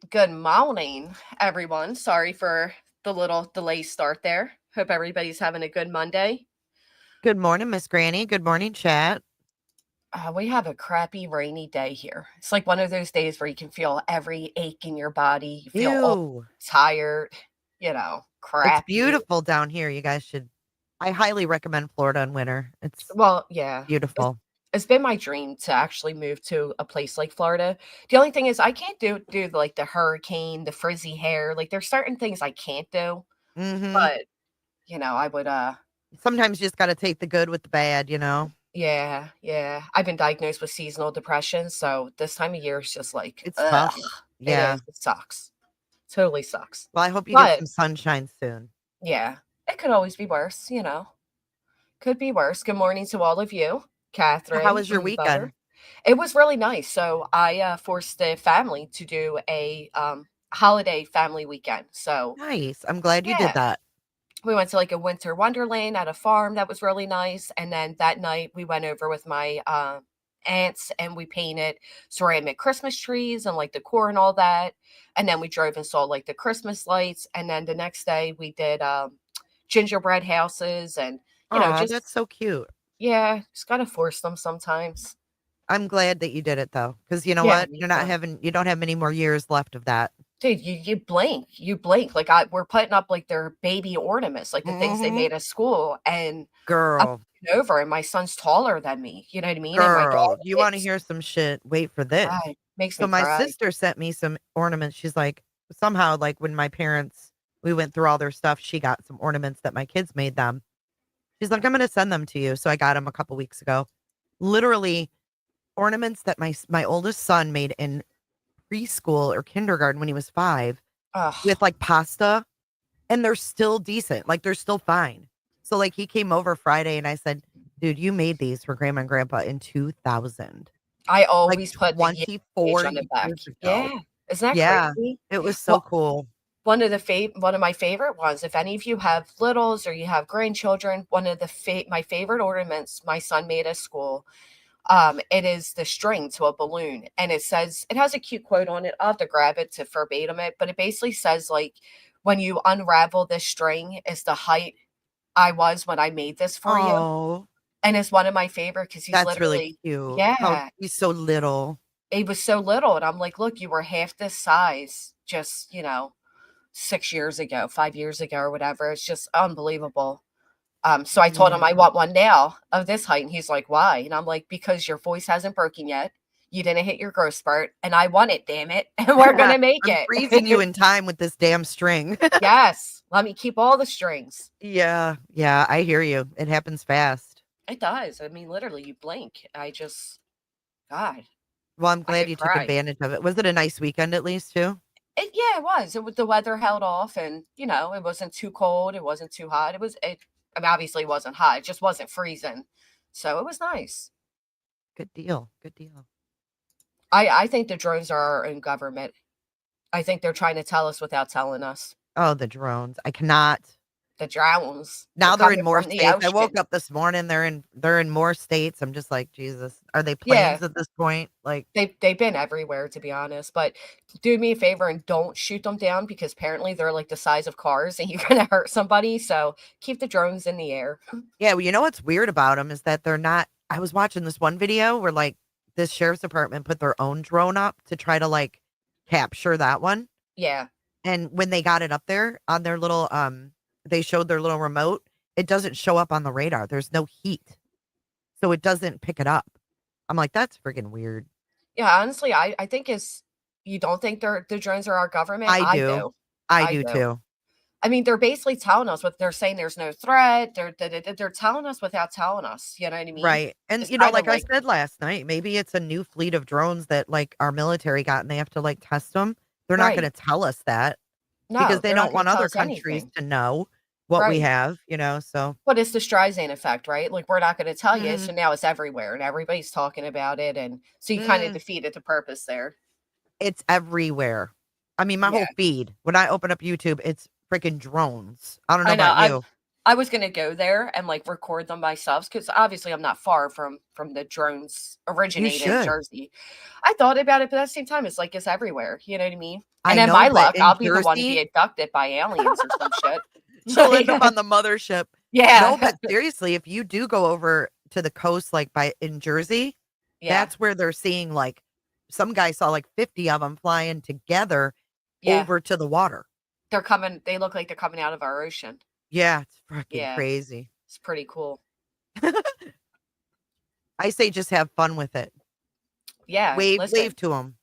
Good morning, everyone. Sorry for the little delay start there. Hope everybody's having a good Monday. Good morning, Miss Granny. Good morning, chat. We have a crappy rainy day here. It's like one of those days where you can feel every ache in your body. You feel all Ew. tired, It's crappy. beautiful down here. You guys should. I highly recommend Florida in winter. It's Well, yeah. It's, beautiful. it's been my dream to actually move to a place like Florida. The only thing is I can't do like the hurricane, the frizzy hair. Like there's certain things I can't do, Hmm. but I would Sometimes you just got to take the good with the bad, you know? Yeah, yeah. I've been diagnosed with seasonal depression, so this time of year is just like, It's ugh. tough. It Yeah. is. It sucks. Totally sucks. Well, I hope you get But some sunshine soon. yeah, it could always be worse. Could be worse. Good morning to all of you, How Catherine was your and Butter. weekend? It was really nice. So I forced the family to do a holiday family weekend. So Nice. I'm glad you did yeah, that. we went to like a winter wonderland at a farm that was really nice, and then that night we went over with my aunts and we painted ceramic Christmas trees and like decor and all that, and then we drove and saw like the Christmas lights, and then the next day we did gingerbread houses and Oh, that's just so cute. yeah, just gotta force them sometimes. I'm glad that you did it though, because you know Yeah, what? me too. You don't have many more years left of that. Dude, you blink. Like we're putting up like their baby ornaments, like the things they Hmm. made at school, and I'm Girl. looking over, and my son's taller than me. You know what I mean? And my daughter, Girl, you wanna hear some shit? Wait for this. God, makes So me my cry. sister sent me some ornaments. She's like, somehow, like when my parents we went through all their stuff, she got some ornaments that my kids made them. She's like, I'm gonna send them to you. So I got them a couple weeks ago. Literally ornaments that my oldest son made in preschool or kindergarten when he was 5 with Ugh, like pasta, and they're still decent. Like they're still fine. So like he came over Friday and I said, dude, you made these for grandma and grandpa in 2000, I like always put the year age 24 on the back. years ago. Yeah, isn't that Yeah, crazy? it was so Well, cool. one of my favorite ones. If any of you have littles or you have grandchildren, one of the my favorite ornaments my son made at school. It is the string to a balloon, and it has a cute quote on it. I'll have to grab it to verbatim it, but it basically says like, "When you unravel this string, is the height I was when I made this for you." Oh, And it's one of my favorite because he's that's really literally, cute. How yeah, he's so little. he was so little, and I'm like, "Look, you were half this size just 6 years ago, 5 years ago, or whatever." It's just unbelievable. So I told him I Mm. want one now of this height, and he's like, "Why?" And I'm like, "Because your voice hasn't broken yet. You didn't hit your growth spurt, and I want it, damn it, and we're gonna make I'm freezing you it." in time with this damn string. Yes, let me keep all the strings. Yeah, yeah, I hear you. It happens fast. It does. I mean, literally, you blink. God, Well, I'm I glad could you took cry. advantage of it. Was it a nice weekend at least too? Yeah, it was. The weather held off, and it wasn't too cold. It wasn't too hot. I mean, obviously, it wasn't hot. It just wasn't freezing, so it was nice. Good deal. Good deal. I think the drones are our own government. I think they're trying to tell us without telling us. Oh, the drones. I cannot. The drones, they're Now they're in coming more from the states. I woke ocean. up this morning, they're in more states. I'm just like, Jesus. Are they Yeah, planes at this point? Like, they've been everywhere, to be honest, but do me a favor and don't shoot them down because apparently they're, like, the size of cars and you're gonna hurt somebody, so keep the drones in the air. yeah, well, you know what's weird about them is that they're not. I was watching this one video where like this sheriff's department put their own drone up to try to like capture that one. Yeah. And when they got it up there on their little they showed their little remote, it doesn't show up on the radar. There's no heat. So it doesn't pick it up. I'm like, that's freaking weird. Yeah, honestly, I think it's you don't think the drones are our government? I I do. do. I I do do. too. I mean, they're basically telling us what they're saying there's no threat. They're telling us without telling us, you know what I mean? Right. And It's you know, kinda like I like said last night, maybe it's a new fleet of drones that like our military got and they have to like test them. They're not going right. to tell us that because No, they they're not don't gonna want tell other us countries anything. to know what we Right. have, you know. So, But it's the Streisand effect, right? Like, we're not gonna tell you, mm, so now it's everywhere, and everybody's talking about it, and so you kinda mm, defeated the purpose there. it's everywhere. I mean, my Yeah. whole feed, when I open up YouTube, it's freaking drones. I don't know I know, about you. I was gonna go there and like record them myself because obviously I'm not far from the drones You originated in should. Jersey. I thought about it, but at the same time, it's like it's everywhere. You know what I mean? And I then know, my but luck, in I'll be the one to be Jersey, abducted by aliens or some shit. she'll end up on the mothership. No, Yeah, but seriously, if you do go over to the coast, like in Jersey, yeah, that's where they're seeing like some guy saw like 50 of them flying together yeah. over to the water. They're coming. They look like they're coming out of our ocean. Yeah, it's fucking Yeah, crazy. it's pretty cool. I say just have fun with it. Yeah, Wave listen, to them.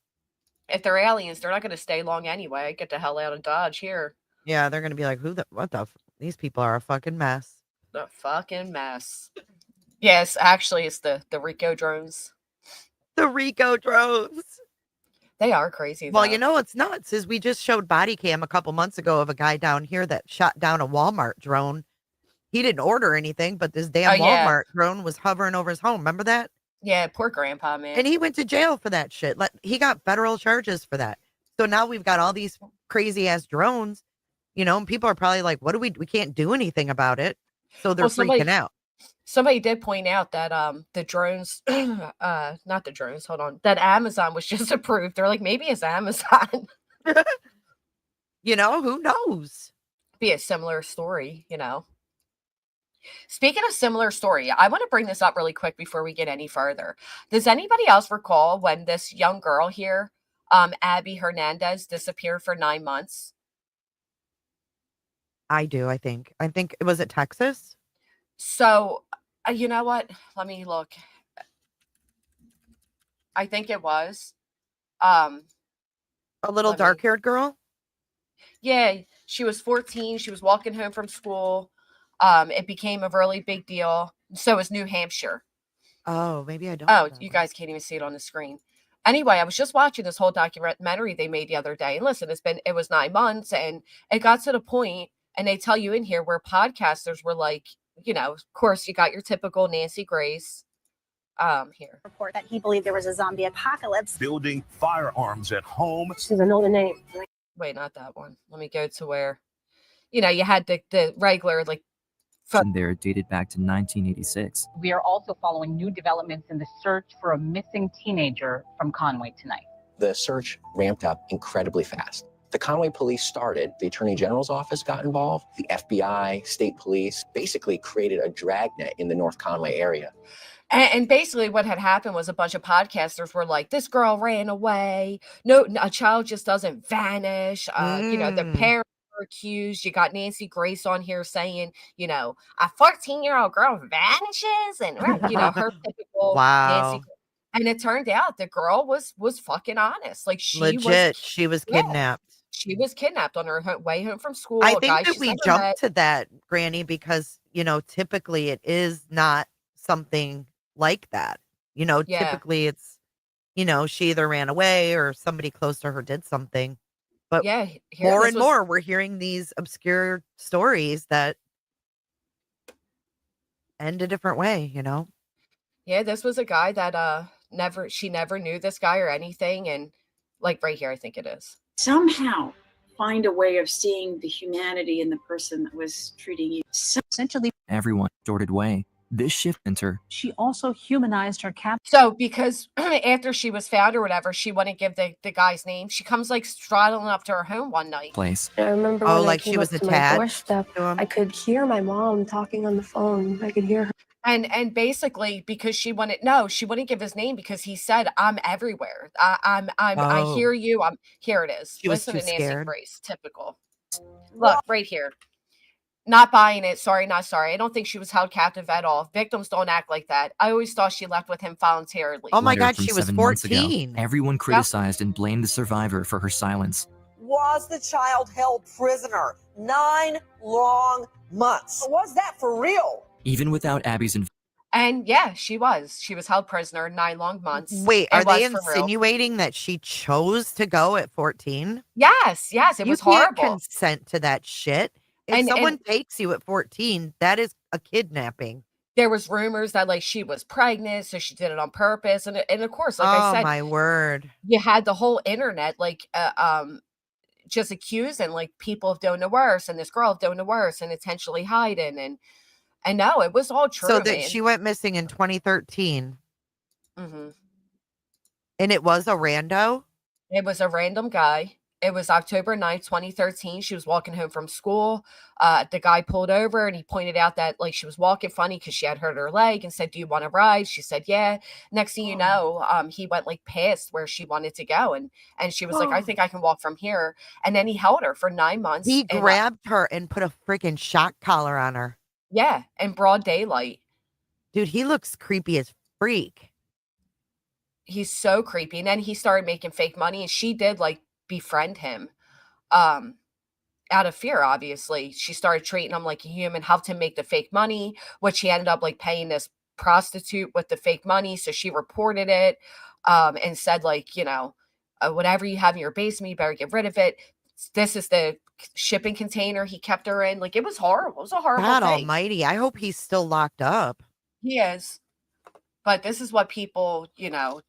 if they're aliens, they're not going to stay long anyway. Get the hell out of Dodge here. Yeah, they're gonna be like, these people are a fucking mess. The fucking mess. Yes, actually, it's the Rico drones. The Rico drones. They are crazy Well, though. what's nuts is we just showed body cam a couple months ago of a guy down here that shot down a Walmart drone. He didn't order anything, but this Oh damn yeah, Walmart drone was hovering over his home. Remember that? yeah. Poor grandpa, man. And he went to jail for that shit. He got federal charges for that. So now we've got all these crazy ass drones, and people are probably like, what do we can't do anything about it. So they're Well, freaking out. somebody did point out that the drones, not the drones. Hold on, that Amazon was just approved. They're like, maybe it's Amazon. Who knows? Be a similar story, Speaking of similar story, I want to bring this up really quick before we get any further. Does anybody else recall when this young girl here, Abby Hernandez, disappeared for 9 months? I do, I think. I think was it Texas? So, you know what? Let me look. I think it was. Um, A little let me. dark-haired girl? Yeah, she was 14. She was walking home from school. It became a really big deal. So is New Hampshire. Oh, maybe I don't know Oh, that you one. guys can't even see it on the screen. Anyway, I was just watching this whole documentary they made the other day. And listen, it was 9 months and it got to the point, and they tell you in here where podcasters were like, of course, you got your typical Nancy Grace. Here. Report that he believed there was a zombie apocalypse. Building firearms at home. She's another name. Wait, not that one. Let me go to where, you had the regular, like, there dated back to 1986. We are also following new developments in the search for a missing teenager from Conway tonight. The search ramped up incredibly fast. The Conway police started, the Attorney General's office got involved, the FBI, state police basically created a dragnet in the North Conway area. And basically what had happened was a bunch of podcasters were like, this girl ran away. No, a child just doesn't vanish. The parents were accused. You got Nancy Grace on here saying, a 14-year-old girl vanishes, and her typical Wow. Nancy. And it turned out the girl was fucking honest. Like She was kidnapped. She was kidnapped on her way home from school. I think that we jumped to that, Granny, because typically it is not something like that. Typically it's, she either ran away or somebody close to her did something. But yeah, more and more, we're hearing these obscure stories that end a different way, Yeah, this was a guy that she never knew this guy or anything, and like right here, I think it is. Somehow find a way of seeing the humanity in the person that was treating you. Essentially, everyone sorted way. This shift enter. She also humanized her captor. So because after she was found or whatever, she wouldn't give the guy's name. She comes like straddling up to her home one night. Place. I remember when I came up to my doorstep, I could hear my mom talking on the phone. I could hear her. And basically because she wouldn't give his name because he said, I'm everywhere. I hear you. Here it is. Listen to Nancy Grace. Typical. Look, right here. Not buying it. Sorry, not sorry. I don't think she was held captive at all. Victims don't act like that. I always thought she left with him voluntarily. Oh my God, she was 14. Everyone criticized and blamed the survivor for her silence. Was the child held prisoner 9 long months? Was that for real? Even without Abby's and yeah, she was held prisoner 9 long months. Wait, are they insinuating that she chose to go at 14? Yes, it was horrible. You can't consent to that shit. If someone takes you at 14, that is a kidnapping. There was rumors that like she was pregnant, so she did it on purpose. And of course, like I said, my word. You had the whole internet like just accusing like people of doing the worst and this girl of doing the worst and intentionally hiding and no, it was all true. So that man. she went missing in 2013. Mm-hmm. And it was a rando? It was a random guy. It was October 9th, 2013. She was walking home from school. The guy pulled over and he pointed out that like she was walking funny because she had hurt her leg and said, "Do you want to ride?" She said, "Yeah." Next thing you know, he went like past where she wanted to go. And she was like, "I think I can walk from here." And then he held her for 9 months. He and, grabbed her and put a freaking shock collar on her. yeah, in broad daylight. Dude, he looks creepy as freak. He's so creepy. And then he started making fake money and she did like befriend him. Out of fear, obviously. She started treating him like a human, helped him make the fake money, which he ended up like paying this prostitute with the fake money. So she reported it and said, like, you know, whatever you have in your basement, you better get rid of it. This is the shipping container he kept her in. Like, it was horrible. It was a horrible God thing. almighty. I hope he's still locked up. He is. But this is what people, you know,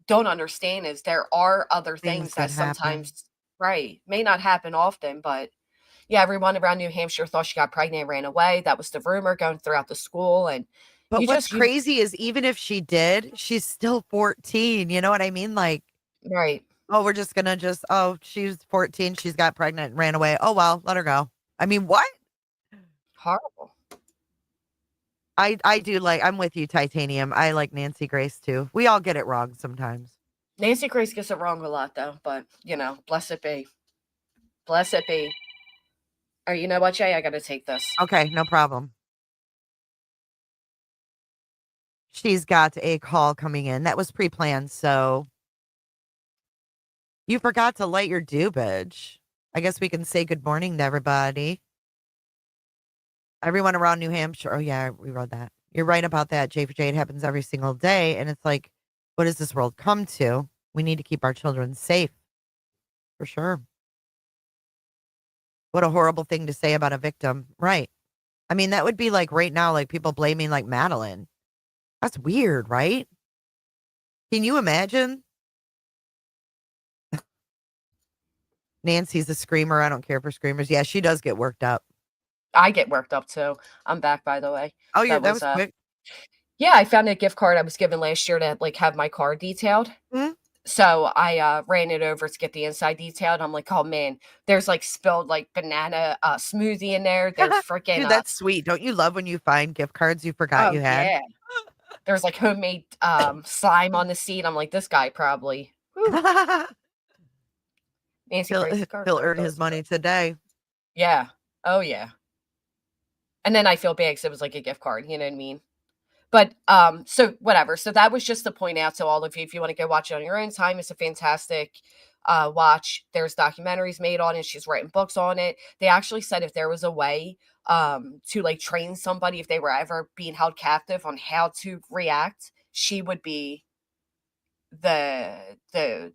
don't understand is there are other things that sometimes right may not happen often, but yeah, everyone around New Hampshire thought she got pregnant and ran away. That was the rumor going throughout the school. And but what's crazy is even if she did, she's still 14. You know what I mean? Like, right. Oh, we're just gonna she's 14, she's got pregnant and ran away. Oh well, let her go. I mean, what? Horrible. I do like, I'm with you, Titanium. I like Nancy Grace too. We all get it wrong sometimes. Nancy Grace gets it wrong a lot though, but you know, blessed be. Blessed be. All right, you know what, Jay? I gotta take this. Okay, no problem. She's got a call coming in. That was pre-planned, so you forgot to light your dubage. I guess we can say good morning to everybody. Everyone around New Hampshire. Oh, yeah, we wrote that. You're right about that, J4J. It happens every single day. And it's like, what does this world come to? We need to keep our children safe. For sure. What a horrible thing to say about a victim. Right. I mean, that would be like right now, like people blaming like Madeline. That's weird, right? Can you imagine? Nancy's a screamer. I don't care for screamers. Yeah, she does get worked up. I get worked up too. I'm back, by the way. Oh, yeah, that was quick. Yeah, I found a gift card I was given last year to like have my car detailed. Mm-hmm. So I ran it over to get the inside detailed. I'm like, oh man, there's like spilled like banana smoothie in there. There's freaking Dude, that's sweet. Don't you love when you find gift cards you forgot you had? Yeah. There's like homemade slime on the seat. I'm like, this guy probably. Nancy he'll earn his money today. Yeah. Oh yeah. And then I feel bad because it was like a gift card, you know what I mean? But so whatever. So that was just to point out to all of you, if you want to go watch it on your own time, it's a fantastic watch. There's documentaries made on it. She's writing books on it. They actually said if there was a way to like train somebody if they were ever being held captive on how to react, she would be the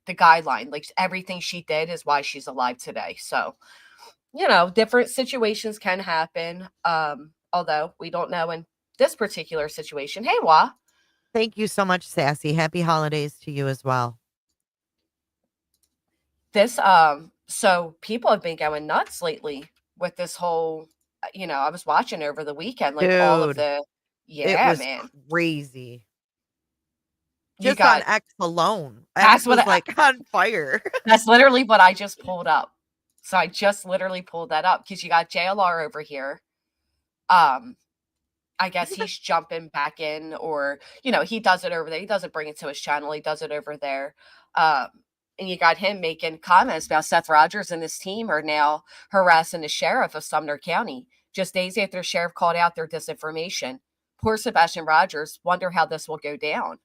guideline. Like everything she did is why she's alive today. So you know, different situations can happen. Although we don't know in this particular situation. Hey, Wah. Thank you so much, Sassy. Happy holidays to you as well. This, so people have been going nuts lately with this whole, you know, I was watching over the weekend, like all of the, it was man. Crazy. Just on X alone. That's what like on fire. That's literally what I just pulled up. So I just literally pulled that up because you got JLR over here. I guess he's jumping back in, or you know, he does it over there. He doesn't bring it to his channel. He does it over there. And you got him making comments about Seth Rogers and his team are now harassing the sheriff of Sumner County just days after the sheriff called out their disinformation. Poor Sebastian Rogers. Wonder how this will go down.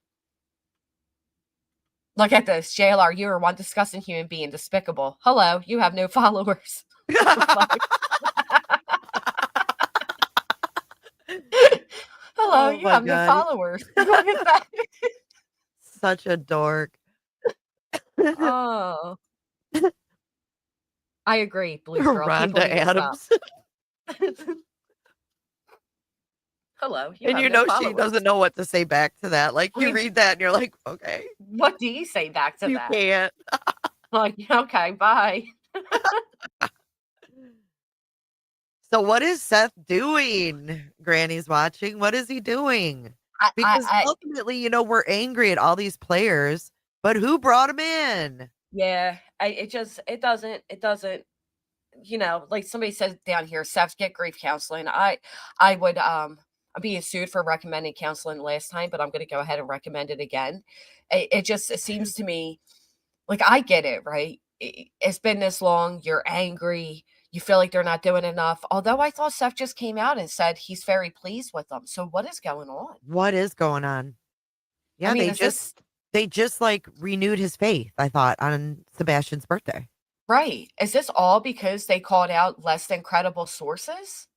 Look at this. JLR, you are one disgusting human being, despicable. Hello, you have no followers. Hello, you have no followers. Such a dork. Oh. I agree, Blue Girl. Rhonda Adams. Hello. And you know she doesn't know what to say back to that. Like you read that and you're like, okay. What do you say back to that? You can't. Like, okay, bye. So what is Seth doing? Granny's watching. What is he doing? Because ultimately, we're angry at all these players, but who brought him in? Yeah, it doesn't, like somebody said down here, Seth, get grief counseling. I would, I'm being sued for recommending counseling last time, but I'm going to go ahead and recommend it again. It seems to me like I get it, right? It's been this long. You're angry. You feel like they're not doing enough. Although I thought Seth just came out and said he's very pleased with them. So what is going on? What is going on? Yeah, I mean, they just like renewed his faith, I thought, on Sebastian's birthday. Right. Is this all because they called out less than credible sources?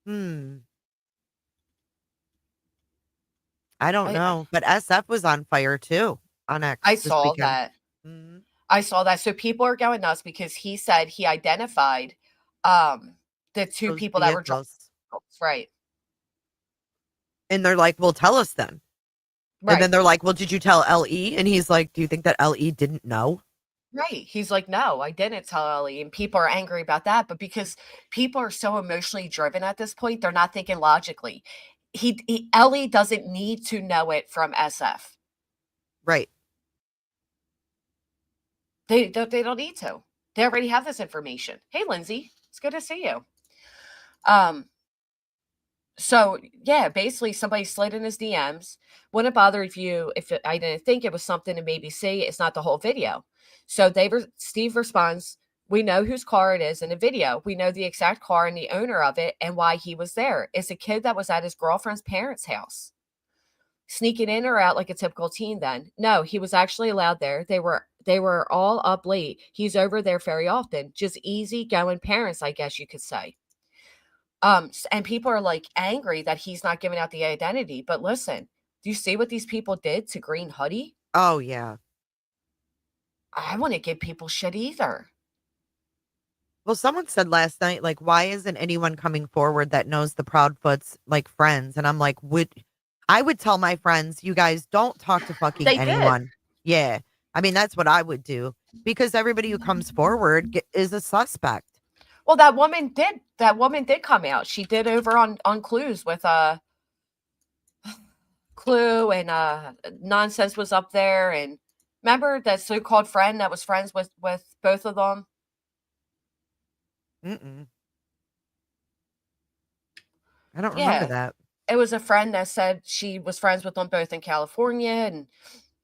I don't know, but SF was on fire too on X. I this saw weekend. that. I saw that. So people are going nuts because he said he identified the two Those people that were vehicles. right. And they're like, well, tell us then. Right. And then they're like, well, did you tell LE? And he's like, do you think that LE didn't know? Right. He's like, no, I didn't tell Ellie. And people are angry about that. But because people are so emotionally driven at this point, they're not thinking logically. Ellie doesn't need to know it from SF. Right. They don't need to. They already have this information. Hey, Lindsay, it's good to see you. So yeah, basically somebody slid in his DMs. Wouldn't bother you if I didn't think it was something to maybe see. It's not the whole video. So Steve responds, we know whose car it is in the video. We know the exact car and the owner of it and why he was there. It's a kid that was at his girlfriend's parents' house. Sneaking in or out like a typical teen then. No, he was actually allowed there. They were all up late. He's over there very often. Just easy going parents, I guess you could say. And people are like angry that he's not giving out the identity. But listen, do you see what these people did to Green Hoodie? Oh, yeah. I wouldn't give people shit either. Well, someone said last night, like, why isn't anyone coming forward that knows the Proudfoots like friends? And I'm like, I would tell my friends, you guys don't talk to fucking anyone. Yeah. I mean, that's what I would do because everybody who comes forward is a suspect. Well, that woman did come out. She did over on Clues with Clue and Nonsense was up there. And remember that so-called friend that was friends with both of them? I don't remember that. It was a friend that said she was friends with them both in California and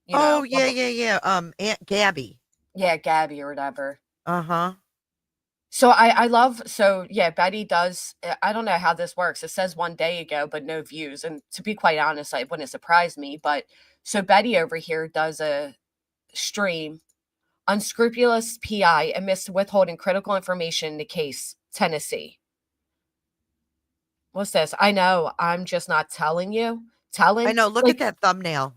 yeah. Aunt Gabby. Yeah, Gabby or whatever. Uh-huh. So I love, Betty does, I don't know how this works. It says 1 day ago, but no views. And to be quite honest, it wouldn't surprise me. But so Betty over here does a stream, unscrupulous PI amidst withholding critical information in the case, Tennessee. What's this? I know, I'm just not telling you. I know, look at that thumbnail.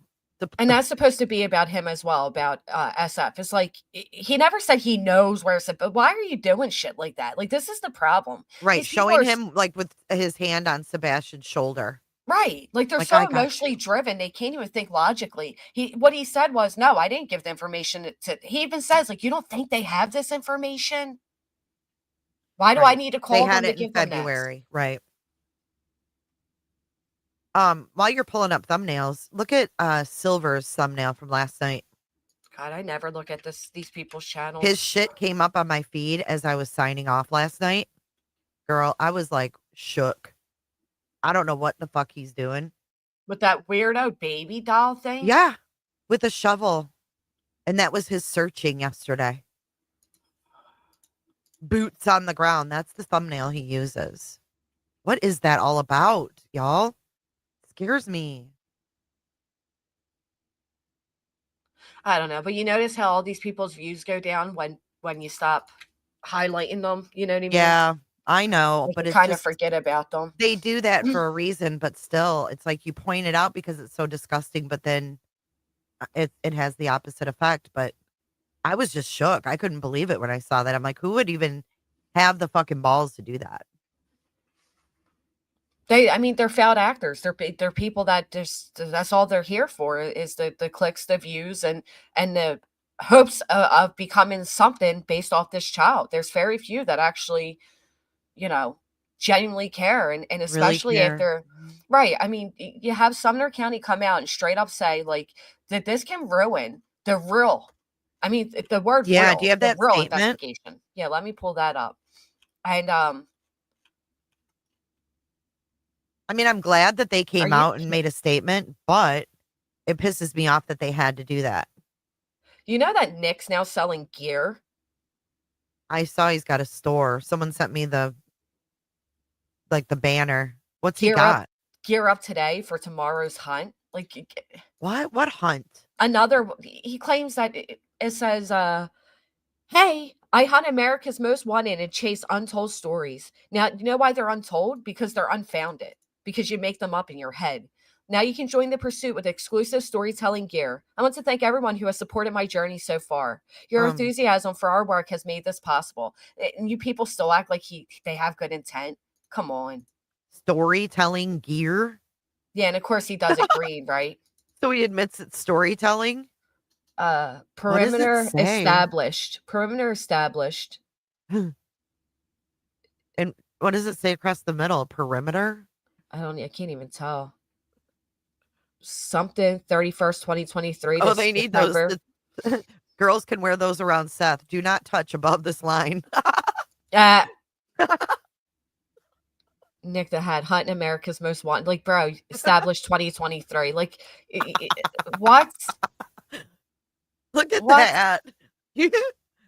And that's supposed to be about him as well, about SF. It's like, he never said he knows where it's at, but why are you doing shit like that? Like, this is the problem. Right, showing him, like, with his hand on Sebastian's shoulder. Right. Like, they're so emotionally driven, they can't even think logically. What he said was, no, I didn't give the information to, he even says, like, you don't think they have this information? Why do I need to call them to give them February, right. While you're pulling up thumbnails, look at Silver's thumbnail from last night. God, I never look at these people's channels. His shit came up on my feed as I was signing off last night. Girl, I was like shook. I don't know what the fuck he's doing. With that weirdo baby doll thing? Yeah, with a shovel. And that was his searching yesterday. Boots on the ground. That's the thumbnail he uses. What is that all about, y'all? Scares me. I don't know, but you notice how all these people's views go down when you stop highlighting them, you know what I mean? Yeah, I know, but you it's kind of forget about them. They do that for a reason, but still, it's like you point it out because it's so disgusting, but then it has the opposite effect. But I was just shook. I couldn't believe it when I saw that. I'm like, who would even have the fucking balls to do that? They're failed actors. They're people that that's all they're here for is the clicks, the views, and the hopes of becoming something based off this child. There's very few that actually, genuinely care. And Really especially if care. they're right. I mean, you have Sumner County come out and straight up say like that this can ruin the real, I mean, the word Yeah, real, do you have the that real statement? investigation. Yeah, let me pull that up. And I mean, I'm glad that they came you out and made a statement, but it pisses me off that they had to do that. you know that Nick's now selling gear? I saw he's got a store. Someone sent me the banner. What's he got? Gear up today for tomorrow's hunt. Like What hunt? another, he claims that it says, hey, I hunt America's Most Wanted and chase untold stories. Now, you know why they're untold? Because they're unfounded. Because you make them up in your head. Now you can join the pursuit with exclusive storytelling gear. I want to thank everyone who has supported my journey so far. Your enthusiasm for our work has made this possible. And you people still act like they have good intent. Come on. Storytelling gear? Yeah, and of course he does it green, right? So he admits it's storytelling? Perimeter say? established. Perimeter established. And what does it say across the middle? Perimeter? I can't even tell. Something 31st, 2023. Oh, they need those. Girls can wear those around Seth. Do not touch above this line. Nick the Hat, hunting America's Most Wanted. Like, bro, established 2023. Like, what? Look at that.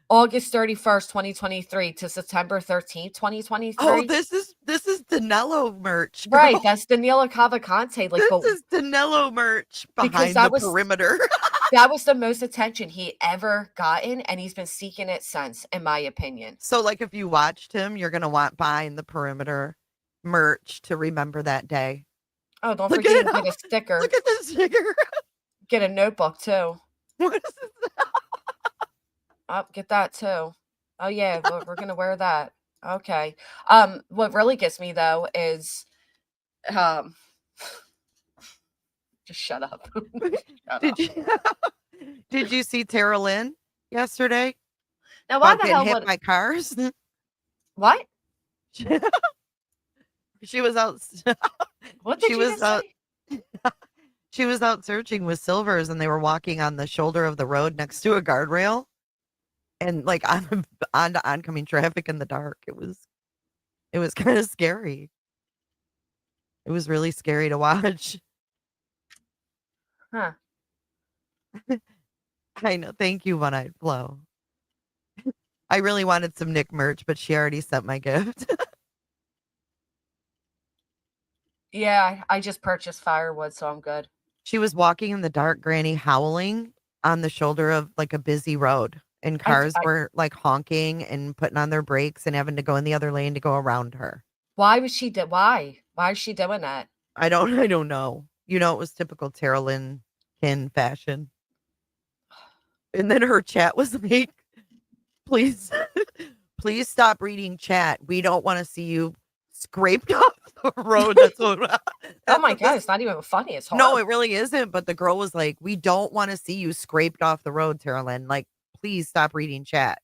August 31st, 2023 to September 13th, 2023. Oh, this is Danilo merch. Girl. Right, that's Danilo Cavalcante. Like, this is Danilo merch behind the perimeter. That was the most attention he ever gotten, and he's been seeking it since, in my opinion. So, like, if you watched him, you're gonna want behind the perimeter merch to remember that day. Oh, don't forget to get a sticker. Look at the sticker. Get a notebook too. What is this? Oh, get that too. Oh yeah, we're gonna wear that. Okay. What really gets me though is, just shut up. Did you see Tara Lynn yesterday? Now why the hell hit by cars? What? She was out. What did you say? She was out searching with Silvers, and they were walking on the shoulder of the road next to a guardrail, and like on oncoming traffic in the dark. It was kind of scary. It was really scary to watch. Huh. I know. Thank you, One-Eyed Flo. I really wanted some Nick merch, but she already sent my gift. Yeah, I just purchased firewood, so I'm good. She was walking in the dark, Granny, howling on the shoulder of like a busy road, and cars were like honking and putting on their brakes and having to go in the other lane to go around her. Why was she why is she doing that? I don't know. You know, it was typical Tara Lynn Kin fashion. And then her chat was like, please stop reading chat. We don't want to see you scraped off the road. That's what. Oh my God, it's not even funny. It's hard. No, it really isn't. But the girl was like, we don't want to see you scraped off the road, Tara Lynn. Like, please stop reading chat.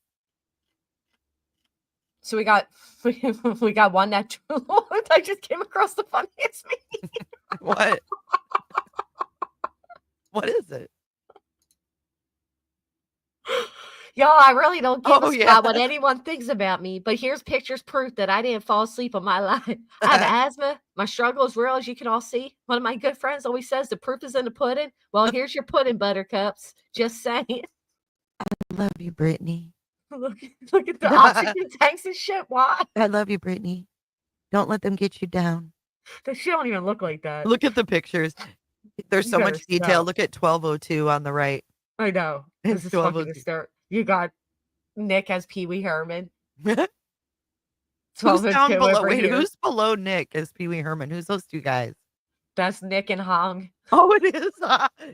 So we got one that I just came across the funniest meme. What? What is it? Y'all, I really don't give a about what anyone thinks about me, but here's pictures proof that I didn't fall asleep on my life. I have asthma. My struggle is real, as you can all see. One of my good friends always says the proof is in the pudding. Well, here's your pudding, buttercups. Just saying. I love you, Brittany. Look at the oxygen tanks and shit. Why? I love you, Brittany. Don't let them get you down. She don't even look like that. Look at the pictures. There's so much detail. Look at 1202 on the right. I know. This is fucking hysterical. You got Nick as Pee Wee Herman. Who's down below? Wait, who's below Nick as Pee Wee Herman? Who's those two guys? That's Nick and Hong. Oh, it is.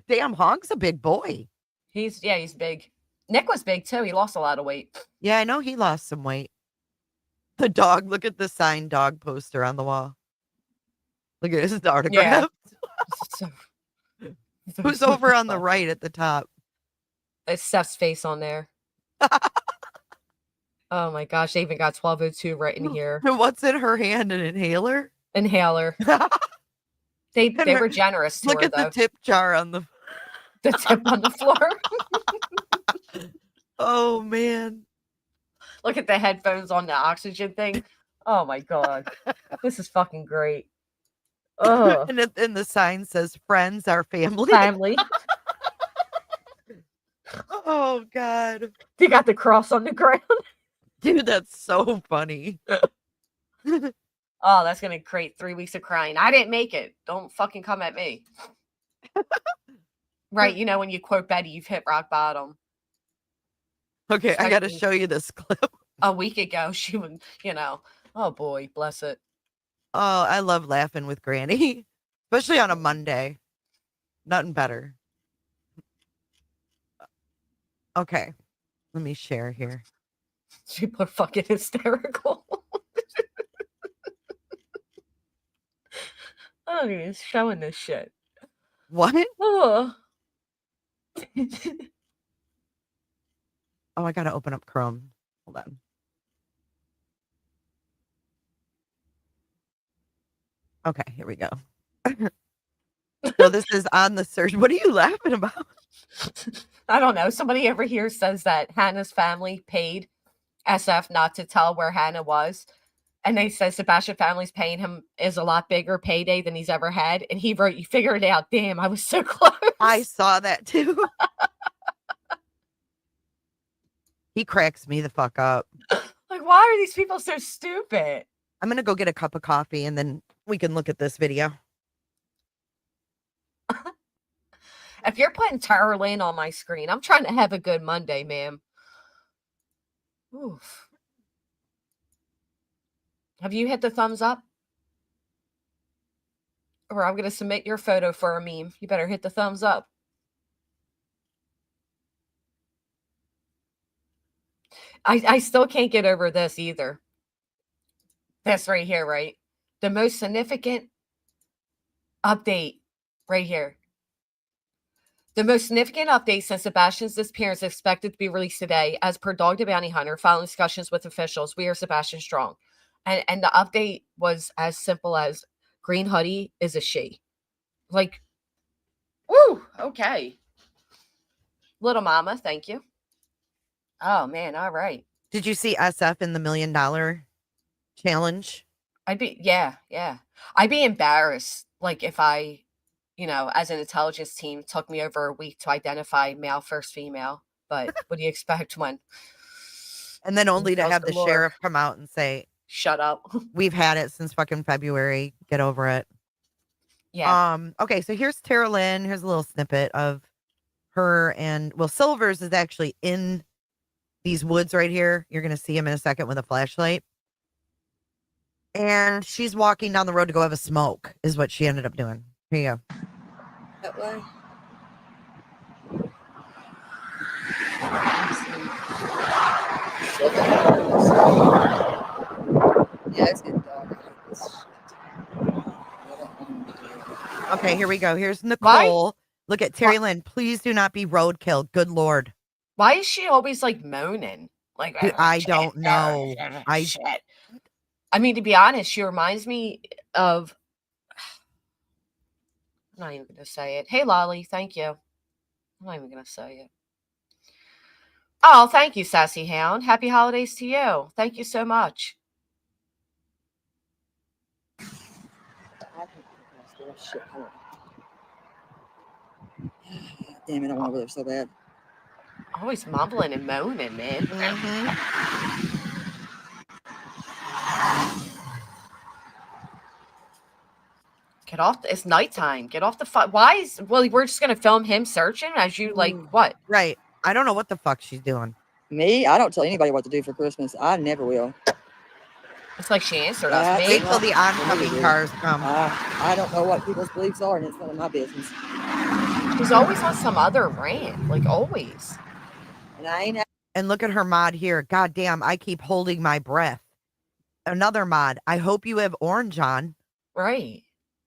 Damn, Hong's a big boy. He's big. Nick was big too. He lost a lot of weight. Yeah, I know he lost some weight. The dog. Look at the signed dog poster on the wall. Look at his autograph. Yeah. Who's over on the right at the top? It's Steph's face on there. Oh my gosh, they even got 1202 right in here. What's in her hand? An inhaler? Inhaler. They were generous to Look her, at though. the tip jar on the tip on the floor. Oh man. Look at the headphones on the oxygen thing. Oh my god. This is fucking great. Oh. And the sign says friends are family. Family. Oh god. They got the cross on the ground. Dude, that's so funny. Oh, that's gonna create 3 weeks of crying. I didn't make it. Don't fucking come at me. Right, you know when you quote Betty, you've hit rock bottom. Okay, I gotta show you this clip. A week ago, she would, oh boy, bless it. Oh, I love laughing with Granny, especially on a Monday. Nothing better. Okay, let me share here. People are fucking hysterical. I don't even showing this shit. What? Oh. Oh, I gotta open up Chrome. Hold on. Okay, here we go. So this is on the search. What are you laughing about? I don't know. Somebody over here says that Hannah's family paid SF not to tell where Hannah was. And they said Sebastian family's paying him is a lot bigger payday than he's ever had. And he wrote, you figured it out. Damn, I was so close. I saw that too. He cracks me the fuck up. Like, why are these people so stupid? I'm going to go get a cup of coffee and then we can look at this video. If you're putting Tara Lane on my screen, I'm trying to have a good Monday, ma'am. Oof. Have you hit the thumbs up? Or I'm going to submit your photo for a meme. You better hit the thumbs up. I still can't get over this either. This right here, right? The most significant update right here. The most significant update since Sebastian's disappearance is expected to be released today. As per Dog the Bounty Hunter, following discussions with officials, we are Sebastian Strong. And the update was as simple as Green Hoodie is a she. Like, woo, okay. Little mama, thank you. Oh, man, all right. Did you see SF in the $1 million challenge? I'd be embarrassed, like, if I, as an intelligence team, took me over a week to identify male first female. But what do you expect when? And then only to have the sheriff come out and say, shut up. We've had it since fucking February. Get over it. Yeah. Okay, so here's Tara Lynn. Here's a little snippet of her and Silvers is actually in these woods right here. You're gonna see him in a second with a flashlight. And she's walking down the road to go have a smoke, is what she ended up doing. Here you go. That way. Yeah, it's getting dark. Okay, here we go. Here's Nicole. Why? Look at Terry Lynn. Please do not be roadkill. Good Lord. Why is she always like moaning? Like, dude, I don't know. I mean, to be honest, she reminds me of. I'm not even going to say it. Hey, Lolly, thank you. I'm not even going to say it. Oh, thank you, Sassy Hound. Happy holidays to you. Thank you so much. Damn it, I want over there so bad. Always mumbling and moaning, man. Mm-hmm. Get off. It's nighttime. Get off the Why is... Well, we're just going to film him searching as you, like, what? Right. I don't know what the fuck she's doing. Me? I don't tell anybody what to do for Christmas. I never will. It's like she answered us. Wait till the oncoming cars come. I don't know what people's beliefs are, and it's none of my business. She's always on some other rant. Like, always. And look at her mod here. God damn, I keep holding my breath. Another mod. I hope you have orange on. Right.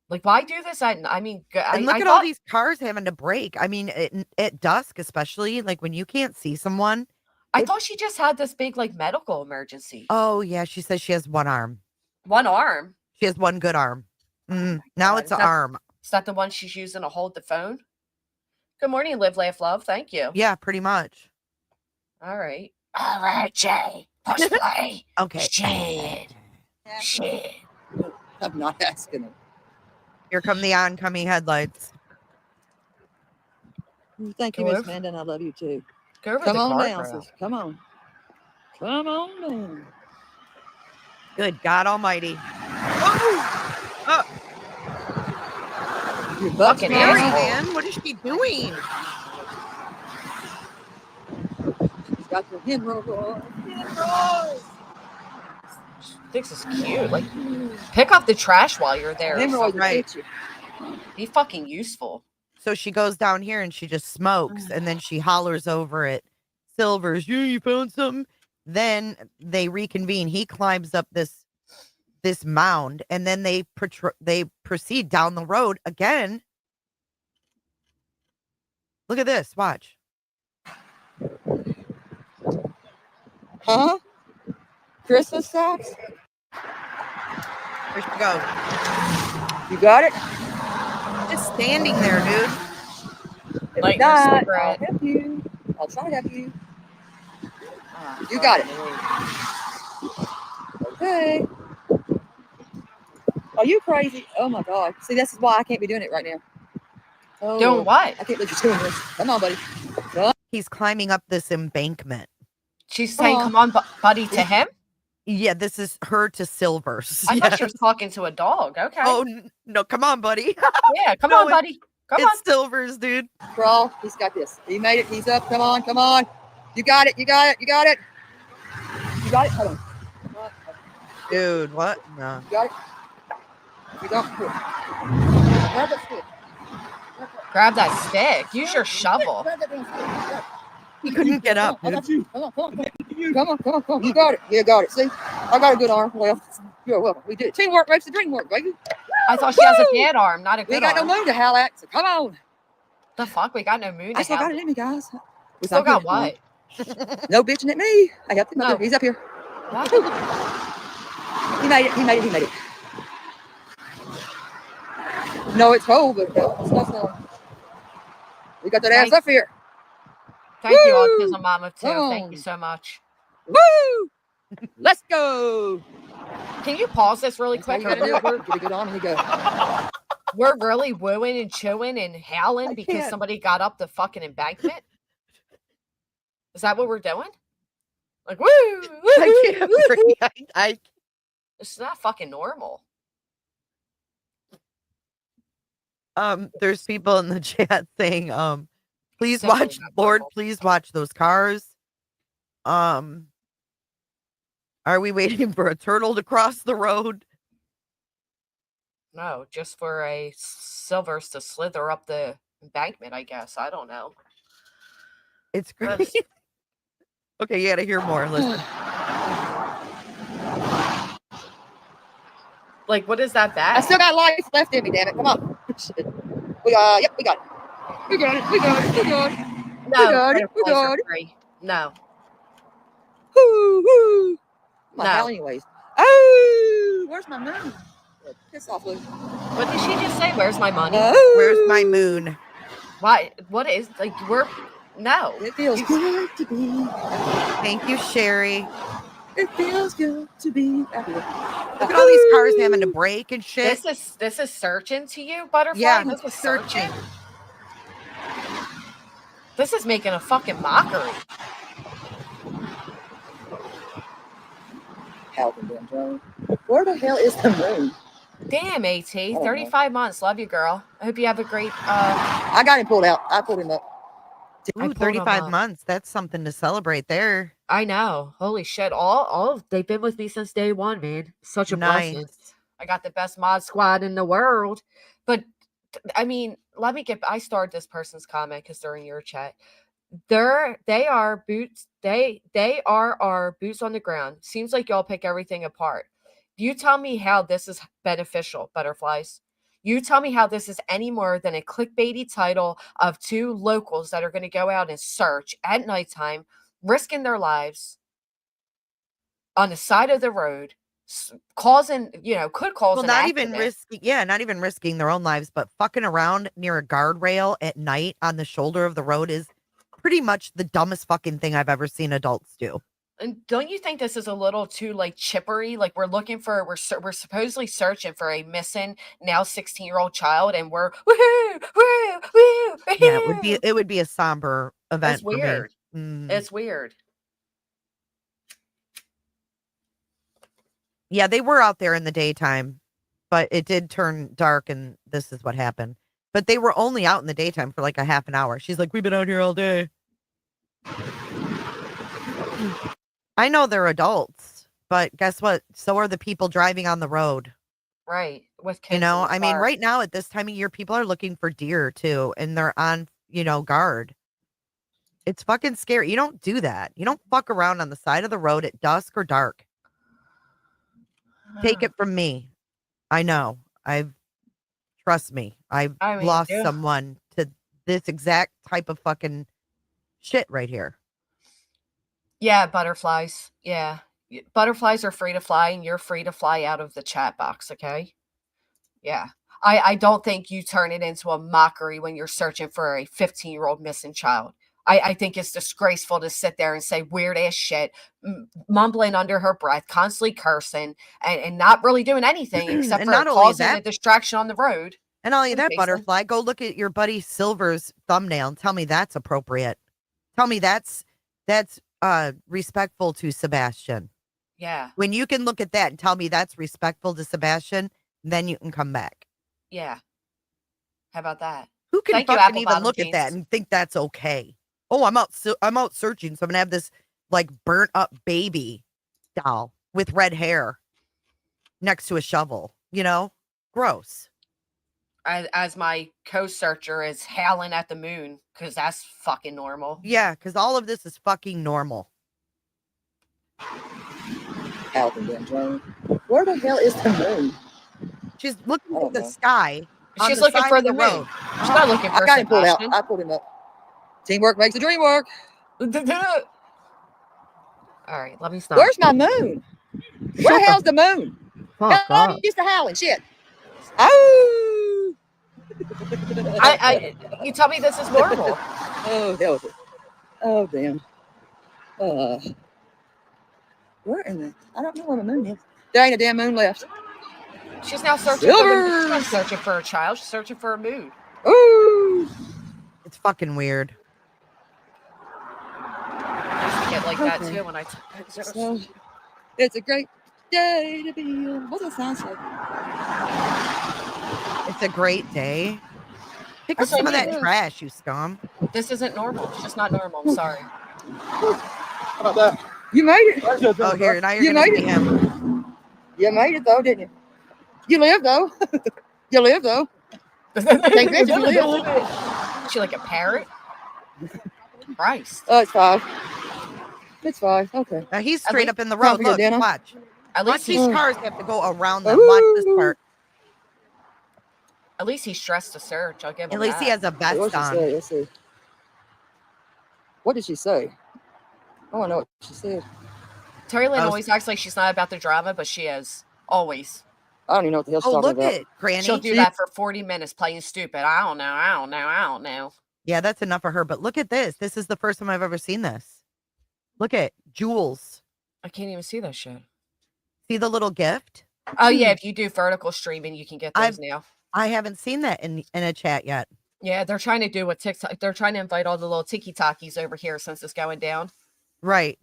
Like, why do this? And look at all these cars having to brake. I mean, at dusk, especially, like when you can't see someone. I thought she just had this big like medical emergency. Oh yeah, she says she has one arm. One arm. She has one good arm. Now it's an arm. Is that the one she's using to hold the phone? Good morning, live, laugh, love. Thank you. Yeah, pretty much. All right. All right, Jay. Push play. Okay. Shit. I'm not asking him. Here come the oncoming headlights. Thank you, Go Miss over. Amanda, and I love you too. Go over Come the on guardrail. down, sis. Come on. Come on down. Good God Almighty. Your butt's Fucking Mary, asshole. man, what is she doing? She's got the hemorrhoids. Hemorrhoids. Thinks it's cute. Like, pick up the trash while you're there. Hemorrhoids will Right. get you. Be fucking useful. So she goes down here and she just smokes, and then she hollers over at Silver's. You found something? Then they reconvene. He climbs up this mound, and then they proceed down the road again. Look at this. Watch. Huh? Christmas socks? Here she goes. You got it? Just standing there, dude. Light Not, your I'll cigarette. help you. I'll try to help you. You got it. Okay. Are you crazy? Oh my God. See, this is why I can't be doing it right now. Oh, Doing Lord. what? I can't believe you're doing this. Come on, buddy. He's climbing up this embankment. She's saying, come on, buddy, to him? Yeah, this is her to Silver's. I thought she Yes. was talking to a dog. Okay. Oh, no, come on, buddy. Yeah, come No, on, buddy. Come on. It's Silver's, dude. Crawl. He's got this. He made it. He's up. Come on. Come on. You got it. You got it. You got it. You got it. Hold on. Come on. Dude, what? No. You got it. You don't. Grab that stick. Grab that stick. Use your shovel. Grab that damn stick. He couldn't get up, I dude. got you. Come on, come on, come on, come on, come on. You got it. You got it. See, I got a good arm. Well, you're welcome. We did. Teamwork makes the dream work, baby. I thought she has a bad arm, not a We good got arm. no moon to howl at, so come on. The fuck? We got no moon to I still have. got it in me, guys. We still got what? No bitching at me. I helped him. No. He's up here. What? He made it. He made it. He made it. No, it's cold, but it's not snow. We got that ass up here. Thank you, Woo! Autism Mama, too. Come Thank on. you so much. Woo! Let's go. Can you pause this really That's how quick? you gotta do it. Get a good arm and you go. We're really wooing and chewing and howling I because can't. somebody got up the fucking embankment? Is that what we're doing? Like, woo! I can't breathe. I It's not fucking normal. There's people in the chat saying, please Simply watch, not Lord, normal. please watch those cars. Are we waiting for a turtle to cross the road? No, just for a Silvers to slither up the embankment, I guess. I don't know. It's That's- great. Okay, you gotta hear more. Listen. Like, what is that I bad? still got life left in me, damn it. Come on. We got yep, we got it. We got it. We got it. We got it. No, got it, we butterflies are got it. free. No. Woo, woo. My No. hell anyways. Oh, where's my moon? Piss off, Luke. What did she just say? Where's my money? Oh, Where's my moon? Why? What is, like, we're, no. It feels good to be. Thank you, Sherry. It feels good to be happy. Look at all these cars having to brake and shit. This is searching to you, Butterfly? Yeah, This is searching. searching? This is making a fucking mockery. How can damn Joe? Where the hell is the moon? Damn, AT. know. 35 months. Love you, girl. I hope you have a great, I got him pulled out. I pulled him up. I Ooh, pulled 35 them up. months. That's something to celebrate there. I know. Holy shit. They've been with me since day one, man. Such a Nice. blessing. I got the best mod squad in the world. But I mean, I starred this person's comment because they're in your chat. They are boots. They are our boots on the ground. Seems like y'all pick everything apart. You tell me how this is beneficial, Butterflies. You tell me how this is any more than a clickbaity title of two locals that are going to go out and search at nighttime, risking their lives on the side of the road, causing, could cause an accident. Not even risking their own lives, but fucking around near a guardrail at night on the shoulder of the road is pretty much the dumbest fucking thing I've ever seen adults do. And don't you think this is a little too like chippery? Like we're supposedly searching for a missing now 16-year-old child, and we're woohoo, woo, woo, Yeah, it would be a somber event. It's weird. For me. It's weird. Yeah, they were out there in the daytime, but it did turn dark, and this is what happened. But they were only out in the daytime for like a half an hour. She's like, we've been out here all day. I know they're adults, but guess what? So are the people driving on the road. Right. With kids. I mean, right now at this time of year, people are looking for deer too, and they're on, guard. It's fucking scary. You don't do that. You don't fuck around on the side of the road at dusk or dark. Take it from me. I know. Trust me. I've lost someone to this exact type of fucking shit right here. Yeah, butterflies. Yeah. Butterflies are free to fly, and you're free to fly out of the chat box, okay? Yeah. I don't think you turn it into a mockery when you're searching for a 15-year-old missing child. I think it's disgraceful to sit there and say weird ass shit, mumbling under her breath, constantly cursing, and not really doing anything except for causing a distraction on the road. And all that, Butterfly, go look at your buddy Silver's thumbnail and tell me that's appropriate. Tell me that's respectful to Sebastian. Yeah. When you can look at that and tell me that's respectful to Sebastian, then you can come back. Yeah. How about that? Who can fucking even look at that and think that's okay? Oh, I'm out searching, so I'm gonna have this like burnt up baby doll with red hair next to a shovel. Gross. As my co-searcher is howling at the moon, because that's fucking normal. Yeah, because all of this is fucking normal. Where the hell is the moon? She's looking at the sky. She's looking for the moon. She's not looking for I got him pulled out. I pulled him up. Teamwork makes the dream work. All right, let me stop. Where's my moon? Where the hell's the moon? I'm used to howling. Shit. Oh. You tell me this is normal. Oh, hell. Oh, damn. Where in the? I don't know where the moon is. There ain't a damn moon left. She's now searching she's not searching for a child. She's searching for a moon. Ooh. It's fucking weird. I used to get like that too when I so, it's a great day to be on. What does that sound like? It's a great day. Pick up some of that trash, you scum. This isn't normal. It's just not normal. I'm sorry. How about that? You made it. Oh, here, now you're going to see him. You made it, though, didn't you? You live, though. You live, though. Take this, you live. Is she like a parrot? Christ. Oh, it's 5. It's 5. Okay. Now he's straight up in the road. Look, watch. At least these cars have to go around them. Watch this part. At least he's dressed to search. I'll give him At least he has a vest on. Let's see. What did she say? Oh, I know what she said. Terry Lynn always acts like she's not about the drama, but she is. Always. I don't even know what the hell she's talking about. Oh, look at Granny. She'll do that for 40 minutes playing stupid. I don't know. Yeah, that's enough for her. But look at this. This is the first time I've ever seen this. Look at Jules. I can't even see that shit. See the little gift? Oh, yeah. If you do vertical streaming, you can get those now. I haven't seen that in a chat yet. Yeah, they're trying to do what TikTok. They're trying to invite all the little tiki-takis over here since it's going down. Right.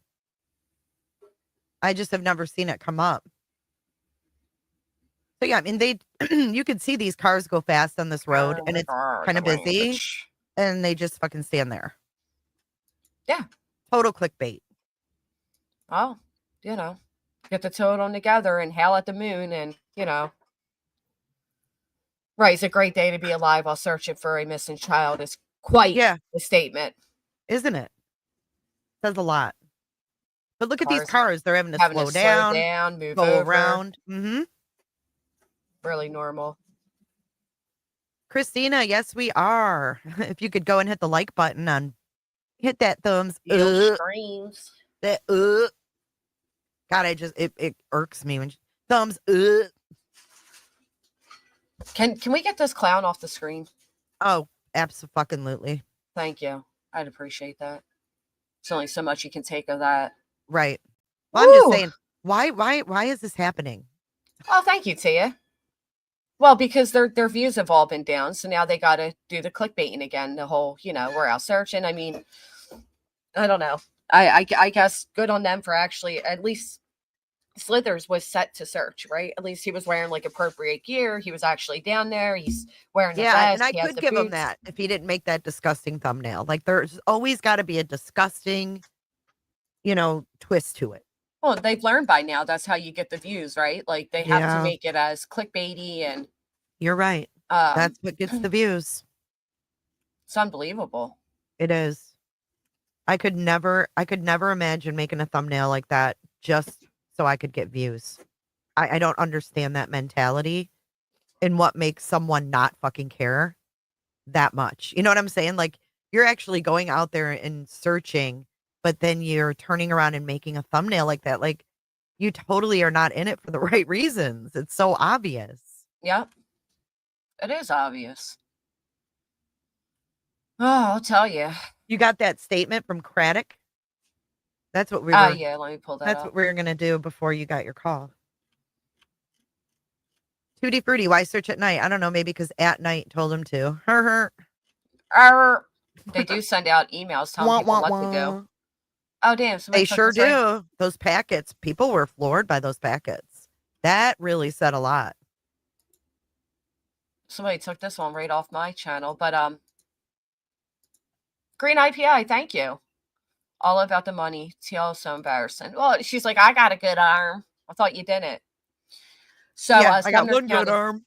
I just have never seen it come up. So yeah, I mean, you could see these cars go fast on this road, and it's kind of busy, and they just fucking stand there. Yeah. Total clickbait. Oh, get the two of them together and howl at the moon, and right. It's a great day to be alive while searching for a missing child. It's quite a statement, isn't it? Says a lot. But look at these cars; they're having to slow down, move go over. around. Mm-hmm. Really normal. Christina, yes, we are. If you could go and hit the like button on Hit that thumbs Your up. screams. That God, it irks me when thumbs up. Can we get this clown off the screen? Oh, absolutely. Thank you. I'd appreciate that. There's only so much you can take of that. Right. Well, I'm just saying, why is this happening? Oh, thank you, Tia. Well, because their views have all been down, so now they got to do the clickbaiting again. The whole, we're out searching. I mean, I don't know. I guess good on them for actually at least Slithers was set to search, right? At least he was wearing like appropriate gear. He was actually down there. He's wearing a vest. And I could give him that if he didn't make that disgusting thumbnail. Like there's always got to be a disgusting, twist to it. Well, they've learned by now that's how you get the views, right? Like they have to make it as clickbaity and. You're right. That's what gets the views. It's unbelievable. It is. I could never imagine making a thumbnail like that just so I could get views. I don't understand that mentality and what makes someone not fucking care that much. You know what I'm saying? Like you're actually going out there and searching, but then you're turning around and making a thumbnail like that. Like you totally are not in it for the right reasons. It's so obvious. Yep. It is obvious. Oh, I'll tell you. You got that statement from Craddock? That's what we were. Yeah, let me pull that That's up. what we were going to do before you got your call. Tutti Frutti, why search at night? I don't know. Maybe because at night told him to. They do send out emails telling people what to do. Oh, damn. They sure do. Right. Those packets. People were floored by those packets. That really said a lot. Somebody took this one right off my channel. But Green IPI, thank you. All about the money. TL so embarrassing. Well, she's like, I got a good arm. I thought you didn't. So I got one good arm.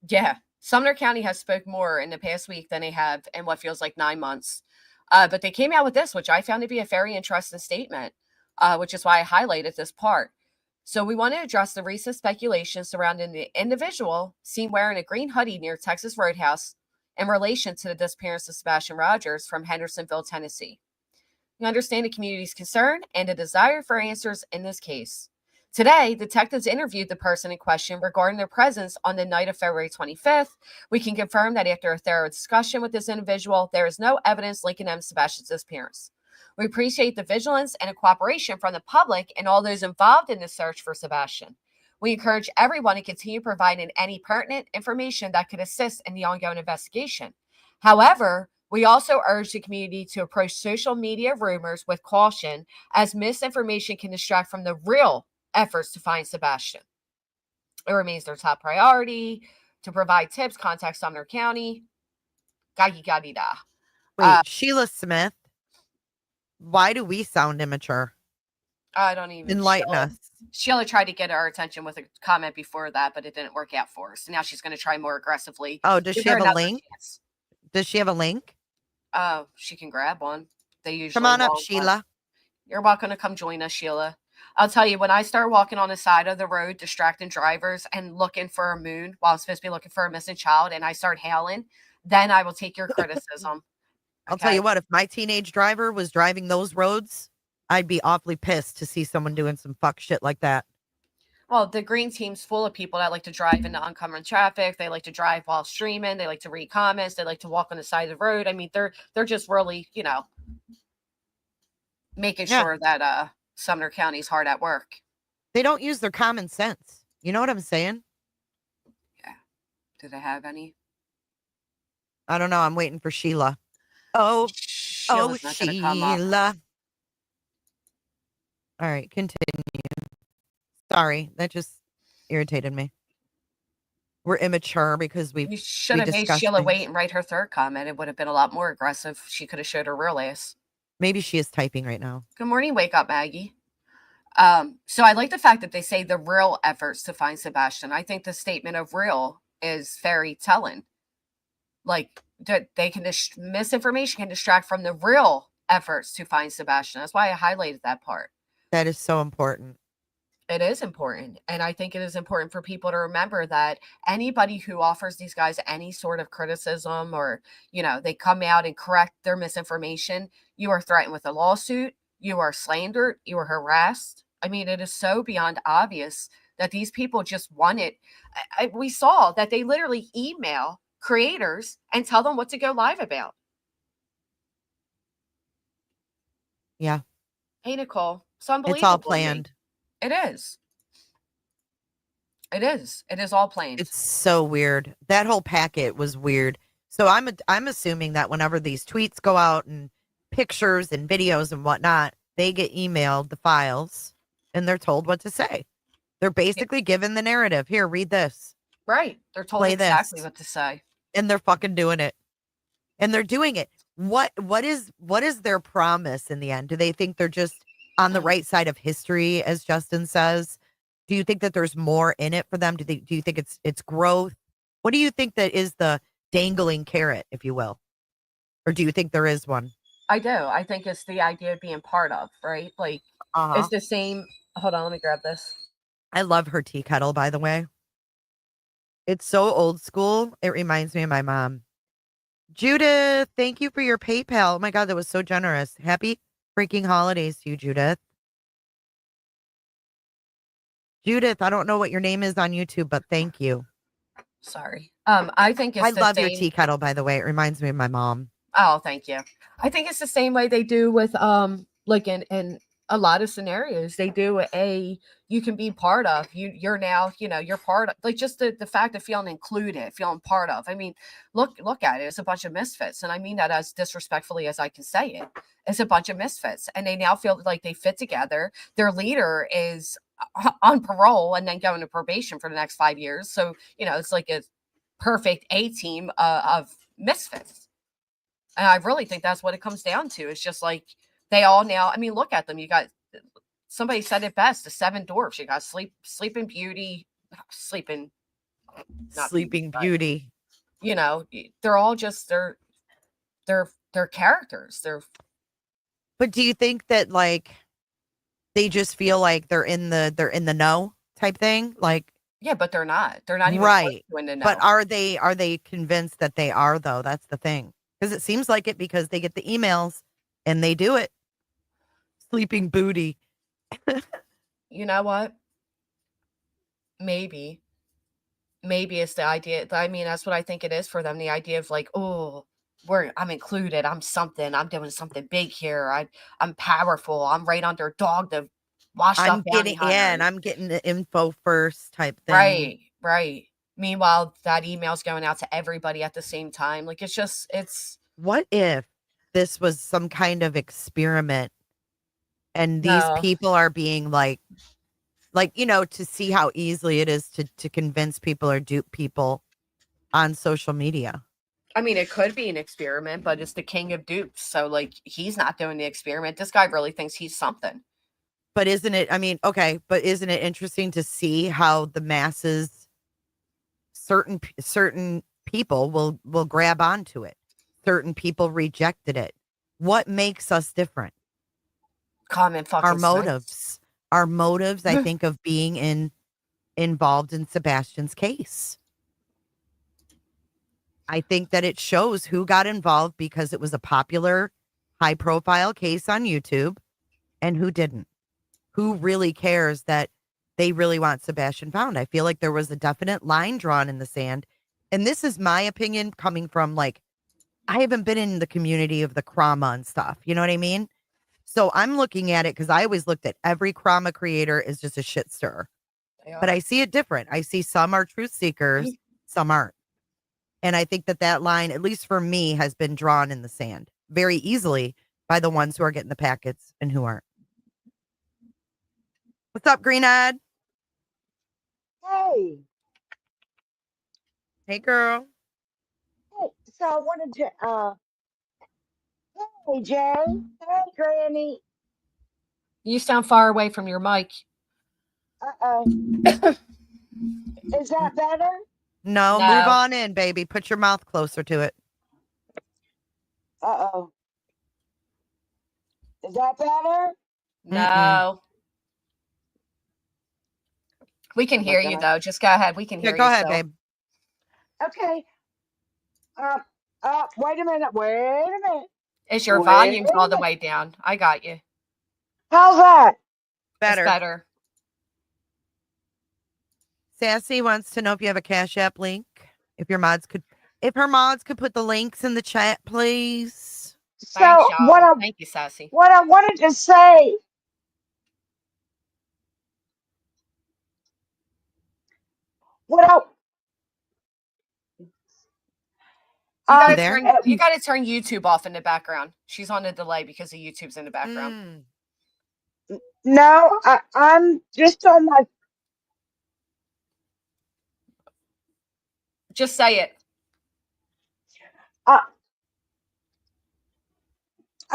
Yeah. Sumner County has spoke more in the past week than they have in what feels like 9 months. But they came out with this, which I found to be a very interesting statement, which is why I highlighted this part. So we want to address the recent speculation surrounding the individual seen wearing a green hoodie near Texas Roadhouse in relation to the disappearance of Sebastian Rogers from Hendersonville, Tennessee. We understand the community's concern and a desire for answers in this case. Today, detectives interviewed the person in question regarding their presence on the night of February 25th. We can confirm that after a thorough discussion with this individual, there is no evidence linking them to Sebastian's disappearance. We appreciate the vigilance and the cooperation from the public and all those involved in the search for Sebastian. We encourage everyone to continue providing any pertinent information that could assist in the ongoing investigation. However, we also urge the community to approach social media rumors with caution, as misinformation can distract from the real efforts to find Sebastian. It remains their top priority to provide tips. Contact Sumner County. Wait, Sheila Smith. Why do we sound immature? I don't even enlighten us. Sheila tried to get our attention with a comment before that, but it didn't work out for her. So now she's going to try more aggressively. Oh, does she have a link? Does she have a link? Oh, she can grab one. They usually come on up, Sheila. You're welcome to come join us, Sheila. I'll tell you, when I start walking on the side of the road, distracting drivers and looking for a moon while I'm supposed to be looking for a missing child, and I start hailing, then I will take your criticism. I'll tell you what, if my teenage driver was driving those roads, I'd be awfully pissed to see someone doing some fuck shit like that. Well, the green team's full of people that like to drive into oncoming traffic. They like to drive while streaming. They like to read comments. They like to walk on the side of the road. I mean, they're just really, making sure that Sumner County's hard at work. They don't use their common sense. You know what I'm saying? Yeah. Do they have any? I don't know. I'm waiting for Sheila. Oh, Sheila's Sheila. All right, continue. Sorry, that just irritated me. We're immature because we should have made Sheila wait and write her third comment. It would have been a lot more aggressive. She could have showed her real ass. Maybe she is typing right now. Good morning, wake up, Maggie. So I like the fact that they say the real efforts to find Sebastian. I think the statement of real is very telling. Like that they can misinformation can distract from the real efforts to find Sebastian. That's why I highlighted that part. That is so important. It is important. And I think it is important for people to remember that anybody who offers these guys any sort of criticism or, they come out and correct their misinformation, you are threatened with a lawsuit, you are slandered, you are harassed. I mean, it is so beyond obvious that these people just want it. We saw that they literally email creators and tell them what to go live about. Yeah. Hey, Nicole. It's unbelievable. It's all planned. It is. It is. It is all planned. It's so weird. That whole packet was weird. So I'm assuming that whenever these tweets go out and pictures and videos and whatnot, they get emailed the files and they're told what to say. They're basically given the narrative. Here, read this. Right. They're told Play exactly this. what to say. And they're fucking doing it. And they're doing it. What is their promise in the end? Do they think they're just on the right side of history, as Justin says? Do you think that there's more in it for them? Do you think it's growth? What do you think that is the dangling carrot, if you will? Or do you think there is one? I do. I think it's the idea of being part of, right? Like, it's the same. Hold on, let me grab this. I love her tea kettle, by the way. It's so old school. It reminds me of my mom. Judith, thank you for your PayPal. Oh my God, that was so generous. Happy freaking holidays to you, Judith. Judith, I don't know what your name is on YouTube, but thank you. Sorry. I think it's I the love same. your tea kettle, by the way. It reminds me of my mom. Oh, thank you. I think it's the same way they do with like in a lot of scenarios. They do you can be part of. You're now, you're part of, like, just the fact of feeling included, feeling part of. I mean, look at it. It's a bunch of misfits. And I mean that as disrespectfully as I can say it. It's a bunch of misfits. And they now feel like they fit together. Their leader is on parole and then going to probation for the next 5 years. So, it's like a perfect A team of misfits. And I really think that's what it comes down to. It's just like they all now, I mean, look at them. You got, somebody said it best, the seven dwarfs. You got Sleeping Beauty, Sleeping Beauty. They're all just they're characters. But do you think that, like, they just feel like they're in the know type thing? Like, yeah, but they're not. They're not even right. close to in the know. But are they convinced that they are, though? That's the thing. Because it seems like it, because they get the emails and they do it. Sleeping Booty. You know what? Maybe it's the idea. I mean, that's what I think it is for them. The idea of like, oh, I'm included. I'm something. I'm doing something big here. I'm powerful. I'm right under dog, the washed up bounty hunter. Yeah, and I'm getting the info first type thing. Right. Meanwhile, that email's going out to everybody at the same time. Like, it's. What if this was some kind of experiment and these people are being like, to see how easily it is to convince people or dupe people on social media? I mean, it could be an experiment, but it's the king of dupes. So, like, he's not doing the experiment. This guy really thinks he's something. But isn't it interesting to see how the masses, certain people will grab onto it. Certain people rejected it. What makes us different? Common fucking our motives. Our motives, I think, of being involved in Sebastian's case. I think that it shows who got involved because it was a popular, high-profile case on YouTube and who didn't. Who really cares that they really want Sebastian found? I feel like there was a definite line drawn in the sand. And this is my opinion coming from, like, I haven't been in the community of the Krama and stuff. You know what I mean? So I'm looking at it because I always looked at every Krama creator as just a shit stirrer. But I see it different. I see some are truth seekers, some aren't. And I think that line, at least for me, has been drawn in the sand very easily by the ones who are getting the packets and who aren't. What's up, Green Eyed? Hey. Hey, girl. Hey, so I wanted to, hey, Jay. Hey, Granny. You sound far away from your mic. Uh-oh. Is that better? No, move on in, baby. Put your mouth closer to it. Uh-oh. Is that better? No. We can Oh my hear you God. though. Just go ahead. We can Yeah, hear go you ahead, still. babe. Okay. Wait a minute. Wait a minute. Is your Wait volume's a all the minute. way down? I got you. How's that? It's Better. better. Sassy wants to know if you have a Cash App link. If her mods could put the links in the chat, please. Thanks, So y'all. Thank you, Sassy. what I wanted to say. You there? gotta turn YouTube off in the background. She's on a delay because the YouTube's in the background. No, I'm just on my. Just say it.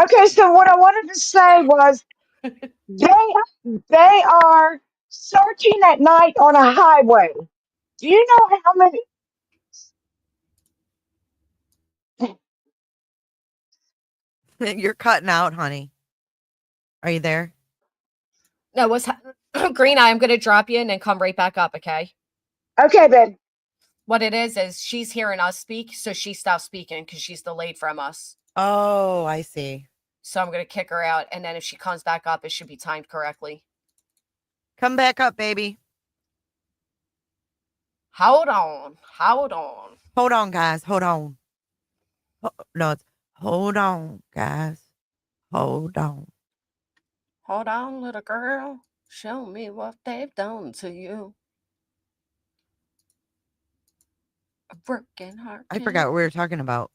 Okay, so what I wanted to say was they are searching at night on a highway. Do you know how many? You're cutting out, honey. Are you there? No, Green Eye, I'm gonna drop you and then come right back up, okay? Okay, babe. What it is she's hearing us speak, so she stopped speaking because she's delayed from us. Oh, I see. So I'm gonna kick her out, and then if she comes back up, it should be timed correctly. Come back up, baby. Hold on. Hold on. Hold on, guys. Hold on. No, it's hold on, guys. Hold on. Hold on, little girl. Show me what they've done to you. Working hard. I forgot what we were talking about.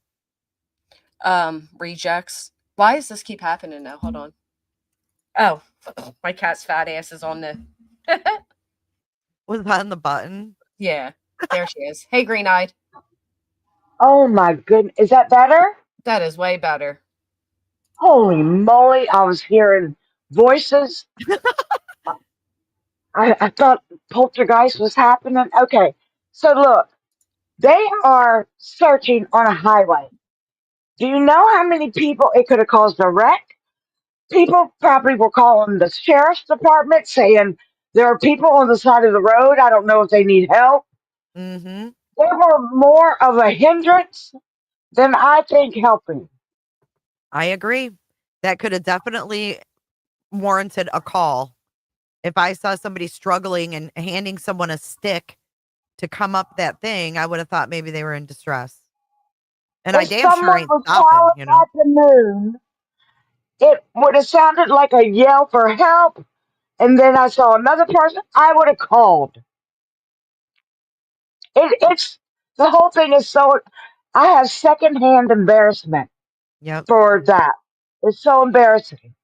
Rejects. Why does this keep happening now? Hold on. Oh, my cat's fat ass is on the. Was that on the button? Yeah, there she is. Hey, green eyed. Oh my goodness, is that better? That is way better. Holy moly! I was hearing voices. I thought poltergeist was happening. Okay, so look, they are searching on a highway. Do you know how many people it could have caused a wreck? People probably were calling the sheriff's department saying there are people on the side of the road. I don't know if they need help. Mm-hmm. They were more of a hindrance than I think helping. I agree. That could have definitely warranted a call. If I saw somebody struggling and handing someone a stick to come up that thing, I would have thought maybe they were in distress. And I If damn sure someone ain't was stopping, calling you know. at the moon, it would have sounded like a yell for help. And then I saw another person, I would have called. It's the whole thing is so. I have secondhand embarrassment for that. It's so embarrassing.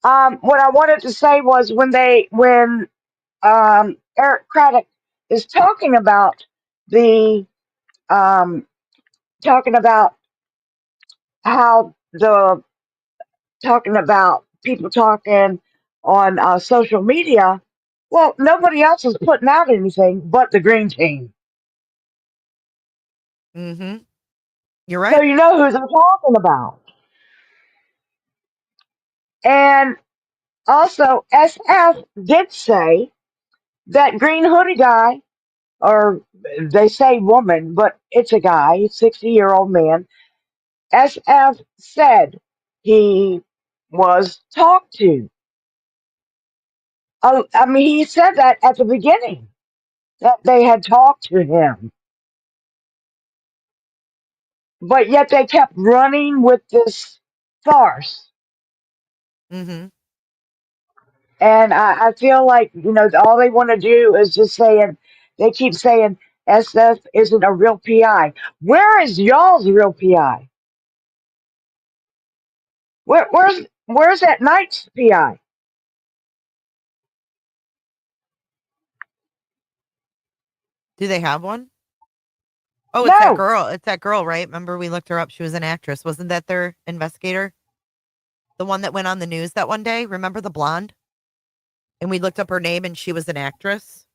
What I wanted to say was when Eric Craddock is talking about the talking about how the talking about people talking on social media. Well, nobody else is putting out anything but the green team. Mm-hmm. You're So right. you know who they're talking about. And also, SF did say that green hoodie guy, or they say woman, but it's a guy, 60-year-old man. SF said he was talked to. Oh, I mean, he said that at the beginning that they had talked to him, but yet they kept running with this farce. Mm-hmm. And I feel like, all they want to do is just saying, they keep saying SF isn't a real PI. Where is y'all's real PI? Where's that night's PI? Do they have one? Oh, it's that No. girl. It's that girl, right? Remember we looked her up. She was an actress. Wasn't that their investigator? The one that went on the news that one day? Remember the blonde? And we looked up her name and she was an actress.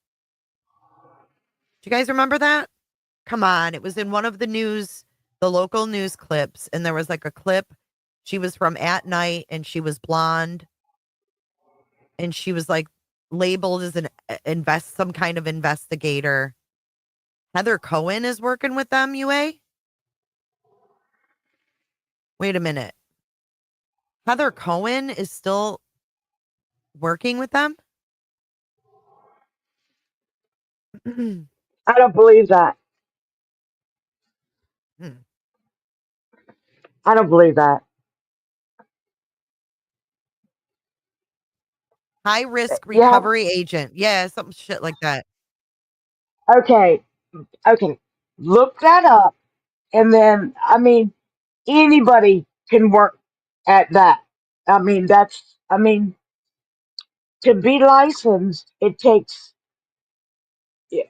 Do you guys remember that? Come on. It was in one of the news, the local news clips. And there was like a clip. She was from At Night and she was blonde. And she was like labeled as some kind of investigator. Heather Cohen is working with them, UA? Wait a minute. Heather Cohen is still working with them? I don't believe that. I don't believe that. High risk Yeah. recovery agent. Yeah, some shit like that. Okay. Look that up. And then, I mean, anybody can work at that. I mean, to be licensed, it takes, yeah,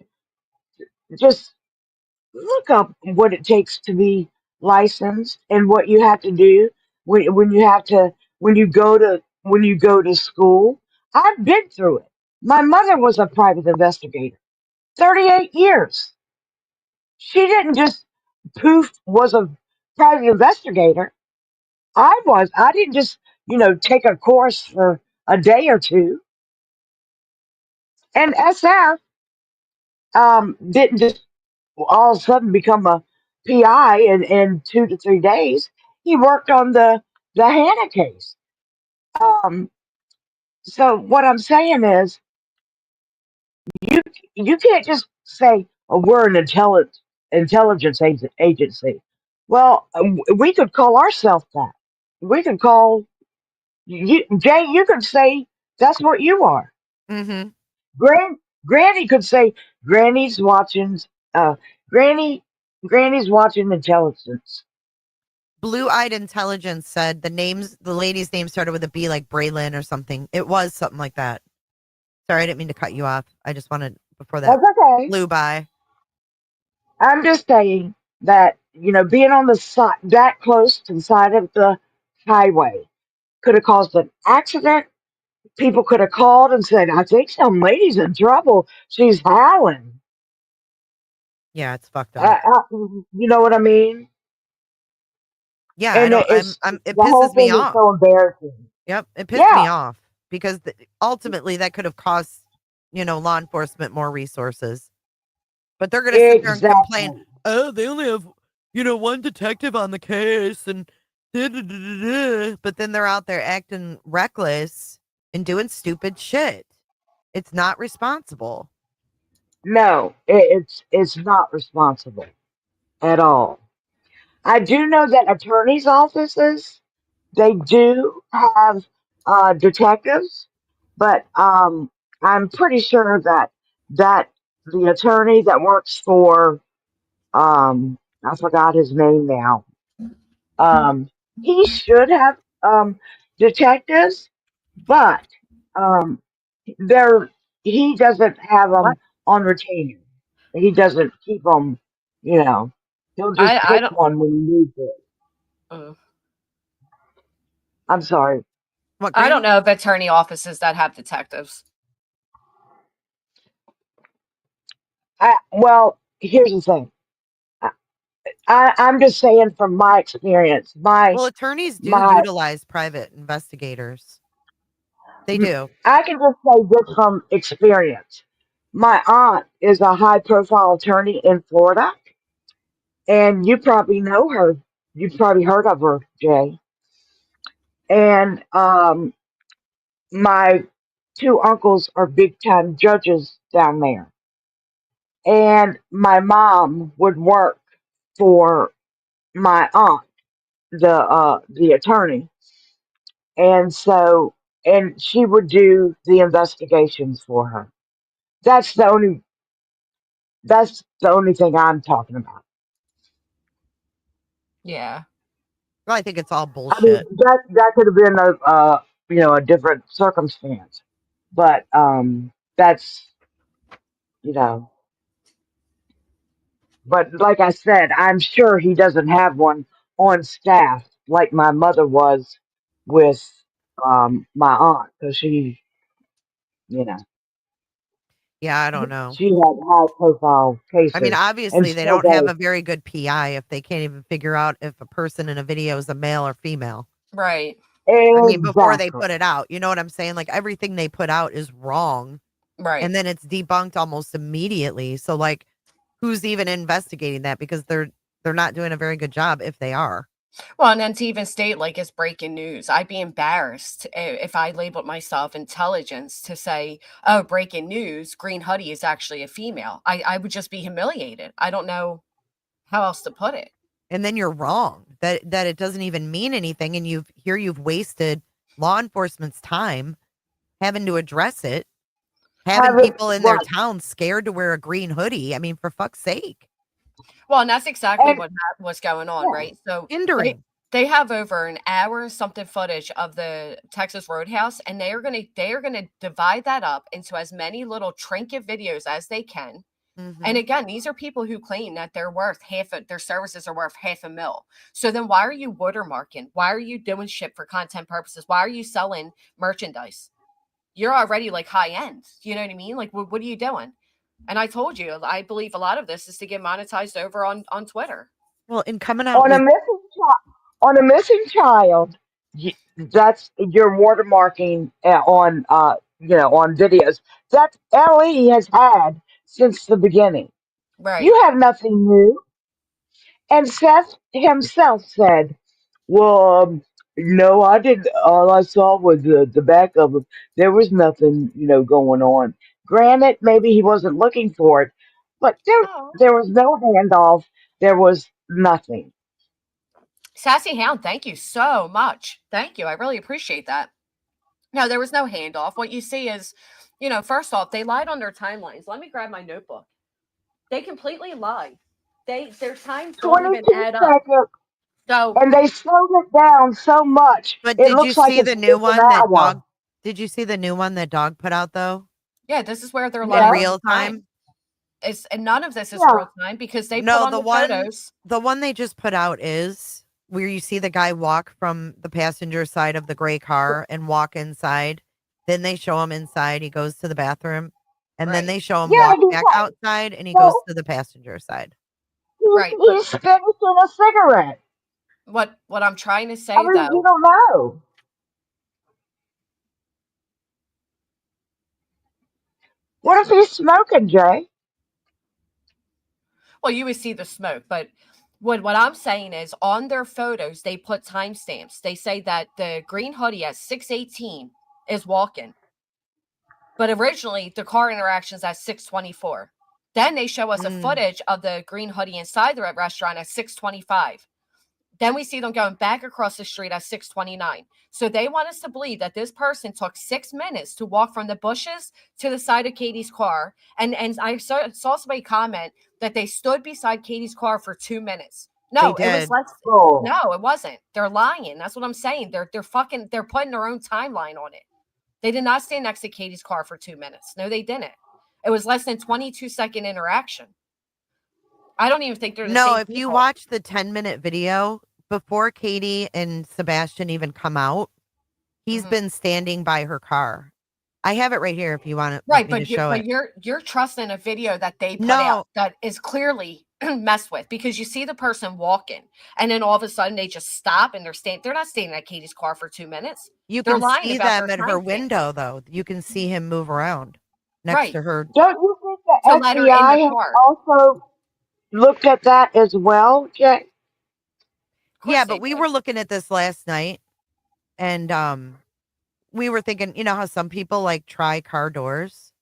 just look up what it takes to be licensed and what you have to do when you have to, when you go to school. I've been through it. My mother was a private investigator, 38 years. She didn't just poof was a private investigator. I didn't just, take a course for a day or two. And SF didn't just all of a sudden become a PI in 2 to 3 days. He worked on the Hannah case. Um, so what I'm saying is, you you can't just say, oh, we're an intelligence agency. Well, we could call ourselves that. We could call you, Jay. You could say that's what you are. Mm-hmm. Granny could say Granny's watching. Uh, Granny, Granny's watching intelligence. Blue Eyed Intelligence said the lady's name started with a B, like Braylon or something. It was something like that. Sorry, I didn't mean to cut you off. I just wanted, before that, That's okay. flew by. I'm just saying that, being on the side that close to the side of the highway could have caused an accident. People could have called and said, I think some lady's in trouble. She's howling. Yeah, it's fucked up. You know what I mean? Yeah, And it the whole pisses me thing is off. so embarrassing. Yep, it pissed me Yeah, off because ultimately that could have cost, law enforcement more resources. But they're going to sit there and complain, exactly. oh, they only have, one detective on the case and but then they're out there acting reckless and doing stupid shit. It's not responsible. No, it's not responsible at all. I do know that attorneys' offices, they do have detectives, but I'm pretty sure that the attorney that works for I forgot his name now. He should have detectives, but um, they're he doesn't have them What? on retainer. He doesn't keep them. You know, he'll just I pick don't. one when he needs it. Mm. I'm sorry. What, I don't Granny? know of attorney offices that have detectives. Well, here's the thing. I, I'm just saying from my experience. Well, attorneys do My utilize private investigators. They do. I can just say this from experience. My aunt is a high profile attorney in Florida, and you probably know her. You've probably heard of her, Jay. And my two uncles are big time judges down there. And my mom would work for my aunt, the attorney. And so and she would do the investigations for her. That's the only that's the only thing I'm talking about. Yeah. Well, I think it's all I mean, bullshit. that could have been a different circumstance, but that's you know, but like I said, I'm sure he doesn't have one on staff like my mother was with my aunt because you know, Yeah, I don't know. she had high profile I mean, cases and obviously, they still don't have does. a very good PI if they can't even figure out if a person in a video is a male or female. Right. I mean, before they Exactly. put it out. You know what I'm saying? Like everything they put out is wrong. Right. And then it's debunked almost immediately. So like who's even investigating that? Because they're not doing a very good job if they are. Well, and then to even state like it's breaking news, I'd be embarrassed if I labeled myself intelligence to say, oh, breaking news, Green Hoodie is actually a female. I would just be humiliated. I don't know how else to put it. And then you're wrong that it doesn't even mean anything. And you've wasted law enforcement's time having to address it, having people in their town scared to wear a green hoodie. I mean, for fuck's sake. Well, and that's exactly what's going on, right? So hindering. They have over an hour and something footage of the Texas Roadhouse, and they are gonna divide that up into as many little trinket videos as they can. And again, these are people who claim that they're worth their services are worth $500,000. So then why are you watermarking? Why are you doing shit for content purposes? Why are you selling merchandise? You're already like high end. You know what I mean? Like, what are you doing? And I told you, I believe a lot of this is to get monetized over on Twitter. Well, in coming out on a missing child, that's you're watermarking on on videos that LE has had since the beginning. Right. You have nothing new. And Seth himself said, "Well, no, I didn't. All I saw was the back of him. There was nothing, going on. Granted, maybe he wasn't looking for it, but there was no handoff. There was nothing." Sassy Hound, thank you so much. Thank you. I really appreciate that. No, there was no handoff. What you see is, first off, they lied on their timelines. Let me grab my notebook. They completely lied. Their times don't even 22 add up. seconds. So, And they slowed it down so much. But It did you looks like see it's the new one an that hour. Dog? Did you see the new one that Dog put out though? yeah, this is where they're In lying real on the time? And none of this is Yeah. real time because they put No, on the photos. the one they just put out is where you see the guy walk from the passenger side of the gray car and walk inside. Then they show him inside. He goes to the bathroom, and then Right. they show him Yeah, walk he's back like- outside, and he Well- goes to the passenger side. Right. He's finishing a cigarette. What I'm trying to say I mean, though, you don't know. What if he's smoking, Jay? well, you would see the smoke, but what I'm saying is on their photos, they put timestamps. They say that the green hoodie at 6:18 is walking. But originally the car interactions at 6:24. Then they show us a footage of the green hoodie inside the restaurant at 6:25. Then we see them going back across the street at 6:29. So they want us to believe that this person took 6 minutes to walk from the bushes to the side of Katie's car. And I saw somebody comment that they stood beside Katie's car for 2 minutes. No, They it was did. less. Oh. No, it wasn't. They're lying. That's what I'm saying. They're putting their own timeline on it. They did not stand next to Katie's car for 2 minutes. No, they didn't. It was less than 22-second interaction. I don't even think they're the No, same if you people. watch the 10-minute video before Katie and Sebastian even come out, he's been standing by her car. I have it right here if you want to Right, me to show it. you're trusting a video that they put No. out that is clearly messed with because you see the person walking and then all of a sudden they just stop and they're not standing at Katie's car for 2 minutes. You They're can lying see about them their in her timestamp. window, though. You can see him move around next Right. to her. Don't you think the To let her in FBI the has car. also looked at that as well, Jay? Of course Yeah, they but we did. were looking at this last night, and we were thinking, you know how some people like try car doors?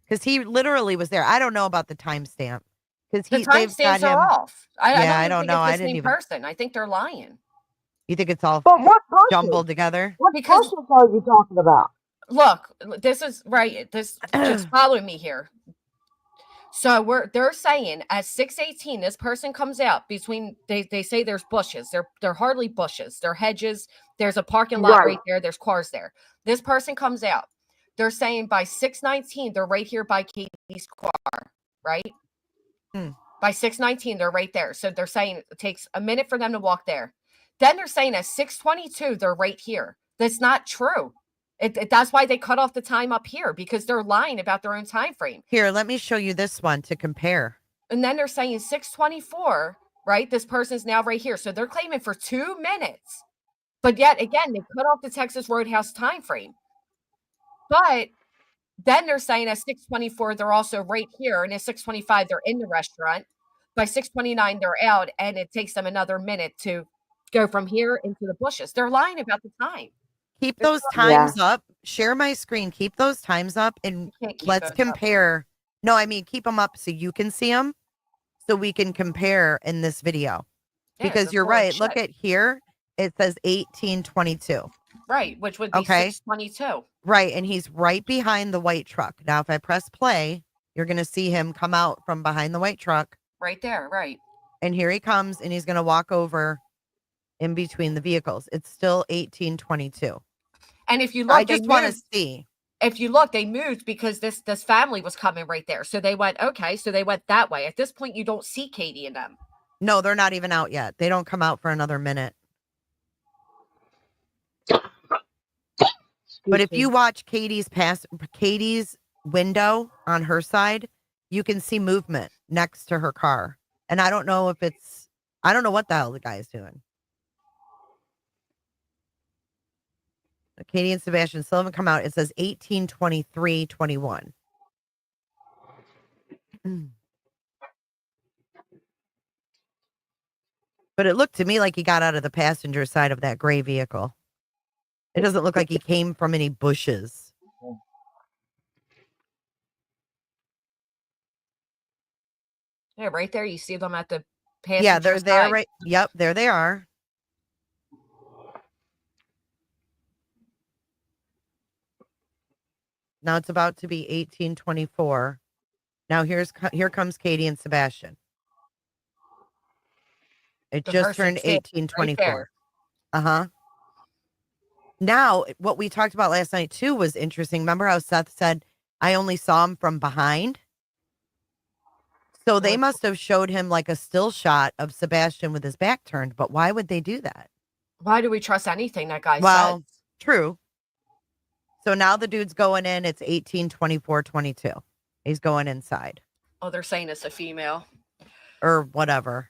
Because he literally was there. I don't know about the timestamp. Because The they've got timestamps him. are off. I Yeah, I don't don't think know. it's I the didn't same even. person. I think they're lying. You think it's all But what person? jumbled together? What Because- person are you talking about? Look, this is right. This just follow me here. So they're saying at 6:18, this person comes out between they say there's bushes. They're hardly bushes, they're hedges. There's a parking lot right there, there's cars there. This person comes out. They're saying by 6:19, they're right here by Katie's car, right? By 6:19, they're right there. So they're saying it takes a minute for them to walk there. Then they're saying at 6:22, they're right here. That's not true. That's why they cut off the time up here because they're lying about their own time frame. Here, let me show you this one to compare. And then they're saying 6:24, right? This person's now right here. So they're claiming for 2 minutes But yet again, they cut off the Texas Roadhouse time frame. But then they're saying at 6:24 they're also right here, and at 6:25 they're in the restaurant. By 6:29 they're out, and it takes them another minute to go from here into the bushes. They're lying about the time. Keep those times up. Share my screen. Keep those times up, and let's compare. No, I mean, keep them up so you can see them, so we can compare in this video. Because you're right. Look at here. It says 18:22. Right, which would be 6:22. Right, and he's right behind the white truck. Now, if I press play, you're going to see him come out from behind the white truck. Right there, right. And here he comes, and he's going to walk over in between the vehicles. It's still 18:22. And if you look, I just want to see. If you look, they moved because this family was coming right there. So they went, okay, so they went that way. At this point, you don't see Katie and them. No, they're not even out yet. They don't come out for another minute. But if you watch Katie's window on her side, you can see movement next to her car. And I don't know what the hell the guy is doing. Katie and Sebastian still haven't come out. It says 18:23:21. But it looked to me like he got out of the passenger side of that gray vehicle. It doesn't look like he came from any bushes. Yeah, right there. You see them at the passenger Yeah, they're there, side. right? Yep, there they are. Now it's about to be 18:24. Now here comes Katie and Sebastian. It just turned 18:24. Uh-huh. Now, what we talked about last night too was interesting. Remember how Seth said, I only saw him from behind? So they must have showed him like a still shot of Sebastian with his back turned, but why would they do that? Why do we trust anything that guy says? True. So now the dude's going in. It's 18:24:22. He's going inside. Oh, they're saying it's a female. Or whatever.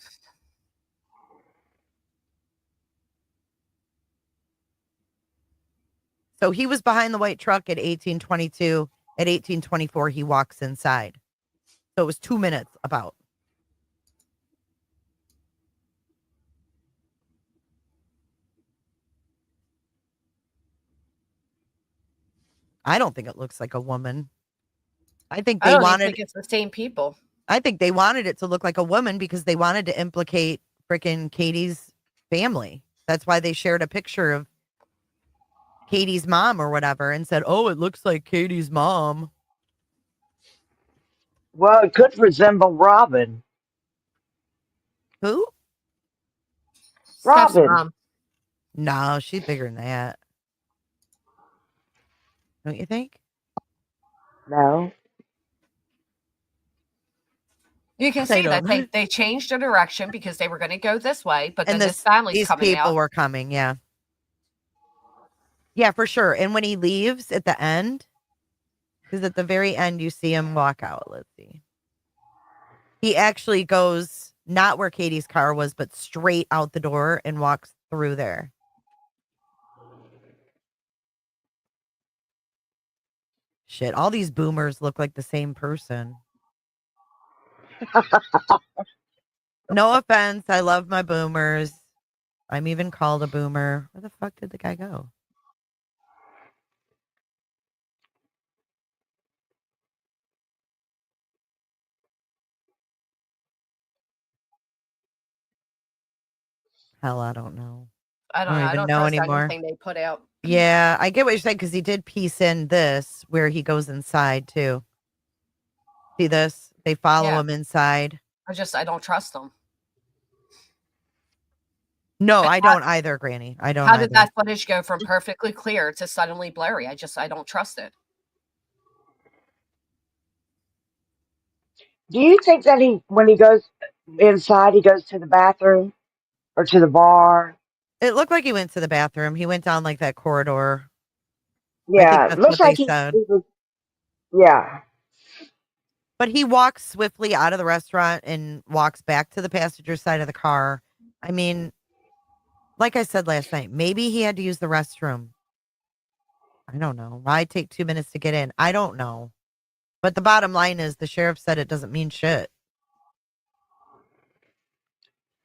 So he was behind the white truck at 18:22. At 18:24, he walks inside. So it was 2 minutes about. I don't think it looks like a woman. I think they wanted. I think it's the same people. I think they wanted it to look like a woman because they wanted to implicate freaking Katie's family. That's why they shared a picture of Katie's mom or whatever and said, oh, it looks like Katie's mom. Well, it could resemble Robin. Who? Robin. Mom. No, she's bigger than that. Don't you think? No. You can see that they changed their direction because they were going to go this way, but then this family's coming out. These people were coming, yeah. Yeah, for sure. And when he leaves at the end, because at the very end you see him walk out. Let's see. He actually goes not where Katie's car was, but straight out the door and walks through there. Shit, all these boomers look like the same person. No offense. I love my boomers. I'm even called a boomer. Where the fuck did the guy go? Hell, I don't know. I don't know anymore. Anything they put out. Yeah, I get what you're saying because he did piece in this where he goes inside too. See this? They follow him inside. I don't trust them. No, I don't either, Granny. I don't. How did that footage go from perfectly clear to suddenly blurry? I don't trust it. Do you think that when he goes inside, he goes to the bathroom or to the bar? It looked like he went to the bathroom. He went down like that corridor. Yeah, it looks like he was, yeah. But he walks swiftly out of the restaurant and walks back to the passenger side of the car. I mean, like I said last night, maybe he had to use the restroom. I don't know. Why take 2 minutes to get in? I don't know. But the bottom line is the sheriff said it doesn't mean shit.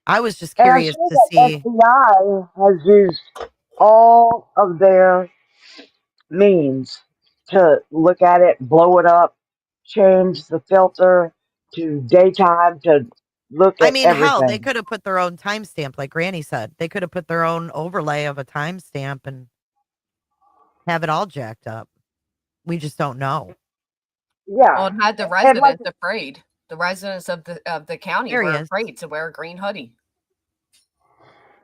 I was just And I'm curious sure to that see. FBI has used all of their means to look at it, blow it up, change the filter to daytime to look I at mean, hell, they everything. could have put their own timestamp, like Granny said. They could have put their own overlay of a timestamp and have it all jacked up. We just don't know. Yeah. Well, it had the And residents afraid. The residents of the county There he were is. afraid to wear a green hoodie.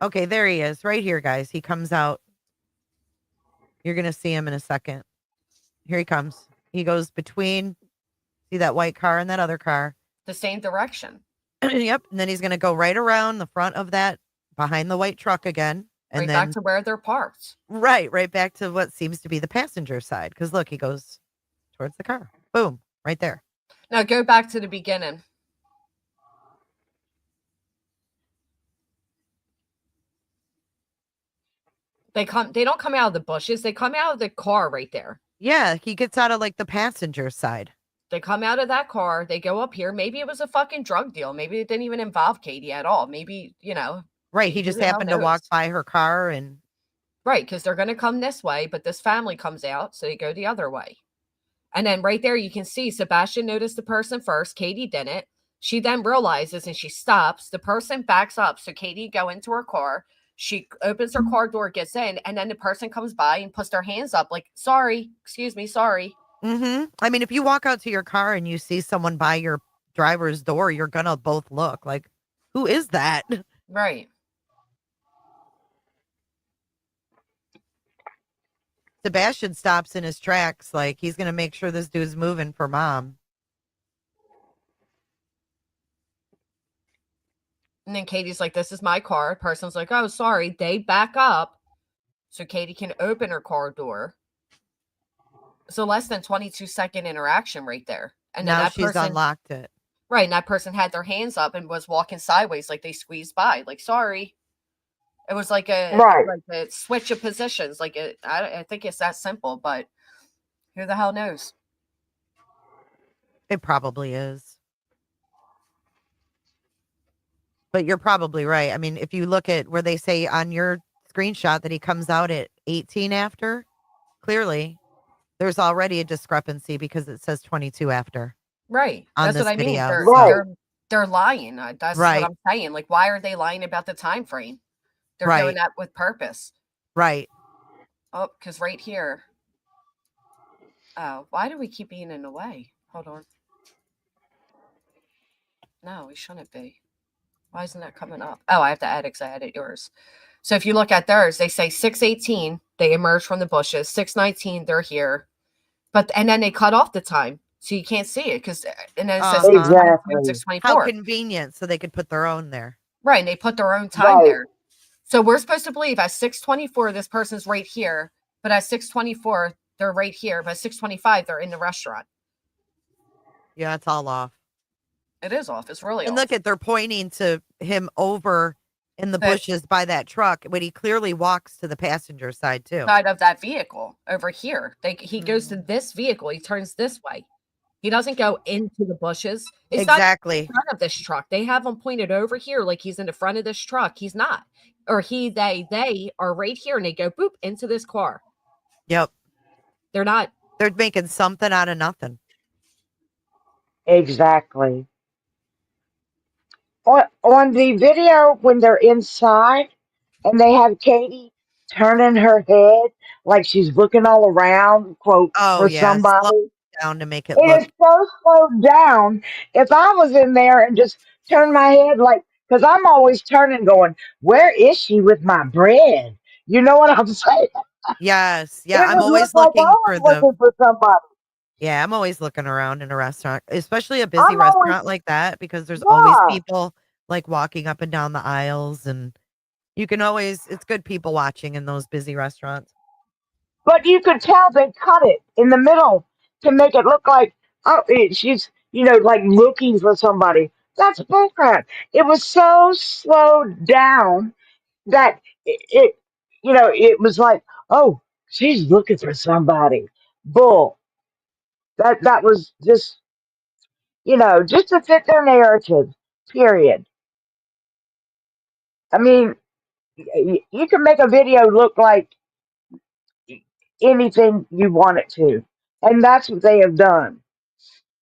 Okay, there he is, right here, guys. He comes out. You're going to see him in a second. Here he comes. He goes between, see that white car and that other car. The same direction. Yep. And then he's going to go right around the front of that, behind the white truck again. And Right then back to where they're parked. right back to what seems to be the passenger side. Because look, he goes towards the car. Boom, right there. Now go back to the beginning. They don't come out of the bushes. They come out of the car right there. Yeah, he gets out of like the passenger side. They come out of that car. They go up here. Maybe it was a fucking drug deal. Maybe it didn't even involve Katie at all. Maybe, Right. He just happened to walk by her car and. Right. Because they're going to come this way, but this family comes out. So they go the other way. And then right there, you can see Sebastian noticed the person first. Katie didn't. She then realizes and she stops. The person backs up. So Katie go into her car. She opens her car door, gets in, and then the person comes by and puts their hands up like, sorry, excuse me, sorry. Mm-hmm. I mean, if you walk out to your car and you see someone by your driver's door, you're going to both look like, who is that? Right. Sebastian stops in his tracks like he's going to make sure this dude's moving for mom. And then Katie's like, this is my car. Person's like, oh, sorry. They back up so Katie can open her car door. So less than 22-second interaction right there. And then now that she's person unlocked it. Right. And that person had their hands up and was walking sideways like they squeezed by. Like, sorry. It was like a switch of positions. Like, I think it's that simple, but who the hell knows? It probably is. But you're probably right. I mean, if you look at where they say on your screenshot that he comes out at 18 after, clearly there's already a discrepancy because it says 22 after. Right. That's what I mean. They're lying. That's what I'm saying. Like, why are they lying about the time frame? They're doing that with purpose. Right. Oh, because right here. Oh, why do we keep being in the way? Hold on. No, we shouldn't be. Why isn't that coming up? Oh, I have to add it because I added yours. So if you look at theirs, they say 6:18, they emerge from the bushes. 6:19, they're here. And then they cut off the time. So you can't see it and then it says 6:24. How convenient. So they could put their own there. Right. And they put their own time there. So we're supposed to believe at 6:24, this person's right here. But at 6:24, they're right here. But at 6:25, they're in the restaurant. Yeah, it's all off. It is off. It's really off. And look they're pointing to him over in the bushes by that truck, but he clearly walks to the passenger side too. Side of that vehicle over here. He goes to this vehicle. He turns this way. He doesn't go into the bushes. It's exactly. Not in front of this truck. They have him pointed over here like he's in the front of this truck. He's not. Or they are right here and they go boop into this car. Yep. They're not. They're making something out of nothing. Exactly. On the video when they're inside and they have Katie turning her head like she's looking all around, quote, for somebody. Slow down to make it look. It is so slowed down. If I was in there and just turned my head because I'm always turning going, where is she with my bread? You know what I'm saying? Yes. Yeah. I'm always looking for somebody. Yeah, I'm always looking around in a restaurant, especially a busy restaurant like that, because there's always people like walking up and down the aisles, and it's good people watching in those busy restaurants. But you could tell they cut it in the middle to make it look like, she's, like looking for somebody. That's bullcrap. It was so slowed down that it it was like, oh, she's looking for somebody. Bull. That was just just to fit their narrative. Period. I mean, you can make a video look like anything you want it to, and that's what they have done.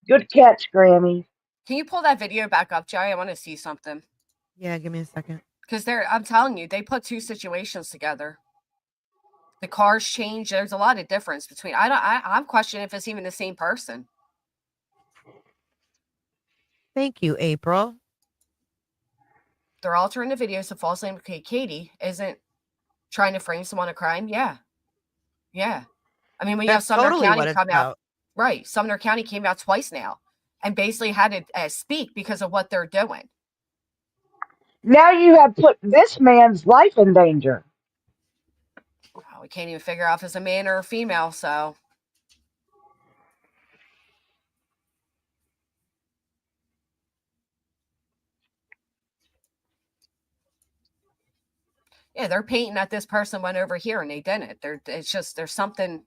Good catch, Grammy. Can you pull that video back up, Jerry? I want to see something. Yeah, give me a second. Because I'm telling you, they put two situations together. The cars change. There's a lot of difference between. I'm questioning if it's even the same person. Thank you, April. They're altering the videos to falsely implicate Katie. Isn't trying to frame someone a crime? Yeah. I mean, when you have Sumner County come out, right? Sumner County came out twice now, and basically had to speak because of what they're doing. Now you have put this man's life in danger. We can't even figure out if it's a man or a female. So. Yeah, they're painting that this person went over here and they didn't. It's just there's something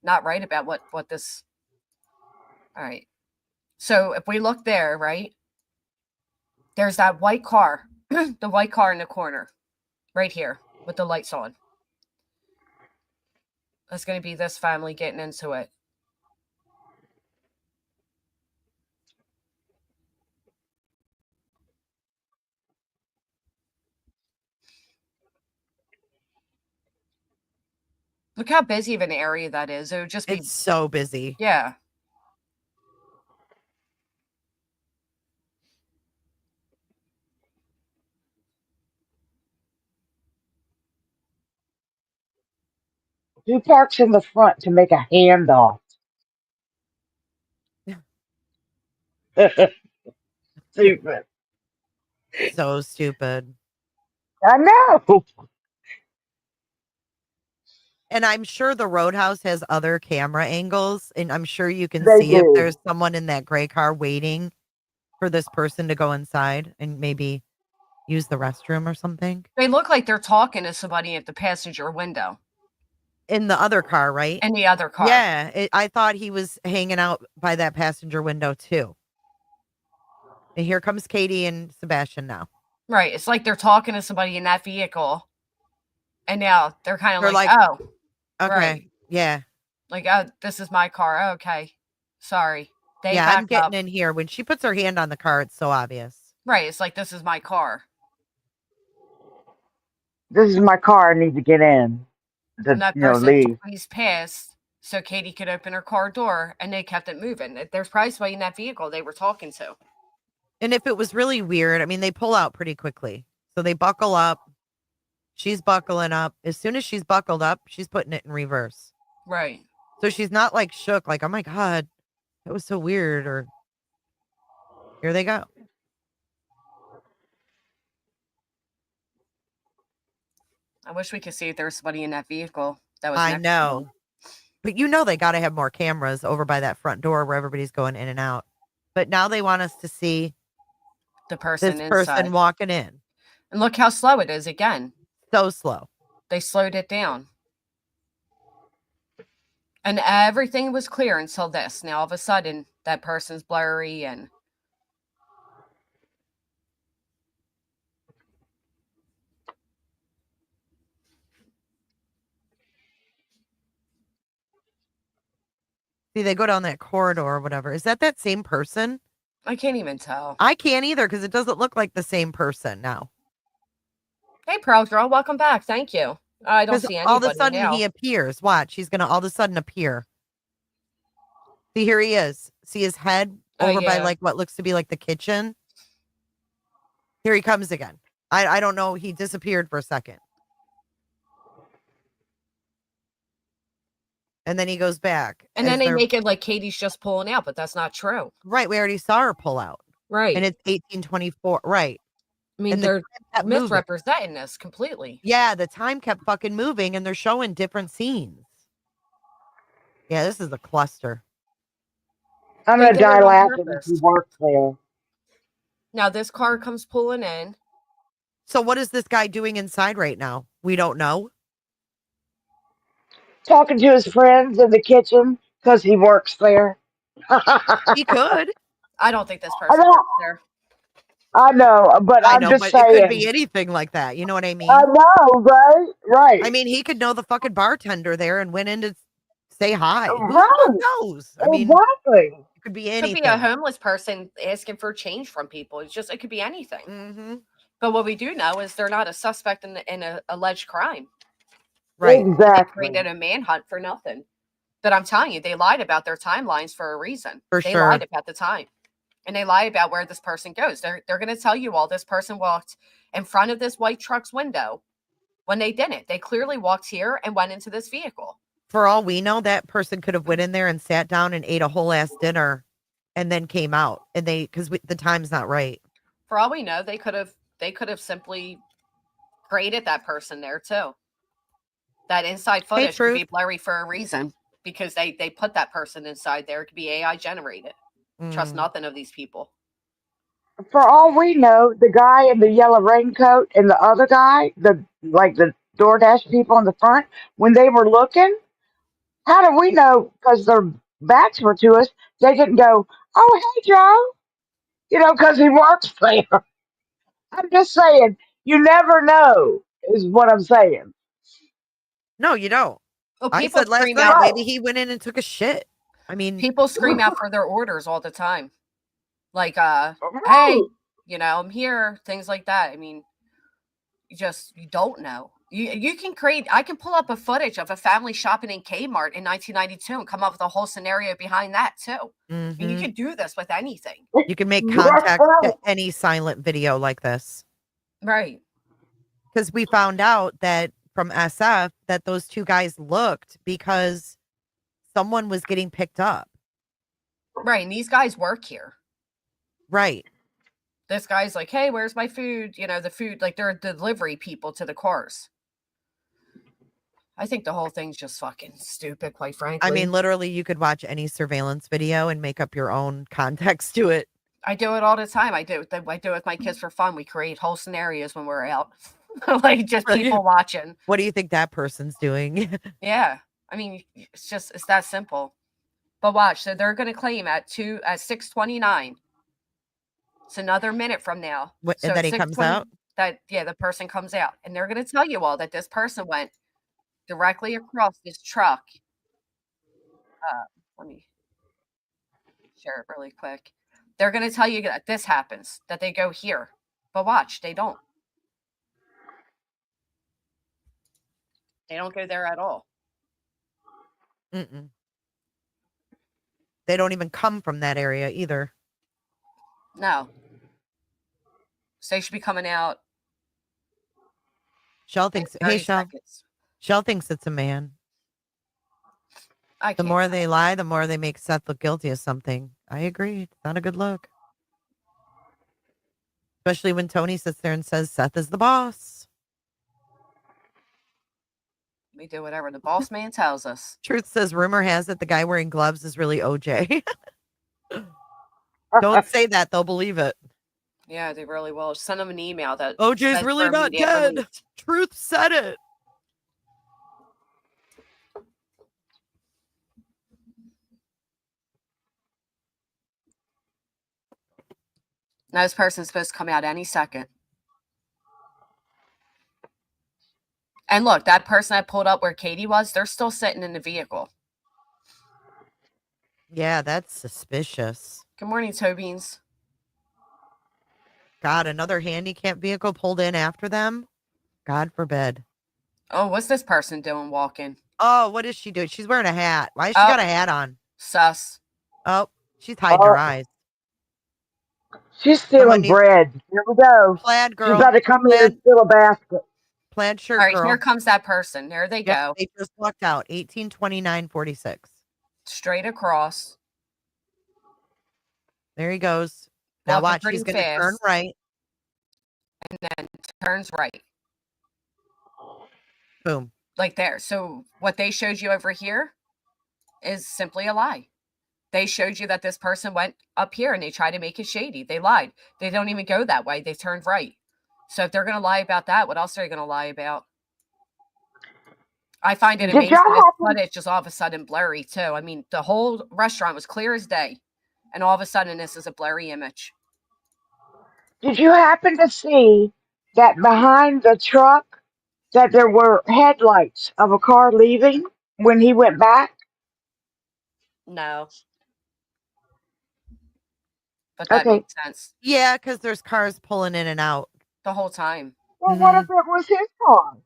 not right about what this. All right. So if we look there, right, there's that white car, the white car in the corner, right here with the lights on. That's going to be this family getting into it. Look how busy of an area that is. It would just be. It's so busy. Yeah. Who parks in the front to make a handoff? Stupid. So stupid. I know. And I'm sure the Roadhouse has other camera angles, and I'm sure you can They see if do. there's someone in that gray car waiting for this person to go inside and maybe use the restroom or something. They look like they're talking to somebody at the passenger window. In the other car, right? In the other car. Yeah, I thought he was hanging out by that passenger window too. And here comes Katie and Sebastian now. Right. It's like they're talking to somebody in that vehicle. And now they're kind of like, oh. Okay. Right. Yeah. Like, oh, this is my car. Oh, okay. Sorry. I'm getting in here. When she puts her hand on the car, it's so obvious. Right. It's like, this is my car. This is my car. I need to get in. And that person Leave. squeezed past so Katie could open her car door, and they kept it moving. There's probably somebody in that vehicle they were talking to. And if it was really weird, I mean, they pull out pretty quickly. So they buckle up. She's buckling up. As soon as she's buckled up, she's putting it in reverse. Right. So she's not like shook, like, oh my God, that was so weird. Or here they go. I wish we could see if there was somebody in that vehicle that was. I know. But they got to have more cameras over by that front door where everybody's going in and out. But now they want us to see the person this inside. Person walking in. And look how slow it is again. So slow. They slowed it down. And everything was clear until this. Now all of a sudden that person's blurry and see, they go down that corridor or whatever. Is that same person? I can't even tell. I can't either because it doesn't look like the same person now. Hey, Pearl Girl, welcome back. Thank you. I don't see anybody all of a sudden now. he appears. Watch, he's going to all of a sudden appear. See, here he is. See his head over by like what looks to be like the kitchen. Here he comes again. I don't know. He disappeared for a second. And then he goes back. And then they make it like Katie's just pulling out, but that's not true. Right. We already saw her pull out. Right. And it's 1824. Right. I mean, they're misrepresenting this completely. Yeah, the time kept fucking moving and they're showing different scenes. Yeah, this is a cluster. I'm going to die laughing if he works there. Now this car comes pulling in. So what is this guy doing inside right now? We don't know. Talking to his friends in the kitchen because he works there. He could. I don't think this I person know, works there. I know, but I I'm know, just but it could be saying. anything like that. You know what I I mean? know, right? Right. I mean, he could know the fucking bartender there and went in to say hi. Who the fuck Right. knows? I mean, Exactly. it could be Could be a anything. homeless person asking for change from people. It could be anything. Mm-hmm. But what we do know is they're not a suspect in an alleged crime. Right. And they Exactly. created a manhunt for nothing. But I'm telling you, they lied about their timelines for a reason. For They sure. lied about the time. And they lie about where this person goes. They're going to tell you all this person walked in front of this white truck's window when they didn't. They clearly walked here and went into this vehicle. For all we know, that person could have went in there and sat down and ate a whole ass dinner and then came out. And because the time's not right. For all we know, they could have simply created that person there too. That inside footage could be blurry for a reason because they put that person inside there. It could be AI generated. Trust nothing of these people. For all we know, the guy in the yellow raincoat and the other guy, the DoorDash people in the front, when they were looking, how do we know? Because their backs were to us, they didn't go, "Oh, hey, Joe," because he works there. I'm just saying, you never know, is what I'm saying. No, you don't. Well, I people said last scream night, out. maybe he went in and took a shit. I mean, People scream out for their orders all the time. Like, Right. hey, I'm here, things like that. I mean, you don't know. You can I can pull up a footage of a family shopping in Kmart in 1992 and come up with a whole scenario behind that too. I mean, you mhm. could do this with anything. You can make That's contact right. to any silent video like this. Right. Because we found out that from SF that those two guys looked because someone was getting picked up. Right. And these guys work here. Right. This guy's like, hey, where's my food? The food, like they're delivery people to the cars. I think the whole thing's just fucking stupid, quite frankly. I mean, literally, you could watch any surveillance video and make up your own context to it. I do it all the time. I do it with my kids for fun. We create whole scenarios when we're out. Like just people watching. What do you think that person's doing? Yeah. I mean, it's that simple. But watch, so they're gonna claim at 6:29. It's another minute from now. And So then he comes out? The person comes out. And they're gonna tell you all that this person went directly across this truck. Let me share it really quick. They're gonna tell you that this happens, that they go here. But watch, they don't. They don't go there at all. Mm-mm. They don't even come from that area either. No. So they should be coming out. Shell thinks, hey, Shell. Shell thinks it's a man. The more they lie, the more they make Seth look guilty of something. I agree. It's not a good look. Especially when Tony sits there and says Seth is the boss. We do whatever the boss man tells us. Truth says, rumor has it the guy wearing gloves is really OJ. Don't say that. They'll believe it. Yeah, they really will. Send them an email that OJ's really not dead. Release. Truth said it. Now this person's supposed to come out any second. And look, that person I pulled up where Katie was, they're still sitting in the vehicle. Yeah, that's suspicious. Good morning, Tobeans. God, another handicap vehicle pulled in after them? God forbid. Oh, what's this person doing walking? Oh, what is she doing? She's wearing a hat. Why has she got a hat on? Sus. Oh, she's hiding her eyes. She's stealing bread. Here we go. Plaid girl. She's about to come here and steal a basket. Plaid shirt All right, girl. here comes that person. There they go. They just walked out. 1829.46. Straight across. There he goes. Now watch. He's going to turn right. And then turns right. Boom. Like there. So what they showed you over here is simply a lie. They showed you that this person went up here and they tried to make it shady. They lied. They don't even go that way. They turned right. So if they're going to lie about that, what else are they going to lie about? I find it Did amazing. y'all This happen? footage is all of a sudden blurry too. I mean, the whole restaurant was clear as day, and all of a sudden, this is a blurry image. Did you happen to see that behind the truck that there were headlights of a car leaving when he went back? No, but that Okay. makes sense. Yeah, because there's cars pulling in and out. The whole time. Well, what if it was his car?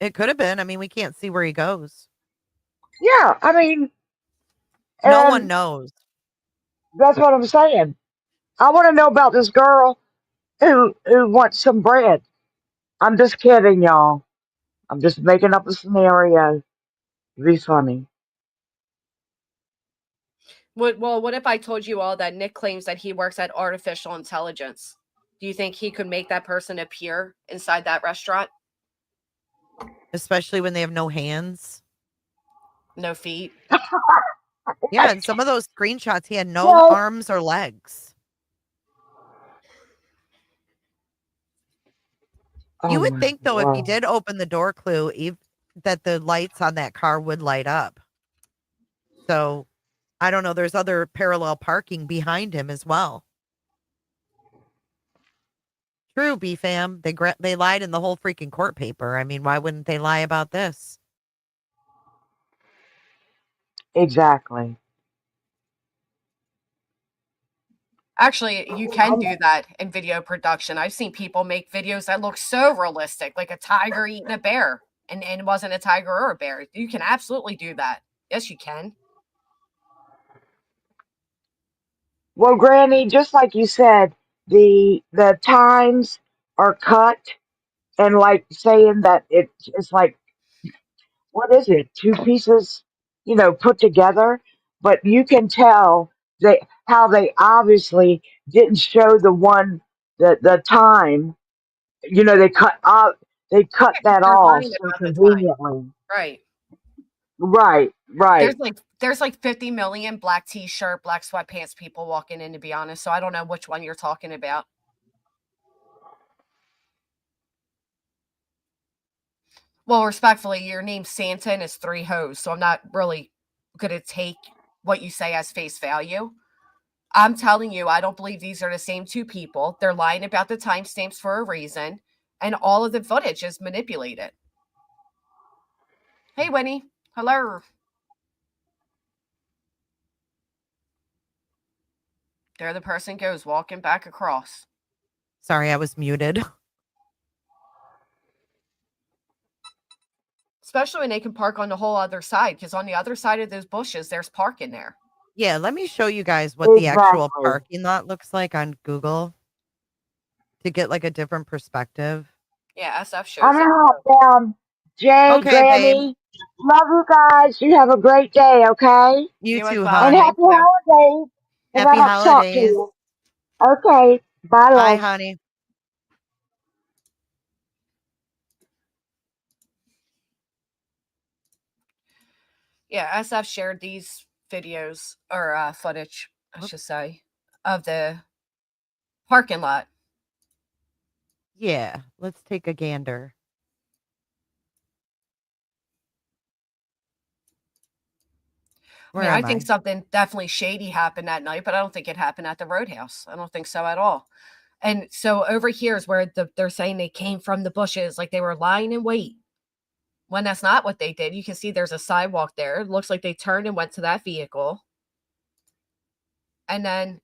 It could have been. I mean, we can't see where he goes. Yeah, I mean, No one and knows. that's what I'm saying. I want to know about this girl who wants some bread. I'm just kidding, y'all. I'm just making up a scenario. It'd be funny. What if I told you all that Nick claims that he works at artificial intelligence? Do you think he could make that person appear inside that restaurant? Especially when they have no hands. No feet. Yeah, and some of those screenshots, he had no Well, arms or legs. You oh would my think, though, if he God. did open the door clue, that the lights on that car would light up. So, I don't know. There's other parallel parking behind him as well. True, B-fam. They lied in the whole freaking court paper. I mean, why wouldn't they lie about this? Exactly. Actually, you can do that in video production. I've seen people make videos that look so realistic, like a tiger eating a bear, and it wasn't a tiger or a bear. You can absolutely do that. Yes, you can. Well, Granny, just like you said, the times are cut and like saying that it's like what is it? Two pieces, put together, but you can tell how they obviously didn't show the time. They cut Yeah, 'cause that they're off lying so about the time. conveniently. Right. Right, right. There's like 50 million black t-shirt, black sweatpants people walking in, to be honest. So I don't know which one you're talking about. Well, respectfully, your name's Santa and it's three hoes, so I'm not really gonna take what you say as face value. I'm telling you, I don't believe these are the same two people. They're lying about the timestamps for a reason, and all of the footage is manipulated. Hey, Winnie. Hello. There the person goes walking back across. Sorry, I was muted. Especially when they can park on the whole other side, because on the other side of those bushes, there's parking there. Yeah, let me show you guys what the actual Exactly. parking lot looks like on Google to get like a different perspective. Yeah, SF shows I'm it. gonna hop down. Jay, Okay, babe. Granny, love you guys. You have a great day, okay? You You as too, well. And hon. Thank happy you. holidays. If I Happy don't talk to holidays. you. Okay. Bye, Bye, love. honey. Yeah, SF shared these videos or footage, I should say, of the parking lot. Yeah, let's take a gander. Where I am think I? something definitely shady happened that night, but I don't think it happened at the Roadhouse. I don't think so at all. And so over here is where they're saying they came from the bushes, like they were lying in wait. When that's not what they did. You can see there's a sidewalk there. It looks like they turned and went to that vehicle. And then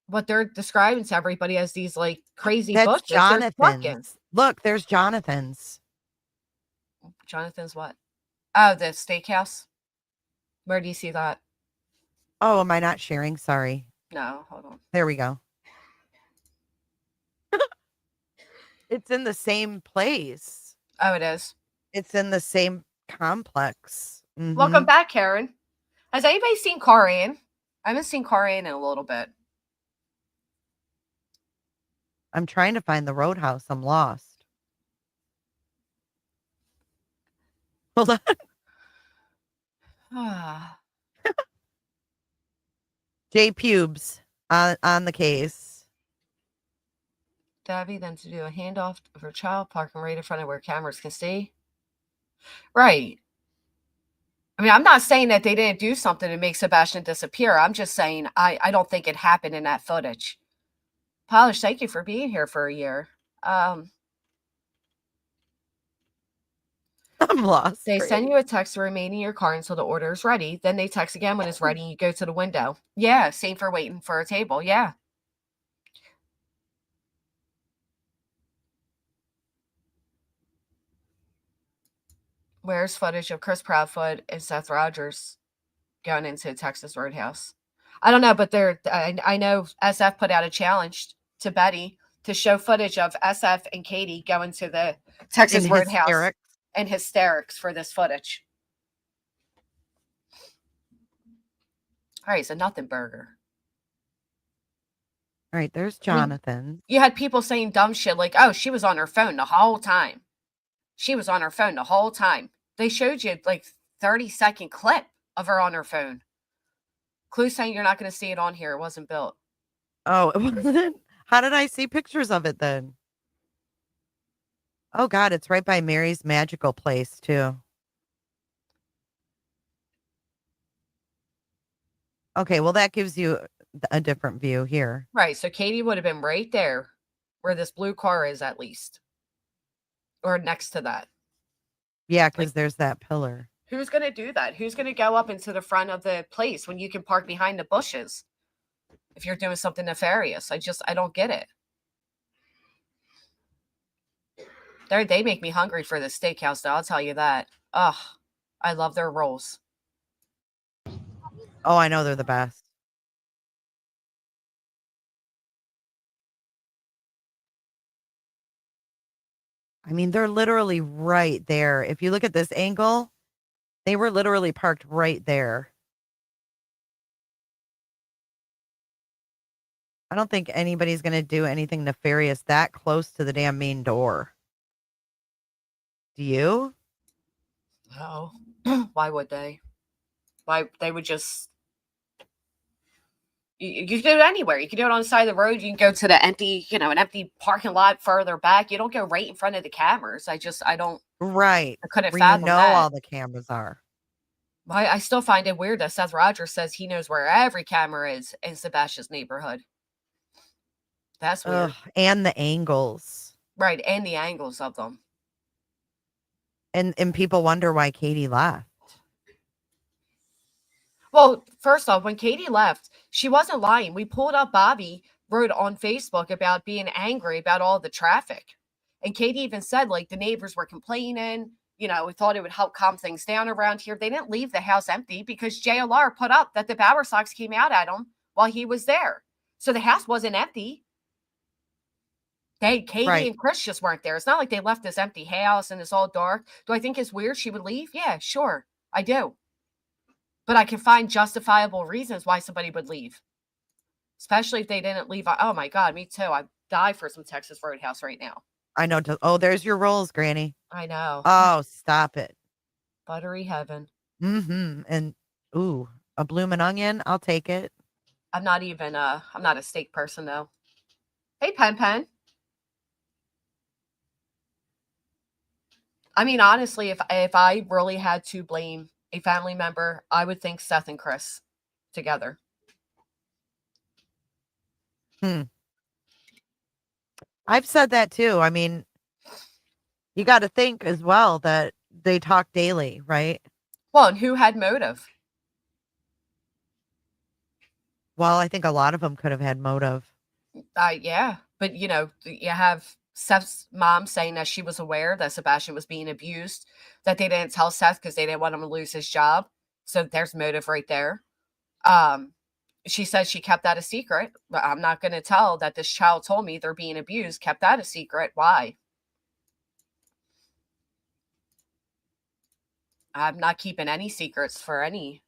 what they're describing to everybody as these like crazy That's bushes, they're trucking. Jonathan's. Look, there's Jonathan's. Jonathan's what? Oh, the steakhouse. Where do you see that? Oh, am I not sharing? Sorry. No, hold on. There we go. It's in the same place. Oh, it is. It's in the same complex. Welcome back, Karen. Has anybody seen Corian? I haven't seen Corian in a little bit. I'm trying to find the Roadhouse. I'm lost. Hold on. J Pubes on the case. Debbie then to do a handoff of her child parking right in front of where cameras can see. Right. I mean, I'm not saying that they didn't do something to make Sebastian disappear. I'm just saying I don't think it happened in that footage. Polish, thank you for being here for a year. I'm lost. They send you a text to remain in your car until the order is ready. Then they text again when it's ready and you go to the window. Yeah, same for waiting for a table. Yeah. Where's footage of Chris Proudfoot and Seth Rogers going into Texas Roadhouse? I don't know, but I know SF put out a challenge to Betty to show footage of SF and Katie going to the Texas Roadhouse and hysterics for this footage. All right, so nothing burger. All right, there's Jonathan. You had people saying dumb shit like, oh, she was on her phone the whole time. She was on her phone the whole time. They showed you like 30-second clip of her on her phone. Clue saying you're not going to see it on here. It wasn't built. Oh, it wasn't? How did I see pictures of it then? Oh, God, it's right by Mary's Magical Place, too. Okay, well, that gives you a different view here. Right, so Katie would have been right there where this blue car is at least. Or next to that. Yeah, because there's that pillar. Who's going to do that? Who's going to go up into the front of the place when you can park behind the bushes? If you're doing something nefarious. I don't get it. They make me hungry for the steakhouse, though. I'll tell you that. Ugh, I love their rolls. Oh, I know they're the best. I mean, they're literally right there. If you look at this angle, they were literally parked right there. I don't think anybody's going to do anything nefarious that close to the damn main door. Do you? No. Why would they? Why they would just... You can do it anywhere. You can do it on the side of the road. You can go to the empty, an empty parking lot further back. You don't go right in front of the cameras. I don't. Right. I couldn't where fathom that. all the cameras are. I still find it weird that Seth Rogers says he knows where every camera is in Sebastian's neighborhood. That's weird. And the angles. Right, and the angles of them. And people wonder why Katie left. Well, first off, when Katie left, she wasn't lying. We pulled up Bobby wrote on Facebook about being angry about all the traffic. And Katie even said, like, the neighbors were complaining. We thought it would help calm things down around here. They didn't leave the house empty because JLR put up that the Bower Sox came out at him while he was there. So the house wasn't empty. Katie and Chris just weren't there. It's not like they left this empty house and it's all dark. Do I think it's weird she would leave? Yeah, sure. I do. But I can find justifiable reasons why somebody would leave. Especially if they didn't leave. Oh, my God, me too. I'd die for some Texas Roadhouse right now. I know. Oh, there's your rolls, Granny. I know. Oh, stop it. Buttery heaven. Mm-hmm. And, ooh, a bloomin' onion. I'll take it. I'm not a steak person, though. Hey, Pen. I mean, honestly, if I really had to blame a family member, I would think Seth and Chris together. I've said that too. I mean, you got to think as well that they talk daily, right? Well, and who had motive? Well, I think a lot of them could have had motive. Yeah, but you have Seth's mom saying that she was aware that Sebastian was being abused, that they didn't tell Seth because they didn't want him to lose his job. So there's motive right there. She says she kept that a secret. But I'm not going to tell that this child told me they're being abused, kept that a secret. Why? I'm not keeping any secrets for any.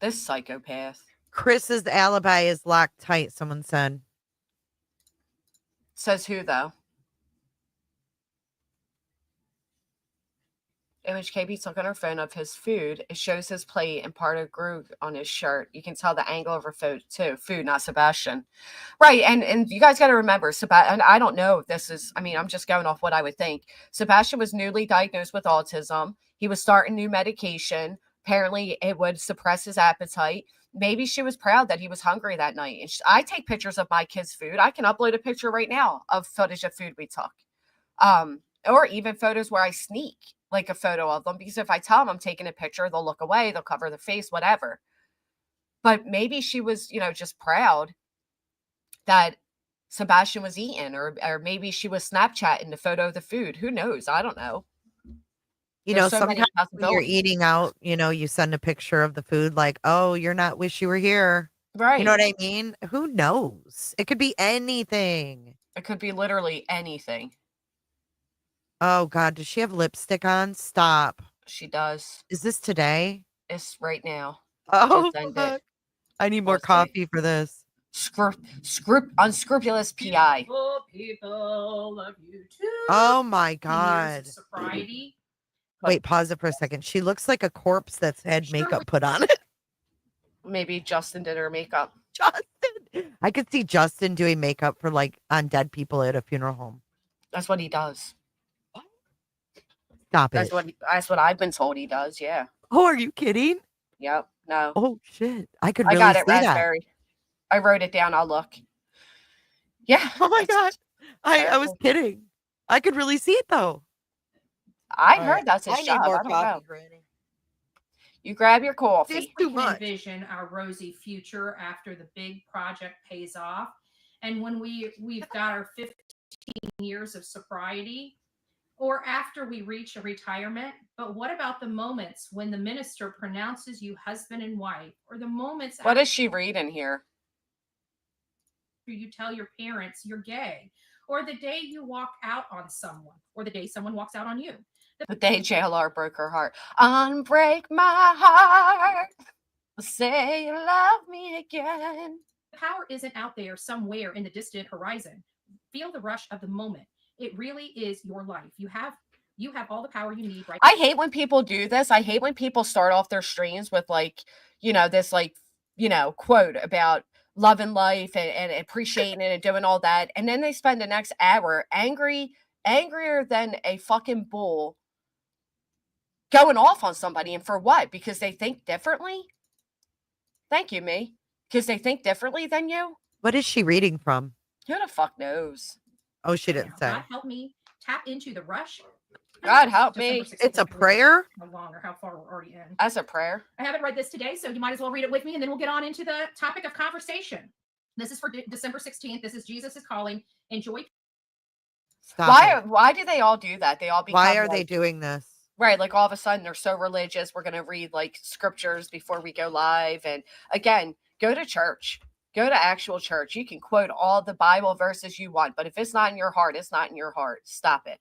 This psychopath. Chris's alibi is locked tight, someone said. Says who, though? image KB took on her phone of his food. It shows his plate and part of groove on his shirt. You can tell the angle of her food too. Food, not Sebastian. Right. And you guys got to remember, Sebastian, and I don't know if this is, I mean, I'm just going off what I would think. Sebastian was newly diagnosed with autism. He was starting new medication. Apparently it would suppress his appetite. Maybe she was proud that he was hungry that night. And I take pictures of my kids' food. I can upload a picture right now of footage of food we took. Or even photos where I sneak like a photo of them, because if I tell them I'm taking a picture, they'll look away, they'll cover the face, whatever. But maybe she was, just proud that Sebastian was eating, or maybe she was Snapchatting the photo of the food. Who knows? I don't know. There's so many Sometimes when you're possibilities. eating out, you send a picture of the food like, oh, you're not, wish you were here. Right. You know what I mean? Who knows? It could be anything. It could be literally anything. Oh God, does she have lipstick on? Stop. She does. Is this today? It's right now. Oh, Just end fuck. it. I need more coffee for this. Unscrupulous PI. People love you too. Oh my Years God. of sobriety. Wait, pause it for a second. She looks like a corpse that's had makeup put on it. Maybe Justin did her makeup. Justin. I could see Justin doing makeup for on dead people at a funeral home. That's what he does. Stop That's it. That's what I've been told he does. Yeah. Oh, are you kidding? Yep. No. Oh shit. I could I really got it, see that. Raspberry. I wrote it down. I'll look. Yeah. Oh my God. I was kidding. I could really see it though. I All heard right. that's his I need job. more I don't coffee, know. Granny. You grab your coffee. It's We too can much. envision our rosy future after the big project pays off. And when we've got our 15 years of sobriety, or after we reach a retirement. But what about the moments when the minister pronounces you husband and wife, or the moments What is she reading here? after you tell your parents you're gay, or the day you walk out on someone, or the day someone walks out on you? The day JLR broke her heart. Unbreak my heart. Say you love me again. The power isn't out there somewhere in the distant horizon. Feel the rush of the moment. It really is your life. You have all the power you need right I hate when people do this. I hate when people start off their streams with this quote about loving life and appreciating it and doing all that. And then they spend the next hour angrier than a fucking bull, going off on somebody. And for what? Because they think differently? Thank you, me. Because they think differently than you? What is she reading from? Who the fuck knows? Oh, she didn't say. God help me tap into the rush. God help me. It's a prayer? How long or how far we're already in. That's a prayer. I haven't read this today, so you might as well read it with me, and then we'll get on into the topic of conversation. This is for December 16th. This is Jesus is Calling. Enjoy. Stop Why do they all do that? They all become Why are they doing this? Right, like all of a sudden they're so religious. We're going to read like scriptures before we go live. And again, go to church. Go to actual church. You can quote all the Bible verses you want, but if it's not in your heart, it's not in your heart. Stop it.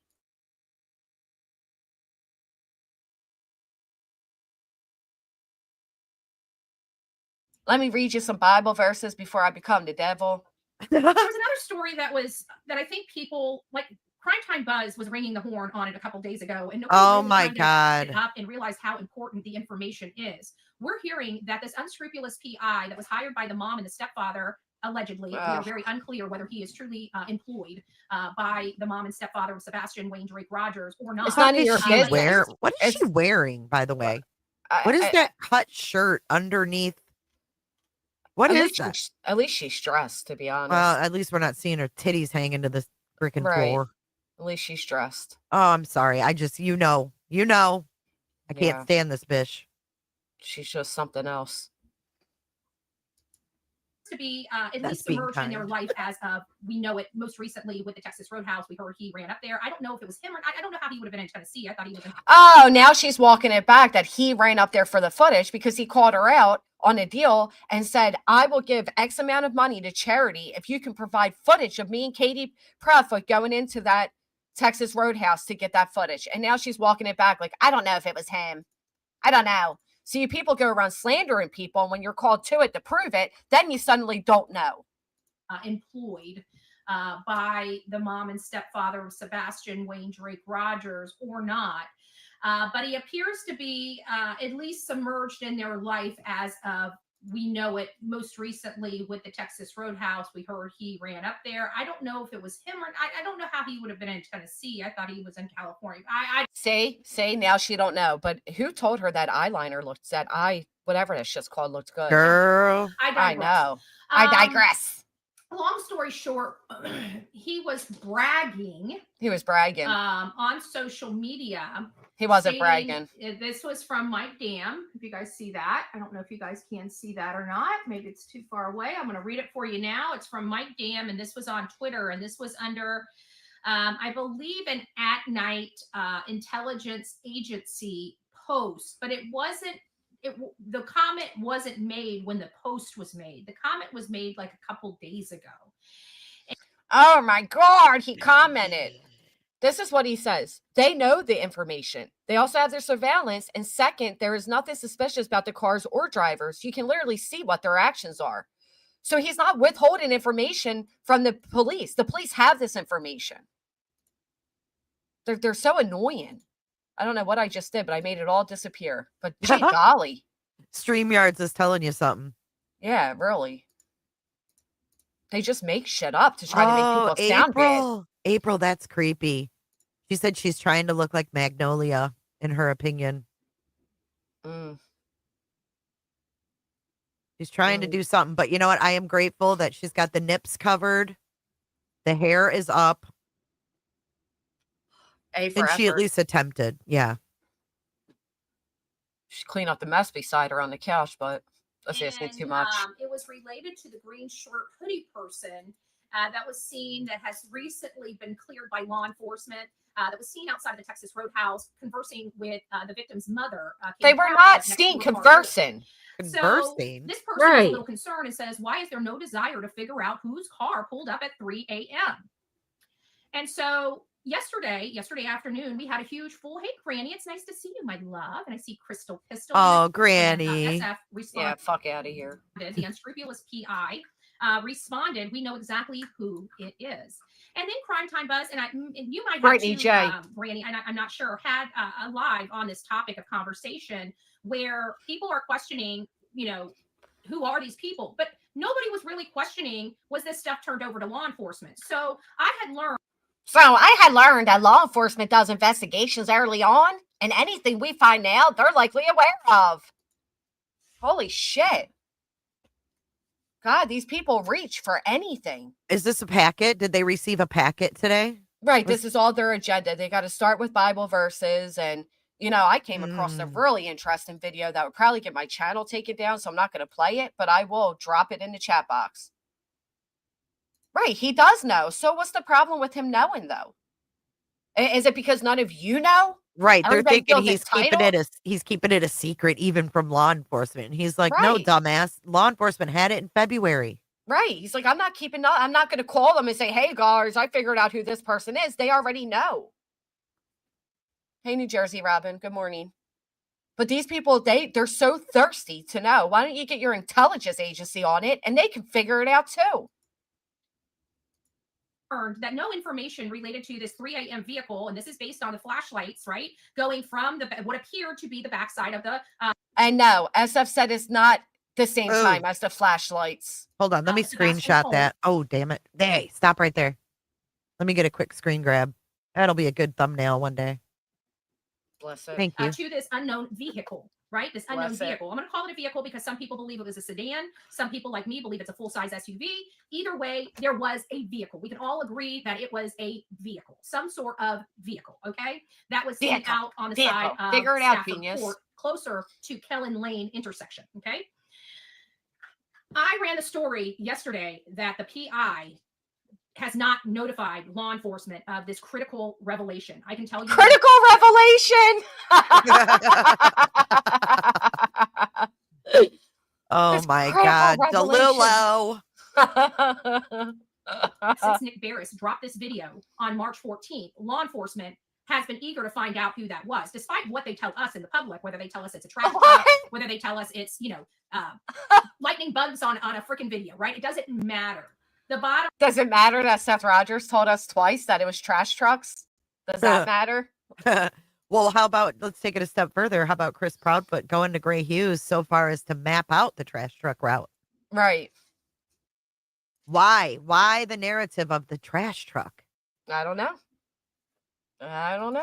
Let me read you some Bible verses before I become the devil. There was another story that I think people like. Crime Time Buzz was ringing the horn on it a couple days ago, and nobody Oh really my kind of God. picked it up and realized how important the information is. We're hearing that this unscrupulous PI that was hired by the mom and the stepfather, allegedly, we are very unclear whether he is truly employed by the mom and stepfather of Sebastian Wayne Drake Rogers or not. It's none of your business. What is she wearing, by the way? What is that cut shirt underneath? What is that? At least she's dressed, to be honest. Well, at least we're not seeing her titties hanging to the freaking floor. At least she's dressed. Oh, I'm sorry. I just, I can't stand this bitch. She's just something else. To be at least submerged in their life as of we know it. Most recently with the Texas Roadhouse, we heard he ran up there. I don't know if it was him or I don't know how he would have been in Tennessee. I thought he was in. Oh, now she's walking it back that he ran up there for the footage because he called her out on a deal and said, I will give X amount of money to charity if you can provide footage of me and Katie Proudfoot going into that Texas Roadhouse to get that footage. And now she's walking it back like, I don't know if it was him. I don't know. So you people go around slandering people, and when you're called to it to prove it, then you suddenly don't know. Employed by the mom and stepfather of Sebastian Wayne Drake Rogers or not. But he appears to be at least submerged in their life as of we know it. Most recently with the Texas Roadhouse, we heard he ran up there. I don't know if it was him or I don't know how he would have been in Tennessee. I thought he was in California. I say now she don't know, but who told her that eyeliner looked whatever that shit's called looked good? Girl, I know. I digress. Long story short, he was bragging. He was bragging on social media. He wasn't bragging. This was from Mike Dam. If you guys see that, I don't know if you guys can see that or not. Maybe it's too far away. I'm going to read it for you now. It's from Mike Dam, and this was on Twitter, and this was under, I believe, an at-night intelligence agency post, but it wasn't. The comment wasn't made when the post was made. The comment was made like a couple days ago. Oh my God, he commented. This is what he says. They know the information. They also have their surveillance. And second, there is nothing suspicious about the cars or drivers. You can literally see what their actions are. So he's not withholding information from the police. The police have this information. They're so annoying. I don't know what I just did, but I made it all disappear. But gee golly. StreamYards is telling you something. Yeah, really. They just make shit up to try to make people sound bad. April, that's creepy. She said she's trying to look like Magnolia, in her opinion. She's trying to do something. But you know what? I am grateful that she's got the nips covered. The hair is up. And she at least attempted. Yeah. She cleaned up the mess beside her on the couch, but that's asking too much. It was related to the green shirt hoodie person that was seen that has recently been cleared by law enforcement. That was seen outside of the Texas Roadhouse conversing with the victim's mother. They were not seen conversing. So this person is a little concerned and says, why is there no desire to figure out whose car pulled up at 3 a.m.? And so yesterday afternoon, we had a huge full, hey, Granny, it's nice to see you, my love. And I see Crystal Pistol. Oh, Granny. SF yeah, fuck out of here. The unscrupulous PI responded, we know exactly who it is. And then Crime Time Buzz, and you might have to, Granny, and I'm not sure, had a live on this topic of conversation where people are questioning, who are these people? But nobody was really questioning, was this stuff turned over to law enforcement? So I had learned that law enforcement does investigations early on, and anything we find out, they're likely aware of. Holy shit. God, these people reach for anything. Is this a packet? Did they receive a packet today? Right. This is all their agenda. They got to start with Bible verses. And, I came across a really interesting video that would probably get my channel taken down. So I'm not going to play it, but I will drop it in the chat box. Right. He does know. So what's the problem with him knowing, though? Is it because none of you know? Right. They're Everybody thinking feels he's keeping it a secret even from law enforcement. And he's like, Right. no, dumbass. Law enforcement had it in February. Right. He's like, I'm not going to call them and say, hey, guys, I figured out who this person is. They already know. Hey, New Jersey, Robin. Good morning. But these people, they're so thirsty to know. Why don't you get your intelligence agency on it and they can figure it out too? That no information related to this 3 a.m. vehicle, and this is based on the flashlights, right, going from what appeared to be the backside of the. And no, SF said it's not the same time as the flashlights. Hold on, let me screenshot that. Oh, damn it! Hey, stop right there. Let me get a quick screen grab. That'll be a good thumbnail one day. Bless it. Thank you. To this unknown vehicle. Right? This unknown vehicle. I'm going to call it a vehicle because some people believe it was a sedan. Some people like me believe it's a full-size SUV. Either way, there was a vehicle. We can all agree that it was a vehicle, some sort of vehicle, okay? That was seen out on the side of Figure it out, Stafford genius. Court, closer to Kellen Lane intersection, okay? I ran a story yesterday that the PI has not notified law enforcement of this critical revelation. I can tell you. Critical revelation! Oh my God. DeLulo. Since Nick Barris dropped this video on March 14th, law enforcement has been eager to find out who that was, despite what they tell us in the public, whether they tell us it's a trash truck, whether they tell us it's, lightning bugs on a freaking video, right? It doesn't matter. The bottom. Does it matter that Seth Rogers told us twice that it was trash trucks? Does that matter? Well, how about let's take it a step further. How about Chris Proudfoot going to Gray Hughes so far as to map out the trash truck route? Right. Why? Why the narrative of the trash truck? I don't know. Bottom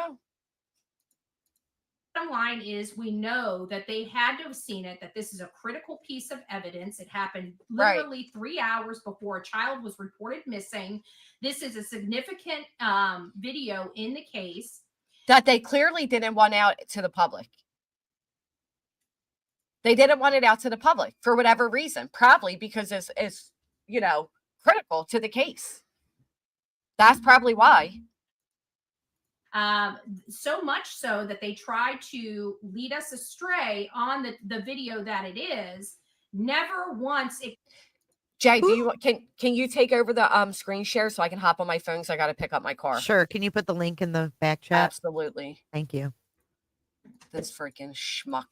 line is we know that they had to have seen it, that this is a critical piece of evidence. It happened literally 3 hours before a child was reported missing. This is a significant video in the case that they clearly didn't want out to the public. They didn't want it out to the public for whatever reason, probably because it's critical to the case. That's probably why. So much so that they tried to lead us astray on the video that it is. Never once. Jay, can you take over the screen share so I can hop on my phone? So I got to pick up my car. Sure. Can you put the link in the back chat? Absolutely. Thank you. This freaking schmuck.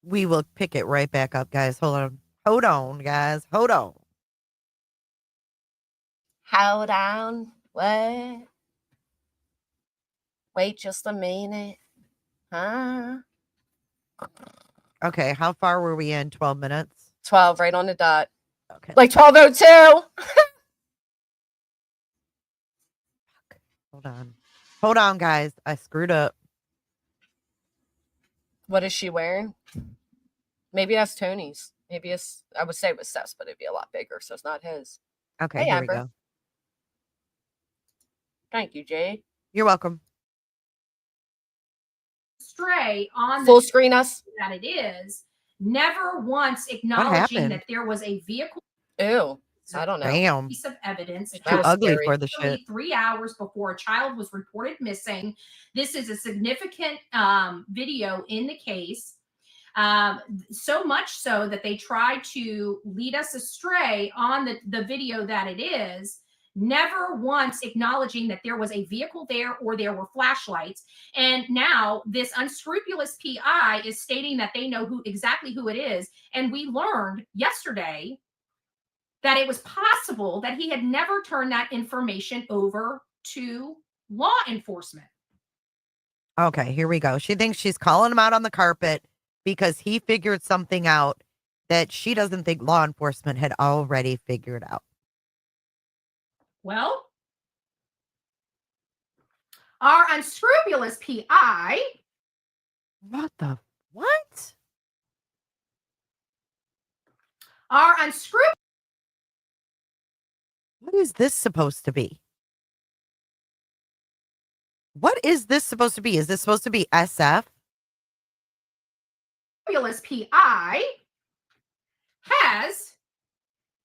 We will pick it right back up, guys. Hold on, guys. Hold on. Hold on. What? Wait just a minute. Huh? Okay, how far were we in? 12 minutes? 12, right on the dot. Okay. Like 12:02. Hold on. Hold on, guys. I screwed up. What is she wearing? Maybe that's Tony's. Maybe I would say it was Seth's, but it'd be a lot bigger, so it's not his. Okay, hey, here Amber. we go. Thank you, Jay. You're welcome. Stray on full screen us that it is, never once acknowledging that there was a vehicle. Ew. I don't know. Damn. Piece of evidence. Too ugly for the shit. 3 hours before a child was reported missing. This is a significant video in the case. So much so that they tried to lead us astray on the video that it is, never once acknowledging that there was a vehicle there or there were flashlights. And now this unscrupulous PI is stating that they know exactly who it is. And we learned yesterday that it was possible that he had never turned that information over to law enforcement. Okay, here we go. She thinks she's calling him out on the carpet because he figured something out that she doesn't think law enforcement had already figured out. Well, our unscrupulous PI. What the? What? Our unscrupulous. What is this supposed to be? What is this supposed to be? Is this supposed to be SF? PI has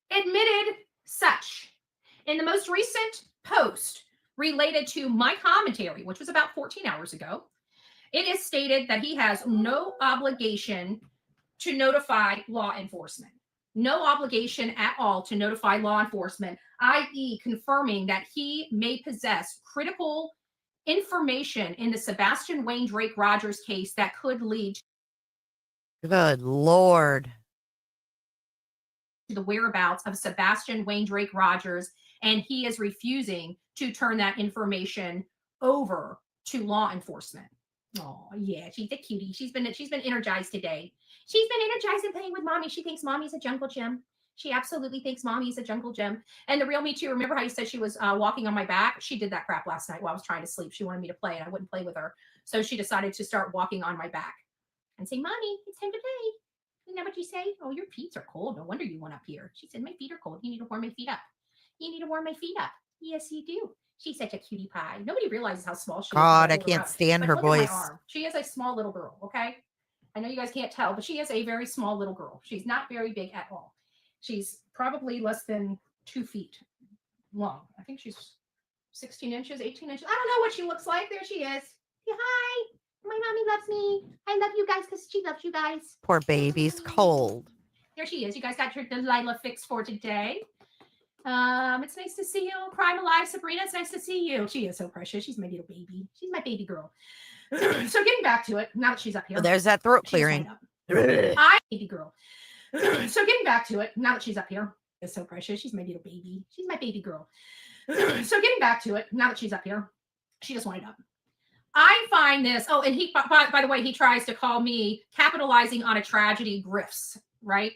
admitted such. In the most recent post related to my commentary, which was about 14 hours ago, it is stated that he has no obligation to notify law enforcement. No obligation at all to notify law enforcement, i.e. confirming that he may possess critical information in the Sebastian Wayne Drake Rogers case that could lead to Good Lord. the whereabouts of Sebastian Wayne Drake Rogers, and he is refusing to turn that information over to law enforcement. Oh yeah, she's a cutie. She's been energized today. She's been energized and playing with mommy. She thinks mommy's a jungle gym. She absolutely thinks mommy's a jungle gym. And the real me too. Remember how you said she was walking on my back? She did that crap last night while I was trying to sleep. She wanted me to play, and I wouldn't play with her. So she decided to start walking on my back and say, "Mommy, it's time to play." Isn't that what you say? Oh, your feet are cold. No wonder you went up here. She said, "My feet are cold. You need to warm my feet up." You need to warm my feet up. Yes, you do. She's such a cutie pie. Nobody realizes how small she is. God, I can't stand her voice. She is a small little girl, okay? I know you guys can't tell, but she is a very small little girl. She's not very big at all. She's probably less than 2 feet long. I think she's 16 inches, 18 inches. I don't know what she looks like. There she is. Say hi. My mommy loves me. I love you guys because she loves you guys. Poor baby's cold. There she is. You guys got your Delilah fix for today. It's nice to see you. Crime Alive, Sabrina. It's nice to see you. She is so precious. She's my little baby. She's my baby girl. So getting back to it, now that she's up here. Oh, there's that throat clearing. Hi, baby girl. So getting back to it, now that she's up here, it's so precious. She's my little baby. She's my baby girl. So getting back to it, now that she's up here, she just wanted up. I find this, oh, and he, by the way, he tries to call me capitalizing on a tragedy grifts, right?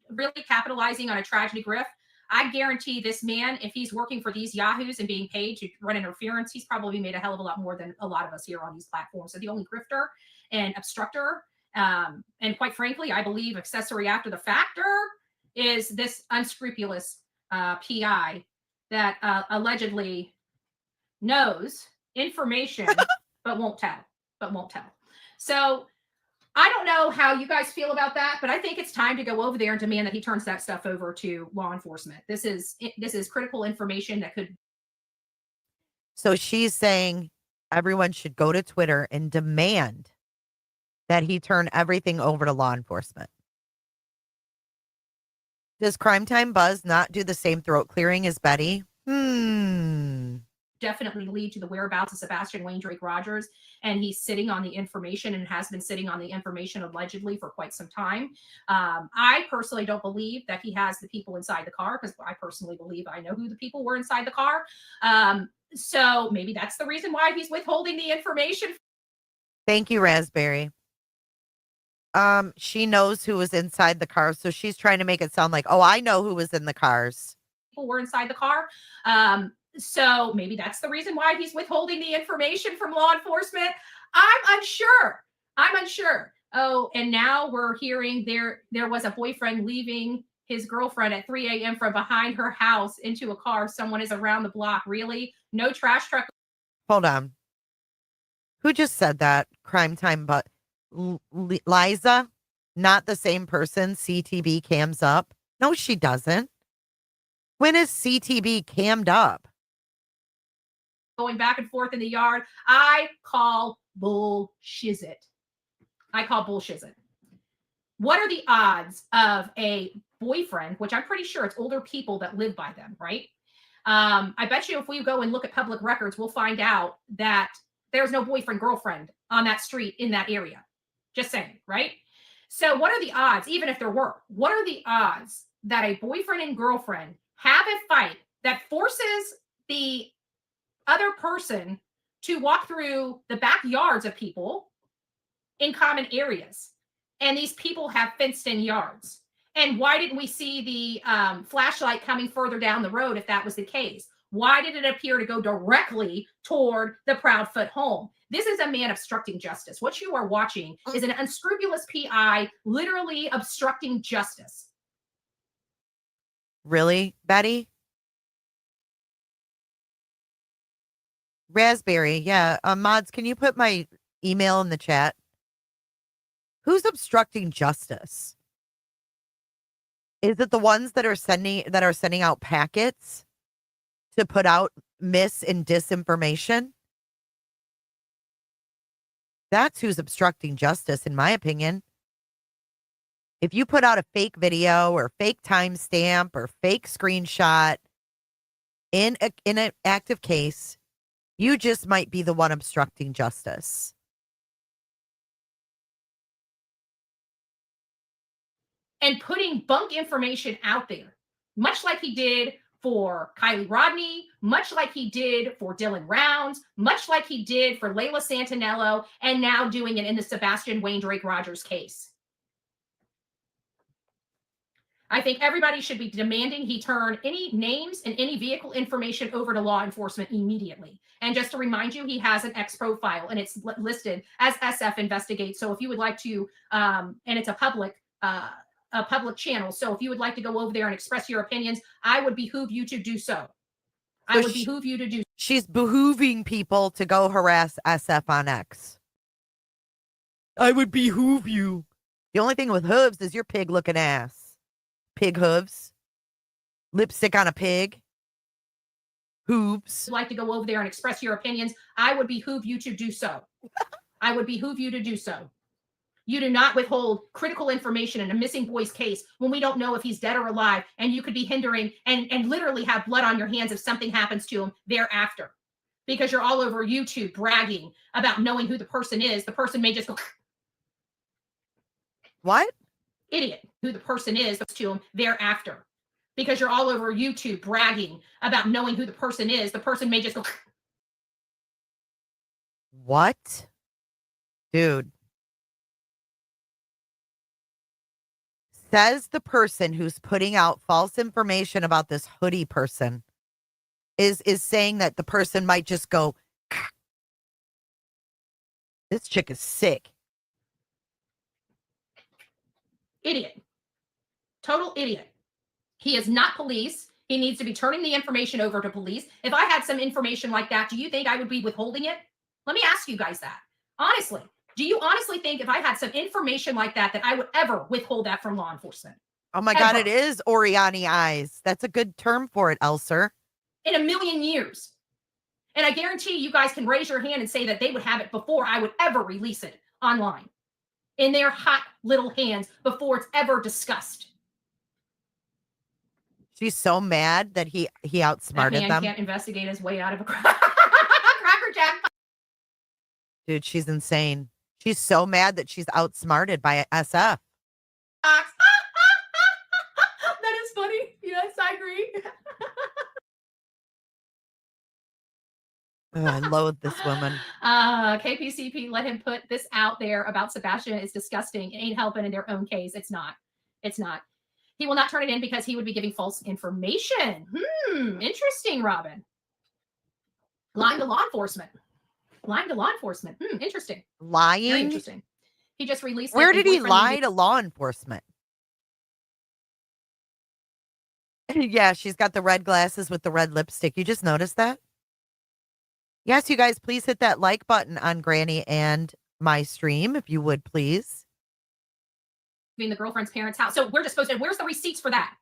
Really capitalizing on a tragedy grift. I guarantee this man, if he's working for these yahoos and being paid to run interference, he's probably made a hell of a lot more than a lot of us here on these platforms. So the only grifter and obstructor, and quite frankly, I believe accessory after the factor is this unscrupulous PI that allegedly knows information but won't tell. So I don't know how you guys feel about that, but I think it's time to go over there and demand that he turns that stuff over to law enforcement. This is critical information that could. So she's saying everyone should go to Twitter and demand that he turn everything over to law enforcement. Does Crime Time Buzz not do the same throat clearing as Betty? Definitely lead to the whereabouts of Sebastian Wayne Drake Rogers, and he's sitting on the information and has been sitting on the information allegedly for quite some time. I personally don't believe that he has the people inside the car, because I personally believe I know who the people were inside the car. So maybe that's the reason why he's withholding the information. Thank you, Raspberry. She knows who was inside the car, so she's trying to make it sound like, oh, I know who was in the cars. People were inside the car. So maybe that's the reason why he's withholding the information from law enforcement. I'm unsure. Oh, and now we're hearing there was a boyfriend leaving his girlfriend at 3 a.m. from behind her house into a car. Someone is around the block. Really? No trash truck. Hold on. Who just said that? Crime Time, but Liza, not the same person. CTB cams up. No, she doesn't. When is CTB cammed up? Going back and forth in the yard. I call bullshit. What are the odds of a boyfriend, which I'm pretty sure it's older people that live by them, right? I bet you if we go and look at public records, we'll find out that there's no boyfriend, girlfriend on that street in that area. Just saying, right? So what are the odds, even if there were, what are the odds that a boyfriend and girlfriend have a fight that forces the other person to walk through the backyards of people in common areas, and these people have fenced in yards? And why didn't we see the flashlight coming further down the road if that was the case? Why did it appear to go directly toward the Proudfoot home? This is a man obstructing justice. What you are watching is an unscrupulous PI literally obstructing justice. Really, Betty? Raspberry, yeah. Mods, can you put my email in the chat? Who's obstructing justice? Is it the ones that are sending out packets to put out mis and disinformation? That's who's obstructing justice, in my opinion. If you put out a fake video or fake timestamp or fake screenshot in an active case, you just might be the one obstructing justice. And putting bunk information out there, much like he did for Kylie Rodney, much like he did for Dylan Rounds, much like he did for Layla Santinello, and now doing it in the Sebastian Wayne Drake Rogers case. I think everybody should be demanding he turn any names and any vehicle information over to law enforcement immediately. And just to remind you, he has an X profile and it's listed as SF Investigate. So if you would like to, and it's a public channel. So if you would like to go over there and express your opinions, I would behoove you to do so. Behoove you to do. She's behooving people to go harass SF on X. I would behoove you. The only thing with hooves is your pig looking ass. Pig hooves. Lipstick on a pig. Hooves. Like to go over there and express your opinions, I would behoove you to do so. I would behoove you to do so. You do not withhold critical information in a missing boy's case when we don't know if he's dead or alive, and you could be hindering and literally have blood on your hands if something happens to him thereafter. Because you're all over YouTube bragging about knowing who the person is. The person may just go, what? Idiot, who the person is to him thereafter. because you're all over YouTube bragging about knowing who the person is. The person may just go. What? Dude. Says the person who's putting out false information about this hoodie person is saying that the person might just go, this chick is sick. Idiot. Total idiot. He is not police. He needs to be turning the information over to police. If I had some information like that, do you think I would be withholding it? Let me ask you guys that. Honestly, do you honestly think if I had some information like that, that I would ever withhold that from law enforcement? Oh my God, it is Oriani eyes. That's a good term for it, Elser. In a million years. And I guarantee you guys can raise your hand and say that they would have it before I would ever release it online. In their hot little hands before it's ever discussed. She's so mad that he outsmarted that man them. Can't investigate his way out of a Cracker Jack. Dude, she's insane. She's so mad that she's outsmarted by SF. That is funny. Yes, I agree. Oh, I loathe this woman. KPCP let him put this out there about Sebastian. It's disgusting. It ain't helping in their own case. It's not. It's not. He will not turn it in because he would be giving false information. Interesting, Robin. Lying to law enforcement. Lying to law enforcement. Interesting. Lying? Very interesting. He just released. Where did he lie to law enforcement? Yeah, she's got the red glasses with the red lipstick. You just noticed that? Yes, you guys, please hit that like button on Granny and my stream, if you would, please. The girlfriend's parents' house. So we're just supposed to, where's the receipts for that?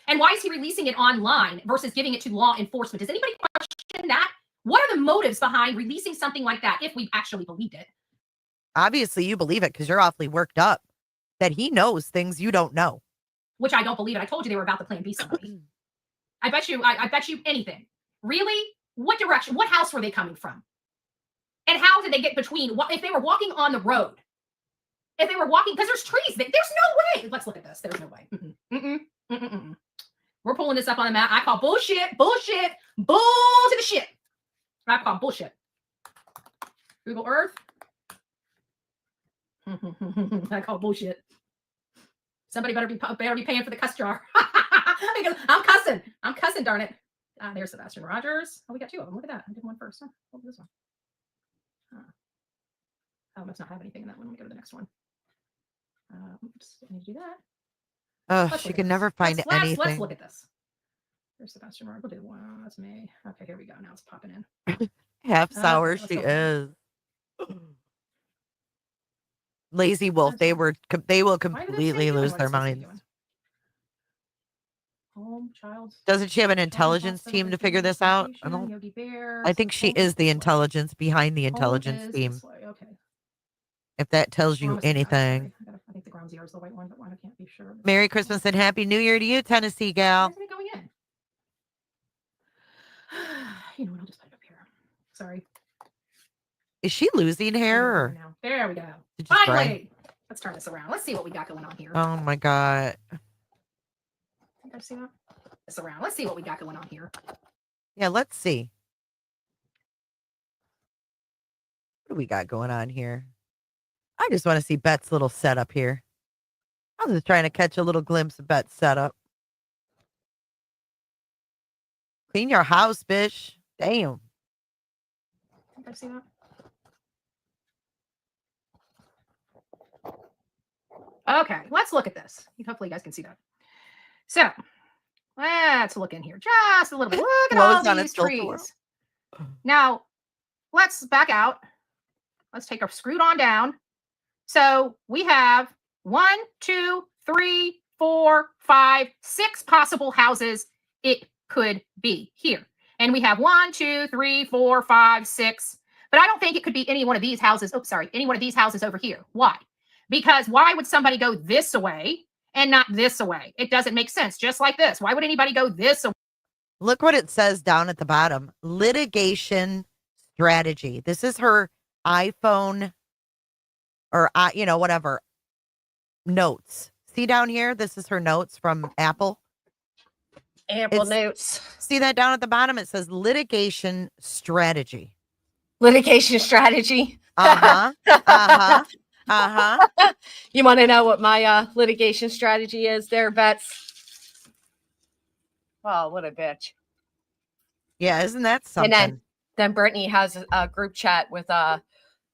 And why is he releasing it online versus giving it to law enforcement? Does anybody question that? What are the motives behind releasing something like that if we actually believed it? Obviously, you believe it because you're awfully worked up that he knows things you don't know. Which I don't believe it. I told you they were about to Plan B somebody. I bet you anything. Really? What direction? What house were they coming from? And how did they get between? If they were walking on the road? If they were walking, because there's trees. There's no way. Let's look at this. There's no way. We're pulling this up on the map. I call bullshit, bull to the shit. I call bullshit. Google Earth. I call bullshit. Somebody better be paying for the cuss jar. I'm cussing, darn it. There's Sebastian Rogers. Oh, we got two of them. Look at that. I did one first. Huh? What was this one? I must not have anything in that one. Let me go to the next one. Oops, I need to do that. Oh, she can never find anything. Let's look at this. There's Sebastian Rogers. We'll do one. That's me. Okay, here we go. Now it's popping in. Half sour she is. Lazy Wolf. They will completely lose their minds. Home, child. Doesn't she have an intelligence team to figure this out? I think she is the intelligence behind the intelligence team. Okay. If that tells you anything. I think the ground zero is the white one, but I can't be sure. Merry Christmas and Happy New Year to you, Tennessee gal. Where's it going in? You know what? I'll just put it up here. Sorry. Is she losing hair? Or? There we go. Finally. Let's turn this around. Let's see what we got going on here. Oh my God. Think I've seen this around. Let's see what we got going on here. Yeah, let's see. What do we got going on here? I just want to see Bet's little setup here. I was just trying to catch a little glimpse of Bet's setup. Clean your house, bitch. Damn. Think I've seen that. Okay, let's look at this. Hopefully you guys can see that. So, let's look in here just a little bit. Look at all these trees. Now, let's back out. Let's take our screwed on down. So, we have 1, 2, 3, 4, 5, 6 possible houses it could be here. And we have 1, 2, 3, 4, 5, 6. But I don't think it could be any one of these houses. Oh, sorry. Any one of these houses over here. Why? Because why would somebody go this way and not this way? It doesn't make sense. Just like this. Why would anybody go this way? Look what it says down at the bottom. Litigation strategy. This is her iPhone or, whatever. Notes. See down here? This is her notes from Apple. Ample It's- notes. See that down at the bottom? It says litigation strategy. Litigation strategy. Uh-huh. Uh-huh. Uh-huh. You want to know what my litigation strategy is there, Bets? Oh, what a bitch. Yeah, isn't that something? And then Brittany has a group chat with a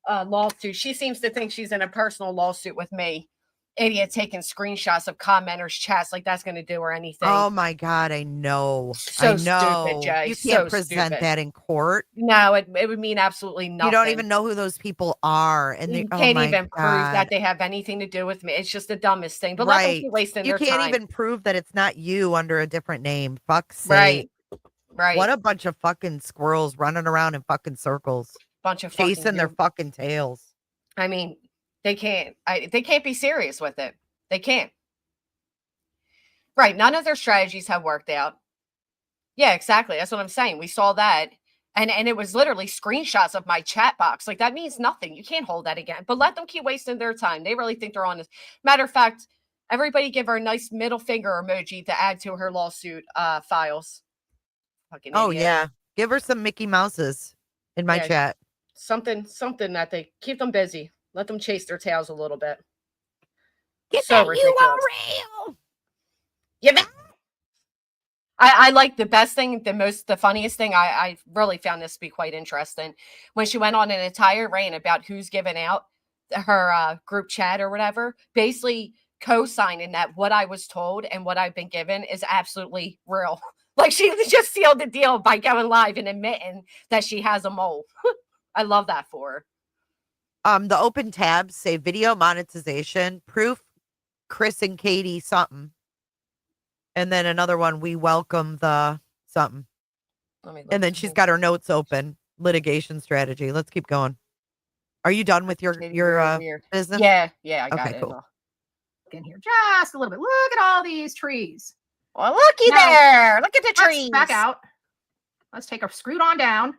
lawsuit. She seems to think she's in a personal lawsuit with me. Idiot taking screenshots of commenters' chats like that's going to do her anything. Oh my God, I know. So I know. stupid, Jay. You So can't present stupid. that in court. No, it would mean absolutely nothing. You don't even know who those people are. And You they, can't oh my even prove God. that they have anything to do with me. It's just the dumbest thing. But let them keep wasting You their can't time. even prove that it's not you under a different name. Fuck's sake. Right. Right. What a bunch of fucking squirrels running around in fucking circles. Bunch of chasing their fucking tails. I mean, they can't. They can't be serious with it. They can't. Right. None of their strategies have worked out. Yeah, exactly. That's what I'm saying. We saw that. And it was literally screenshots of my chat box. Like, that means nothing. You can't hold that again. But let them keep wasting their time. They really think they're on this. Matter of fact, everybody give her a nice middle finger emoji to add to her lawsuit files. Fucking Oh, idiot. yeah. Give her some Mickey Mouses in my chat. Something that they keep them busy. Let them chase their tails a little bit. Get so that ridiculous. URL. Yeah, I like the best thing, the funniest thing. I really found this to be quite interesting when she went on an entire rant about who's given out her group chat or whatever, basically co-signing that what I was told and what I've been given is absolutely real. Like, she just sealed the deal by going live and admitting that she has a mole. I love that for her. The open tabs say video monetization, proof, Chris and Katie something. And then another one, we welcome the something. And then she's got her notes open, litigation strategy. Let's keep going. Are you done with your business? Yeah, I got okay, it. Cool. In here just a little bit. Look at all these trees. Well, looky there. Look at the trees. Back out. Let's take our scoot on down.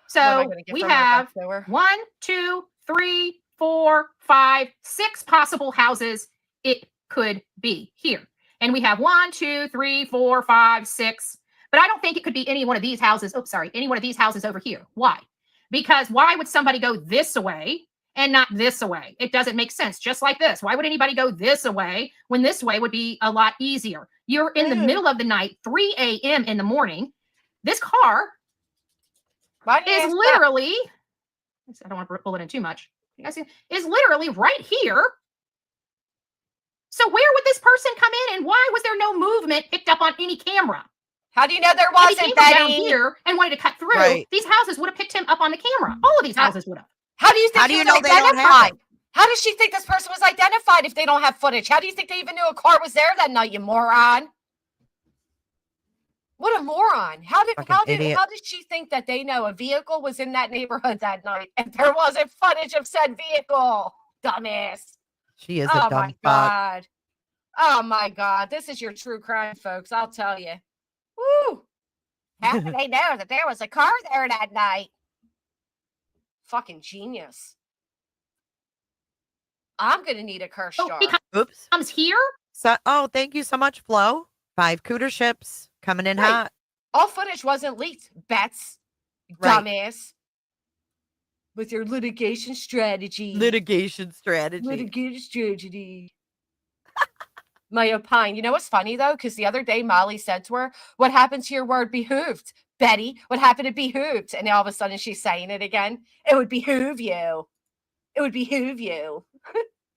So we have 1, 2, 3, 4, 5, 6 possible houses it could be here. And we have 1, 2, 3, 4, 5, 6. But I don't think it could be any one of these houses. Oh, sorry. Any one of these houses over here. Why? Because why would somebody go this way and not this away? It doesn't make sense. Just like this. Why would anybody go this away when this way would be a lot easier? You're in the middle of the night, 3 a.m. in the morning. This car is literally, I don't want to pull it in too much. You guys see, is literally right here. So where would this person come in, and why was there no movement picked up on any camera? How do you know there wasn't, if he came down here and wanted to cut through, right. These houses would have picked him up on the camera. All of these houses would have. How do you think you know they don't have it? How does she think this person was identified if they don't have footage? How do you think they even knew a car was there that night, you moron? What a moron. How did she think that they know a vehicle was in that neighborhood that night if there wasn't footage of said vehicle? Dumbass. She is a dumb my God. Oh my God. This is your true crime, folks. I'll tell you. Woo. How did they know that there was a car there that night? Fucking genius. I'm going to need a curse jar. Oops. Comes here. So, thank you so much, Flo. 5 cooter ships coming in hot. All footage wasn't leaked, Bets. Right. Dumbass. With your litigation strategy. Litigation strategy. My opine. You know what's funny, though? Because the other day, Molly said to her, what happened to your word behooved? Betty, what happened to behooved? And all of a sudden, she's saying it again. It would behoove you. It would behoove you.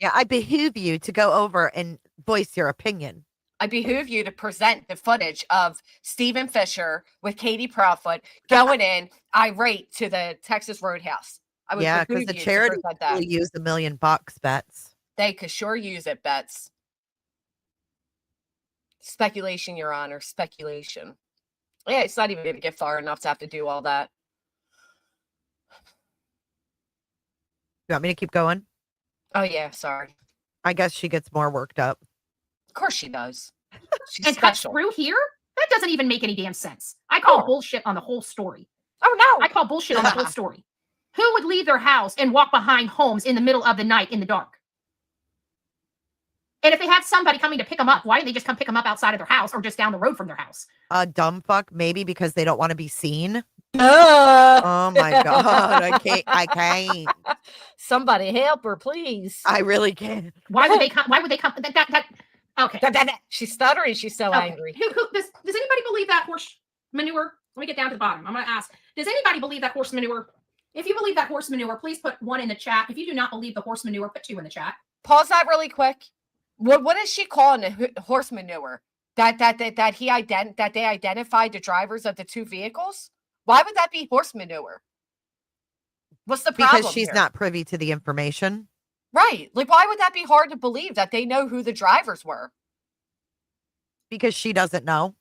Yeah, I behoove you to go over and voice your opinion. I behoove you to present the footage of Stephen Fisher with Katie Proudfoot going in irate to the Texas Roadhouse. I would because the charity will use $1 million, Bets. They could sure use it, Bets. Speculation, Your Honor. Speculation. Yeah, it's not even going to get far enough to have to do all that. You want me to keep going? Oh, yeah. Sorry. I guess she gets more worked up. Of course she does. She's and special. Cut through here? That doesn't even make any damn sense. I call bullshit on the whole story. Oh, no. I call bullshit on the whole story. Who would leave their house and walk behind homes in the middle of the night in the dark? And if they had somebody coming to pick them up, why didn't they just come pick them up outside of their house or just down the road from their house? Dumb fuck, maybe because they don't want to be seen. Oh my God. I can't. Somebody help her, please. I really can't. Why would they come? Why would they come? Okay. She's stuttering. She's so angry. Who does anybody believe that horse manure? Let me get down to the bottom. I'm going to ask, does anybody believe that horse manure? If you believe that horse manure, please put 1 in the chat. If you do not believe the horse manure, put 2 in the chat. Pause that really quick. What is she calling a horse manure? That they identified the drivers of the 2 vehicles? Why would that be horse manure? What's the problem? Because she's not privy to the information. Right. Like, why would that be hard to believe that they know who the drivers were? Because she doesn't know.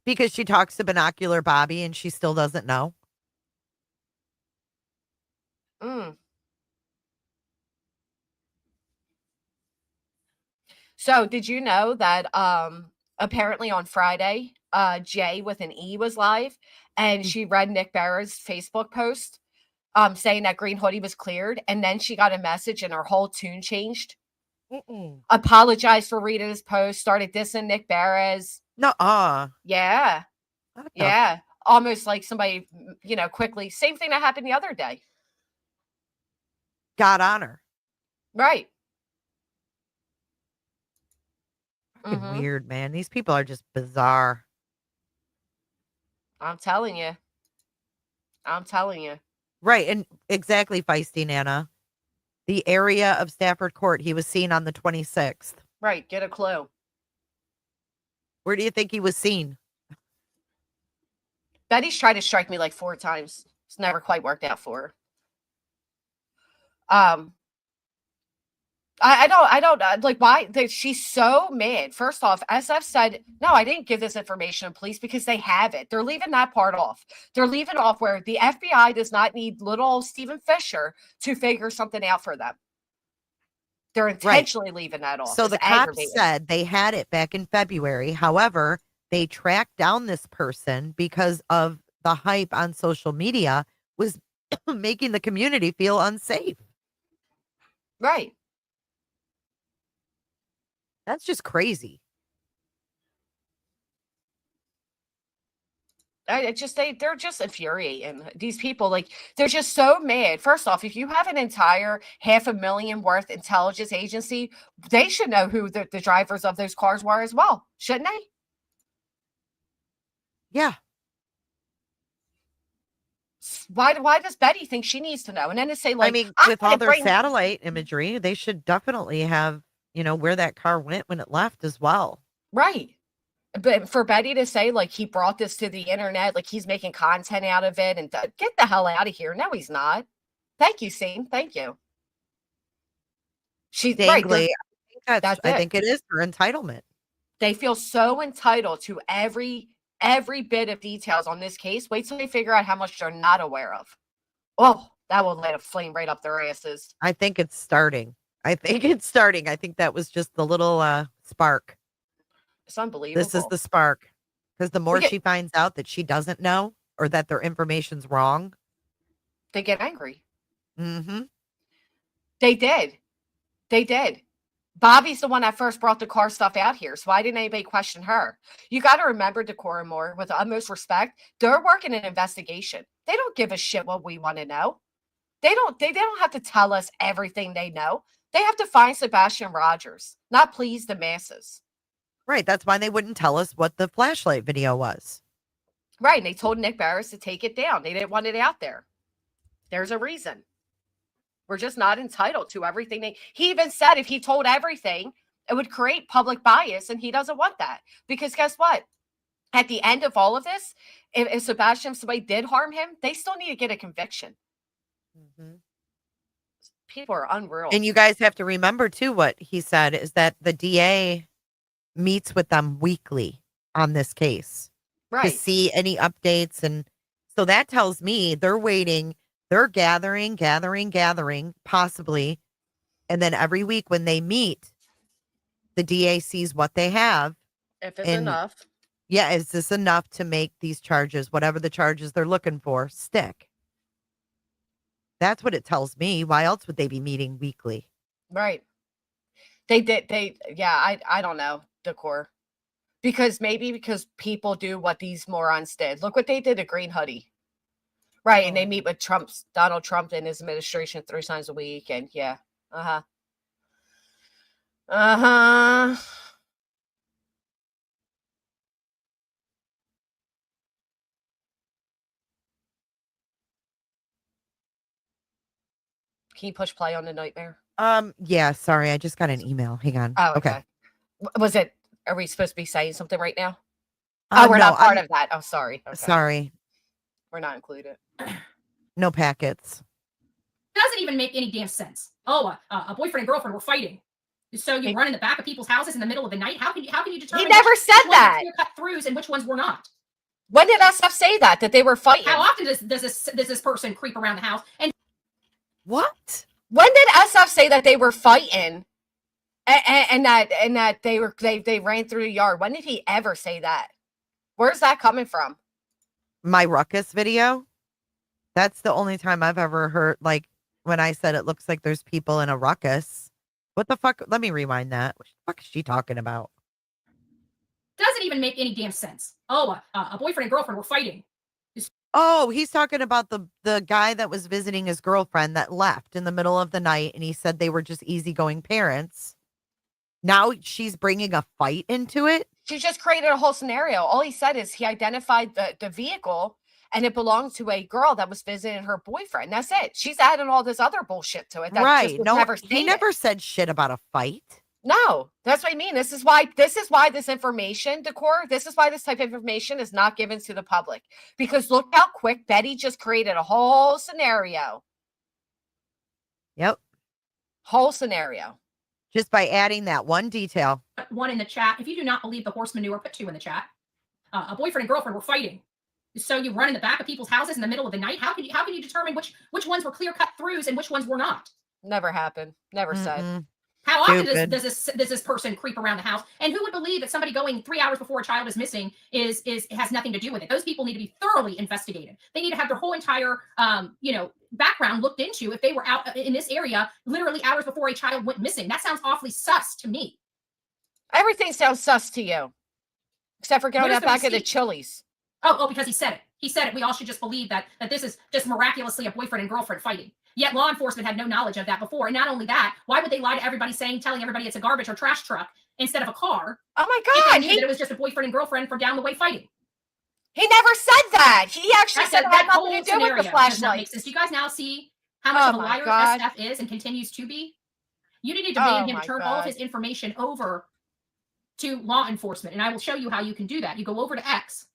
Because she talks to Binocular Bobby and she still doesn't know. So did you know that apparently on Friday, Jay with an E was live and she read Nick Barra's Facebook post saying that Green Hoodie was cleared, and then she got a message and her whole tune changed. Apologized for reading his post, started dissing Nick Barra's. Yeah. Yeah. Almost like somebody, quickly. Same thing that happened the other day. Got on her. Right. Weird, man. These people are just bizarre. I'm telling you. Right. And exactly, Feisty Nana. The area of Stafford Court he was seen on the 26th. Right. Get a clue. Where do you think he was seen? Betty's tried to strike me like 4 times. It's never quite worked out for her. I don't like why she's so mad. First off, SF said, no, I didn't give this information to police because they have it. They're leaving that part off. They're leaving off where the FBI does not need little Stephen Fisher to figure something out for them. They're intentionally leaving that off. So the cops said they had it back in February. However, they tracked down this person because of the hype on social media was making the community feel unsafe. Right. That's just crazy. They're just infuriating. These people, like, they're just so mad. First off, if you have an entire $500,000 worth intelligence agency, they should know who the drivers of those cars were as well, shouldn't they? Yeah. Why does Betty think she needs to know? And then to say, like, I mean, with all their satellite imagery, they should definitely have, where that car went when it left as well. Right. But for Betty to say, like, he brought this to the internet, like he's making content out of it, and get the hell out of here. No, he's not. Thank you, Sean. Thank you. She's Dangly. Right. I think it is her entitlement. They feel so entitled to every bit of details on this case. Wait till they figure out how much they're not aware of. Oh, that will light a flame right up their asses. I think it's starting. I think that was just the little spark. It's unbelievable. This is the spark. Because the more she finds out that she doesn't know or that their information's wrong, they get angry. Mm-hmm. They did. Bobby's the one that first brought the car stuff out here. So why didn't anybody question her? You got to remember, Decorah Moore, with the utmost respect, they're working an investigation. They don't give a shit what we want to know. They don't have to tell us everything they know. They have to find Sebastian Rogers, not please the masses. Right. That's why they wouldn't tell us what the flashlight video was. Right. And they told Nick Barris to take it down. They didn't want it out there. There's a reason. We're just not entitled to everything. He even said if he told everything, it would create public bias, and he doesn't want that. Because guess what? At the end of all of this, if somebody did harm him, they still need to get a conviction. Mm-hmm. People are unreal. And you guys have to remember, too, what he said is that the DA meets with them weekly on this case. Right. To see any updates. And so that tells me they're waiting. They're gathering, possibly. And then every week when they meet, the DA sees what they have. If it's enough. Yeah, is this enough to make these charges, whatever the charges they're looking for, stick? That's what it tells me. Why else would they be meeting weekly? Right. They did. I don't know, Decor. Because people do what these morons did. Look what they did to Green Hoodie. Right. And they meet with Donald Trump and his administration 3 times a week. And yeah. Uh-huh. Uh-huh. Can you push play on the nightmare? Yeah, sorry. I just got an email. Hang on. Oh, okay. Are we supposed to be saying something right now? We're no, not part of that. Oh, sorry. Okay. Sorry. We're not included. No packets. Doesn't even make any damn sense. Oh, a boyfriend and girlfriend were fighting. So you run in the back of people's houses in the middle of the night? How can you determine? He never said that. Cut throughs and which ones were not. When did SF say that they were fighting? How often does this person creep around the house? And what? When did SF say that they were fighting? And that they ran through the yard? When did he ever say that? Where's that coming from? My ruckus video. That's the only time I've ever heard, like, when I said it looks like there's people in a ruckus. What the fuck? Let me rewind that. What the fuck is she talking about? Doesn't even make any damn sense. Oh, a boyfriend and girlfriend were fighting. Oh, he's talking about the guy that was visiting his girlfriend that left in the middle of the night, and he said they were just easygoing parents. Now she's bringing a fight into it. She just created a whole scenario. All he said is he identified the vehicle, and it belonged to a girl that was visiting her boyfriend. That's it. She's adding all this other bullshit to it. That right. Just No, he never said shit about a fight. No, that's what I mean. This is why this information, Decor, this is why this type of information is not given to the public. Because look how quick Betty just created a whole scenario. Yep. Whole scenario. Just by adding that one detail. 1 in the chat. If you do not believe the horse manure, put 2 in the chat. A boyfriend and girlfriend were fighting. So you run in the back of people's houses in the middle of the night? How can you determine which ones were clear cut throughs and which ones were not? Never happened. Never said. How often does this person creep around the house? And who would believe that somebody going 3 hours before a child is missing has nothing to do with it? Those people need to be thoroughly investigated. They need to have their whole entire background looked into if they were out in this area literally hours before a child went missing. That sounds awfully sus to me. Everything sounds sus to you, except for going out back of the Chili's. Oh, because he said it. He said it. We all should just believe that this is just miraculously a boyfriend and girlfriend fighting. Yet law enforcement had no knowledge of that before. And not only that, why would they lie to everybody telling everybody it's a garbage or trash truck instead of a car? Oh my God. If they knew that it was just a boyfriend and girlfriend from down the way fighting. He never said that. He actually said it had nothing to do with the flashlight. Do you guys now see how much of a liar SF is and continues to be? You need to demand him to turn all of his information over to law enforcement. And I will show you how you can do that. You go over to X.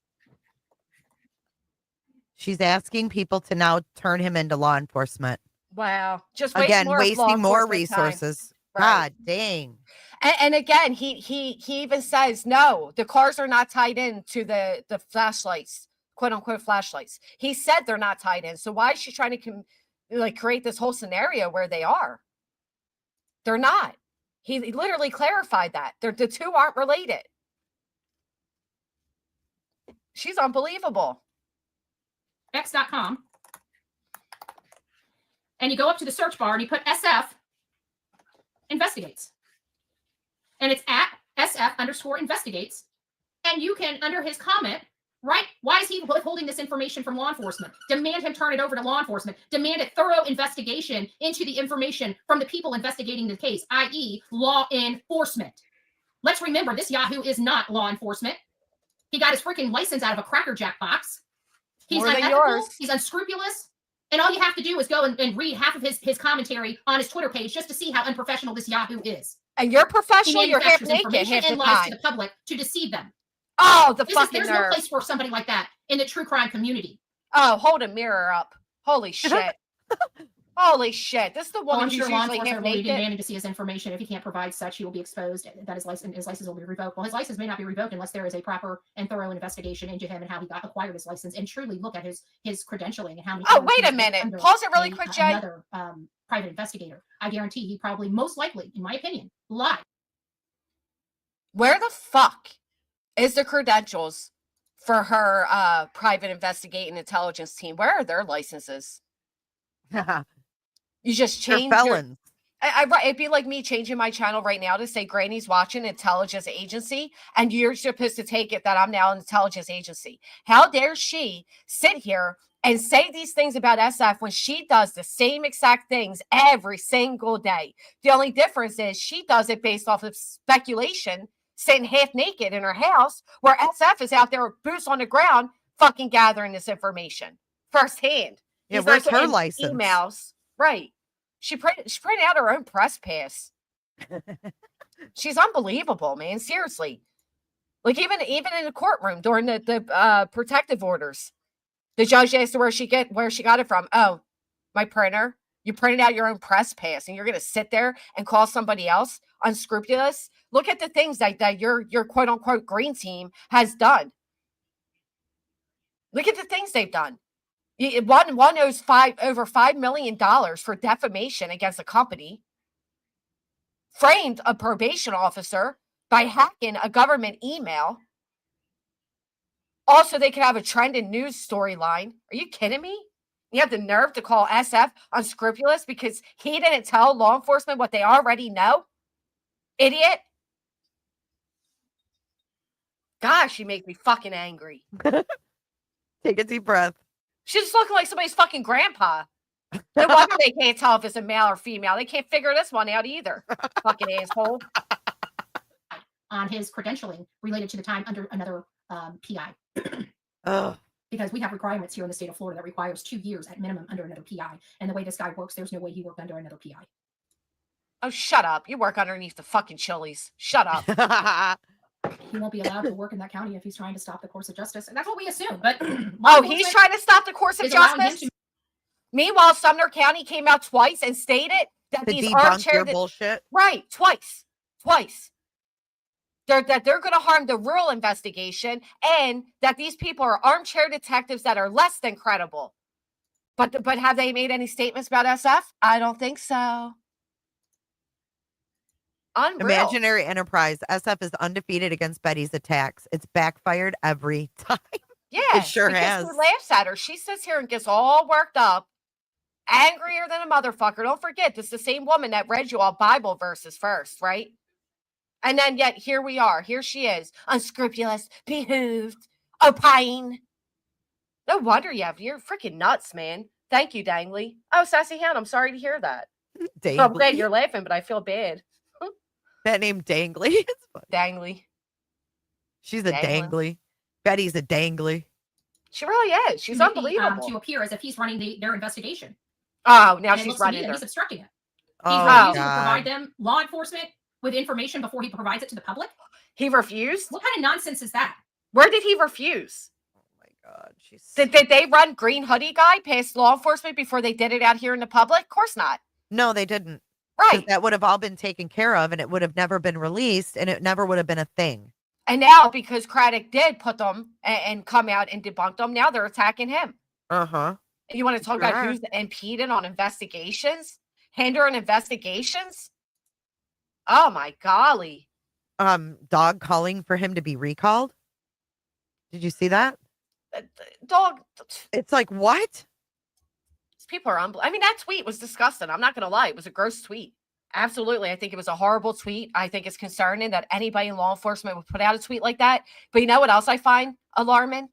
She's asking people to now turn him into law enforcement. Wow. Just wasting more resources. Right. God dang. And again, he even says, no, the cars are not tied in to the flashlights, quote unquote flashlights. He said they're not tied in. So why is she trying to create this whole scenario where they are? They're not. He literally clarified that. The two aren't related. She's unbelievable. X.com. And you go up to the search bar and you put SF investigates. And it's at SF_investigates. And you can, under his comment, right? Why is he withholding this information from law enforcement? Demand him turn it over to law enforcement. Demand a thorough investigation into the information from the people investigating the case, i.e. law enforcement. Let's remember, this Yahoo is not law enforcement. He got his freaking license out of a Cracker Jack box. He's unethical, he's unscrupulous, and all you have to do is go and read half of his commentary on his Twitter page just to see how unprofessional this Yahoo is. And you're professional, you're half naked, half and lies to the public to deceive them. Oh, fucking there's no place for somebody like that in the true crime community. Oh, hold a mirror up. Holy shit. Holy shit. This is the woman who's usually half naked. Demanding to see his information. If he can't provide such, he will be exposed. That his license will be revoked. Well, his license may not be revoked unless there is a proper and thorough investigation into him and how he acquired his license, and truly look at his credentialing and how many. Oh, wait a minute. Pause it really quick, Jay. Another private investigator. I guarantee he probably, most likely, in my opinion, lied. Where the fuck is the credentials for her private investigating intelligence team? Where are their licenses? You just changed felons. It'd be like me changing my channel right now to say Granny's watching intelligence agency, and you're supposed to take it that I'm now an intelligence agency. How dare she sit here and say these things about SF when she does the same exact things every single day? The only difference is she does it based off of speculation, sitting half naked in her house, where SF is out there, boots on the ground, fucking gathering this information firsthand. Yeah, where's her license? Emails, right? She printed out her own press pass. She's unbelievable, man. Seriously. Like even in the courtroom during the protective orders, the judge asked her where she got it from. Oh, my printer. You printed out your own press pass, and you're gonna sit there and call somebody else unscrupulous. Look at the things that your quote unquote green team has done. Look at the things they've done. One owes over $5 million for defamation against a company, framed a probation officer by hacking a government email. Also, they could have a trending news storyline. Are you kidding me? You have the nerve to call SF unscrupulous because he didn't tell law enforcement what they already know? Idiot. Gosh, you make me fucking angry. Take a deep breath. She's just looking like somebody's fucking grandpa. No wonder they can't tell if it's a male or female. They can't figure this one out either. Fucking asshole. On his credentialing related to the time under another PI. Because we have requirements here in the state of Florida that requires 2 years at minimum under another PI. And the way this guy works, there's no way he worked under another PI. Oh, shut up. You work underneath the fucking Chili's. Shut up. He won't be allowed to work in that county if he's trying to stop the course of justice. And that's what we assume. But he's trying to stop the course of justice? Meanwhile, Sumner County came out twice and stated that these armchair bullshit. Right, twice. That they're going to harm the real investigation, and that these people are armchair detectives that are less than credible. But have they made any statements about SF? I don't think so. Unreal. Imaginary enterprise. SF is undefeated against Betty's attacks. It's backfired every time. Yeah, it sure has. He laughs at her. She sits here and gets all worked up, angrier than a motherfucker. Don't forget, this is the same woman that read you all Bible verses first, right? And then yet here we are. Here she is, unscrupulous, behooved, opine. No wonder you're freaking nuts, man. Thank you, Dangley. Oh, Sassy Hound, I'm sorry to hear that. Dangley. I'm glad you're laughing, but I feel bad. That name Dangley. Dangley. She's a dangly. Betty's a dangly. She really is. She's unbelievable. To appear as if he's running their investigation. Oh, now she's running. He's obstructing it. He's refusing to provide them, law enforcement, with information before he provides it to the public. He refused? What kind of nonsense is that? Where did he refuse? Oh my God. Did they run Green Hoodie Guy past law enforcement before they did it out here in the public? Of course not. No, they didn't. Right. That would have all been taken care of, and it would have never been released, and it never would have been a thing. And now, because Craddock did put them and come out and debunk them, now they're attacking him. You want to talk about who's impeding on investigations? Hindering investigations? Oh my golly. Dog calling for him to be recalled. Did you see that? Dog. It's like, what? People are I mean, that tweet was disgusting. I'm not going to lie. It was a gross tweet. Absolutely. I think it was a horrible tweet. I think it's concerning that anybody in law enforcement would put out a tweet like that. But you know what else I find alarming?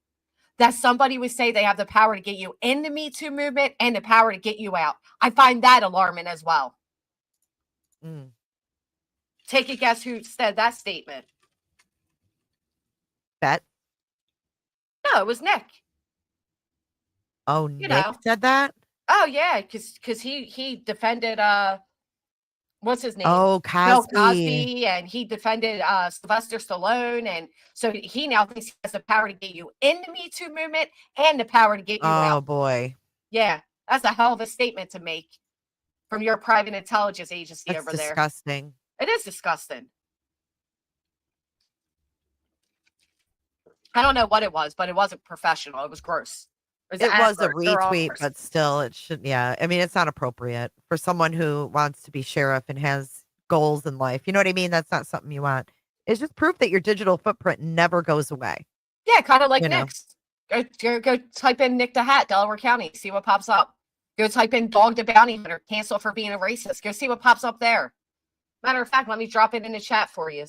That somebody would say they have the power to get you in the Me Too movement and the power to get you out. I find that alarming as well. Take a guess who said that statement. Bet. No, it was Nick. Oh, Nick said that? Oh, yeah, because he defended what's his name? Oh, Cosby. Bill Cosby, and he defended Sylvester Stallone, and so he now thinks he has the power to get you in the Me Too movement and the power to get you out. Oh boy. Yeah, that's a hell of a statement to make from your private intelligence agency That's over there. Disgusting. It is disgusting. I don't know what it was, but it wasn't professional. It was gross. It was a retweet, but still, it should. Yeah, I mean, it's not appropriate for someone who wants to be sheriff and has goals in life. You know what I mean? That's not something you want. It's just proof that your digital footprint never goes away. Yeah, kind of like Nick's. Go type in Nick the Hat, Delaware County, see what pops up. Go type in dog the bounty hunter, cancel for being a racist. Go see what pops up there. Matter of fact, let me drop it in the chat for you.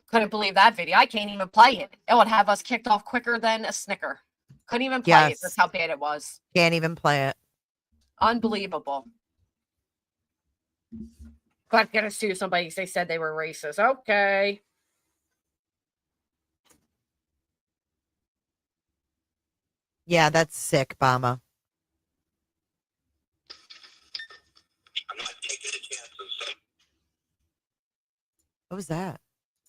Couldn't believe that video. I can't even play it. It would have us kicked off quicker than a Snicker. Couldn't even play it. That's how bad it was. Can't even play it. Unbelievable. But gonna sue somebody because they said they were racist. Okay. Yeah, that's sick, Bama. What was that?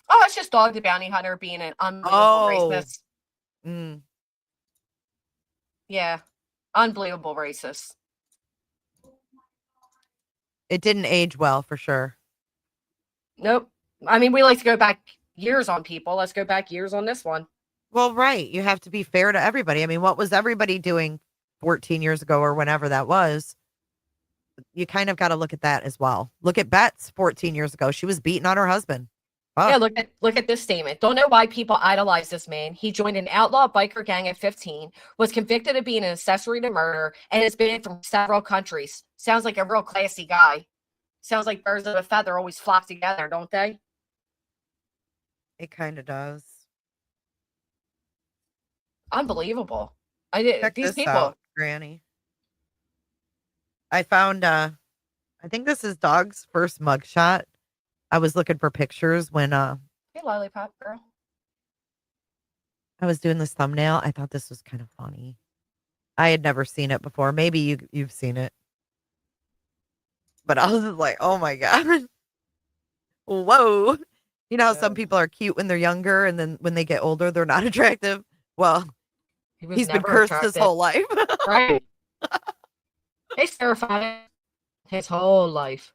Oh, it's just Dog the Bounty Hunter being an unbelievable racist. Yeah. Unbelievable racist. It didn't age well, for sure. Nope. I mean, we like to go back years on people. Let's go back years on this one. Well, right. You have to be fair to everybody. I mean, what was everybody doing 14 years ago or whenever that was? You kind of got to look at that as well. Look at Betts 14 years ago. She was beating on her husband. Oh. Yeah, look at this statement. Don't know why people idolize this man. He joined an outlaw biker gang at 15, was convicted of being an accessory to murder, and is banned from several countries. Sounds like a real classy guy. Sounds like birds of a feather always flock together, don't they? It kind of does. Unbelievable. Check These this people. out, Granny. I found, I think this is Dog's first mugshot. I was looking for pictures when, Hey, lollipop girl. I was doing this thumbnail. I thought this was kind of funny. I had never seen it before. Maybe you've seen it. But I was just like, oh my God. Whoa. You know how some people are cute when they're younger and then when they get older, they're not attractive? Well, he's been cursed his whole life. Right. He's terrified his whole life.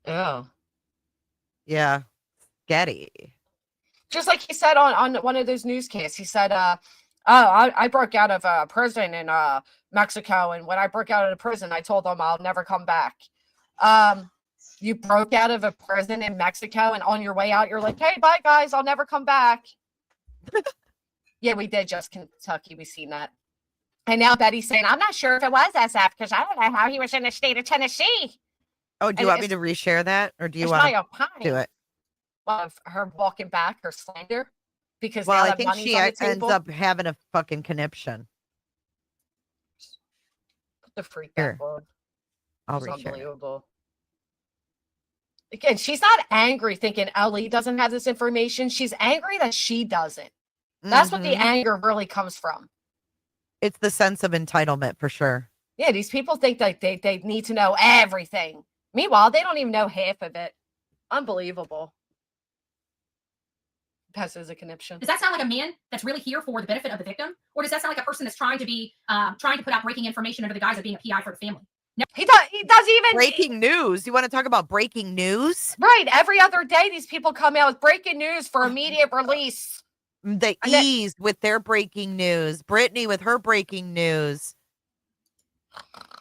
Oh. Yeah. Getty. Just like he said on one of those newscasts, he said, I broke out of prison in Mexico, and when I broke out of prison, I told them I'll never come back. You broke out of a prison in Mexico, and on your way out, you're like, hey, bye, guys, I'll never come back. Yeah, we did just Kentucky. We seen that. And now Betty's saying, I'm not sure if it was SF because I don't know how he was in the state of Tennessee. Oh, do you want me to reshare that, or do you want to do it? Of her walking back, her slander, because I think she ends up having a fucking conniption. The freak Here. I'll it's reshare. Unbelievable. Again, she's not angry thinking Ellie doesn't have this information. She's angry that she doesn't. That's what the anger really comes from. It's the sense of entitlement for sure. Yeah, these people think that they need to know everything. Meanwhile, they don't even know half of it. Unbelievable. Passes a conniption. Does that sound like a man that's really here for the benefit of the victim? Or does that sound like a person that's trying to put out breaking information under the guise of being a PI for the family? No. He does even breaking news. You want to talk about breaking news? Right. Every other day, these people come out with breaking news for immediate release. The Ease with their breaking news. Brittany with her breaking news.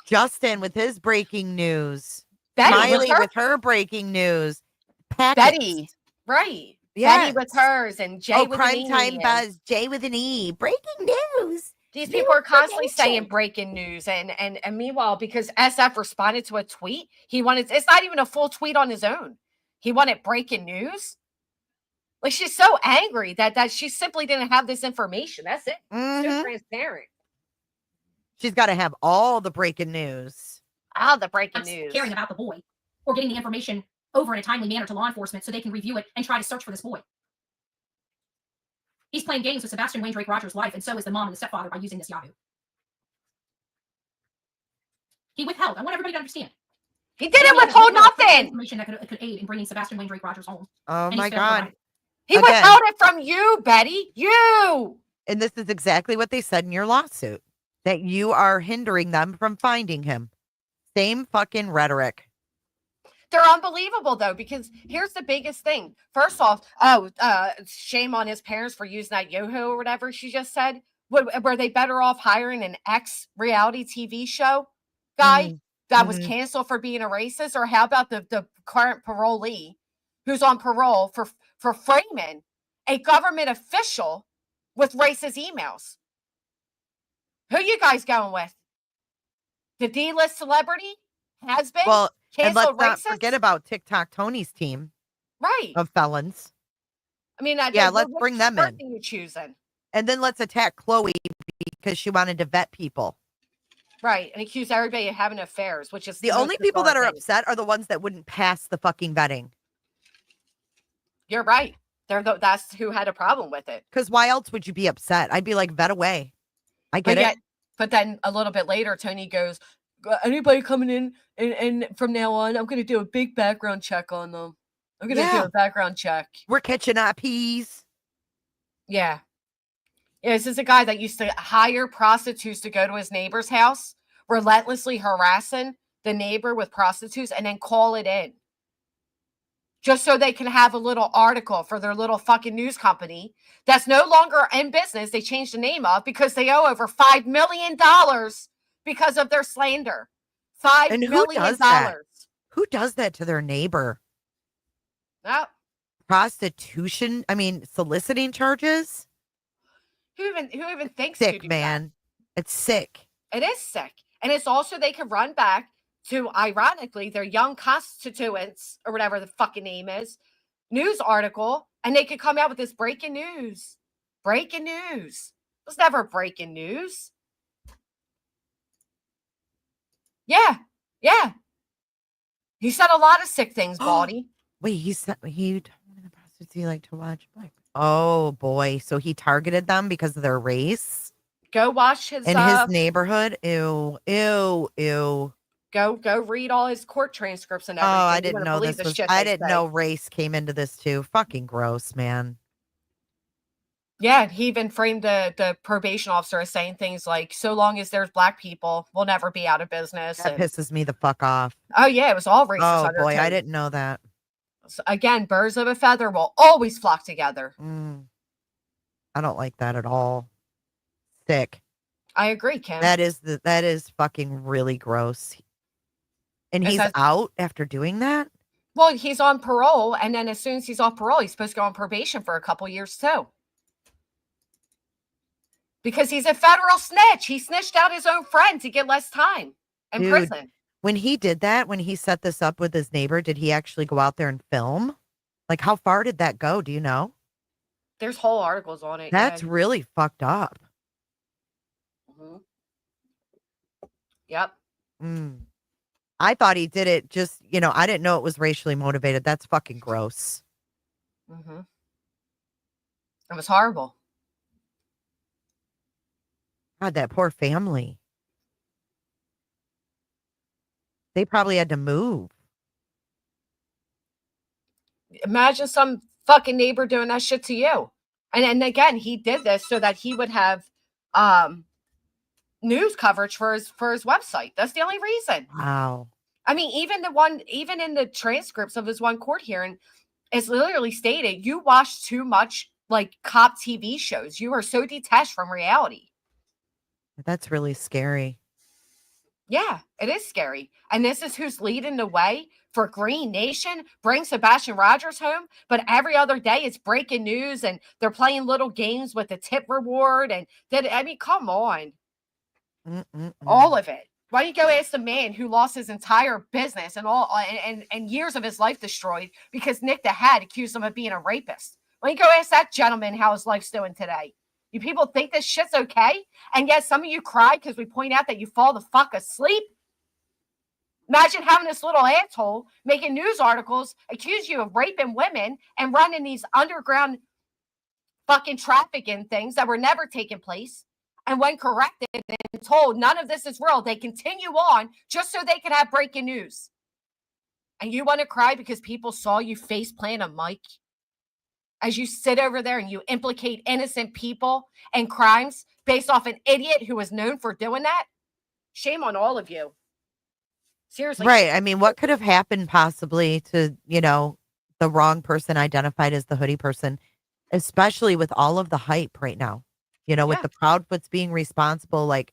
Justin with his breaking news. Miley with her breaking news. Betty. Right. Yes. Betty with hers and Jay with an E. Time Buzz, Jay with an E. Breaking news. These people are constantly saying breaking news. And meanwhile, because SF responded to a tweet, it's not even a full tweet on his own. He wanted breaking news. Like, she's so angry that she simply didn't have this information. That's it. So transparent. She's got to have all the breaking news. All the breaking news. Caring about the boy or getting the information over in a timely manner to law enforcement so they can review it and try to search for this boy. He's playing games with Sebastian Wayne Drake Rogers' life, and so is the mom and the stepfather by using this Yahoo. He withheld. I want everybody to understand. He didn't withhold nothing. Information that could aid in bringing Sebastian Wayne Drake Rogers home. Oh my God. He withheld it from you, Betty. You. And this is exactly what they said in your lawsuit, that you are hindering them from finding him. Same fucking rhetoric. They're unbelievable, though, because here's the biggest thing. First off, shame on his parents for using that Yoho or whatever she just said. Were they better off hiring an ex-reality TV show guy that was canceled for being a racist? Or how about the current parolee who's on parole for framing a government official with racist emails. Who you guys going with? The D-list celebrity? Has been? Well, and let's Canceled not racist? forget about TikTok Tony's team Right. of felons. I mean, Yeah, let's bring them in. You choosing? And then let's attack Chloe because she wanted to vet people. Right, and accuse everybody of having affairs, which is The most only people that are bizarre thing. upset are the ones that wouldn't pass the fucking vetting. You're right. That's who had a problem with it. Because why else would you be upset? I'd be like, vet away. I get it. But then a little bit later, Tony goes, anybody coming in and from now on, I'm going to do a big background check on them. I'm going to do a background check. We're catching IPs. Yeah. Yeah, this is a guy that used to hire prostitutes to go to his neighbor's house, relentlessly harassing the neighbor with prostitutes, and then call it in. Just so they can have a little article for their little fucking news company that's no longer in business. They changed the name of because they owe over $5 million because of their slander. $5 million. Who does that to their neighbor? No. Prostitution? I mean, soliciting charges? Who even thinks sick, to do man. That? It's sick. It is sick. And it's also they can run back to, ironically, their young constituents, or whatever the fucking name is, news article, and they could come out with this breaking news. Breaking news. It was never breaking news. Yeah. Yeah. He said a lot of sick things, Baldy. Wait, he told me the prostitutes he liked to watch. Oh, boy. So he targeted them because of their race? Go watch his... In his neighborhood? Ew. Ew. Ew. Go read all his court transcripts and everything. Oh, I didn't know this was... I didn't know race came into this, too. Fucking gross, man. Yeah, he even framed the probation officer as saying things like, so long as there's black people, we'll never be out of business. That pisses me the fuck off. Oh, yeah, it was all racist. Oh, boy, I didn't know that. So again, birds of a feather will always flock together. I don't like that at all. Sick. I agree, Kim. That is fucking really gross. And he's out after doing that? Well, he's on parole, and then as soon as he's off parole, he's supposed to go on probation for a couple years too. Because he's a federal snitch. He snitched out his own friend to get less time in prison. When he did that, when he set this up with his neighbor, did he actually go out there and film? Like, how far did that go? Do you know? There's whole articles on it. That's really fucked up. Mm-hmm. Yep. I thought he did it just, I didn't know it was racially motivated. That's fucking gross. Mm-hmm. It was horrible. God, that poor family. They probably had to move. Imagine some fucking neighbor doing that shit to you. And again, he did this so that he would have news coverage for his website. That's the only reason. Wow. I mean, even in the transcripts of his one court hearing, it's literally stated, you watch too much like cop TV shows. You are so detached from reality. That's really scary. Yeah, it is scary. And this is who's leading the way for Green Nation. Bring Sebastian Rogers home. But every other day it's breaking news and they're playing little games with the tip reward. And come on. All of it. Why don't you go ask the man who lost his entire business and all and years of his life destroyed because Nick the Head accused him of being a rapist? Why don't you go ask that gentleman how his life's doing today? You people think this shit's okay? And yet some of you cry because we point out that you fall the fuck asleep? Imagine having this little asshole making news articles, accuse you of raping women and running these underground fucking trafficking things that were never taking place. And when corrected and told none of this is real, they continue on just so they can have breaking news. And you want to cry because people saw you face plant a mic? As you sit over there and you implicate innocent people and crimes based off an idiot who was known for doing that? Shame on all of you. Seriously. Right. I mean, what could have happened possibly to, the wrong person identified as the hoodie person, especially with all of the hype right now, with the Proudfoots being responsible, like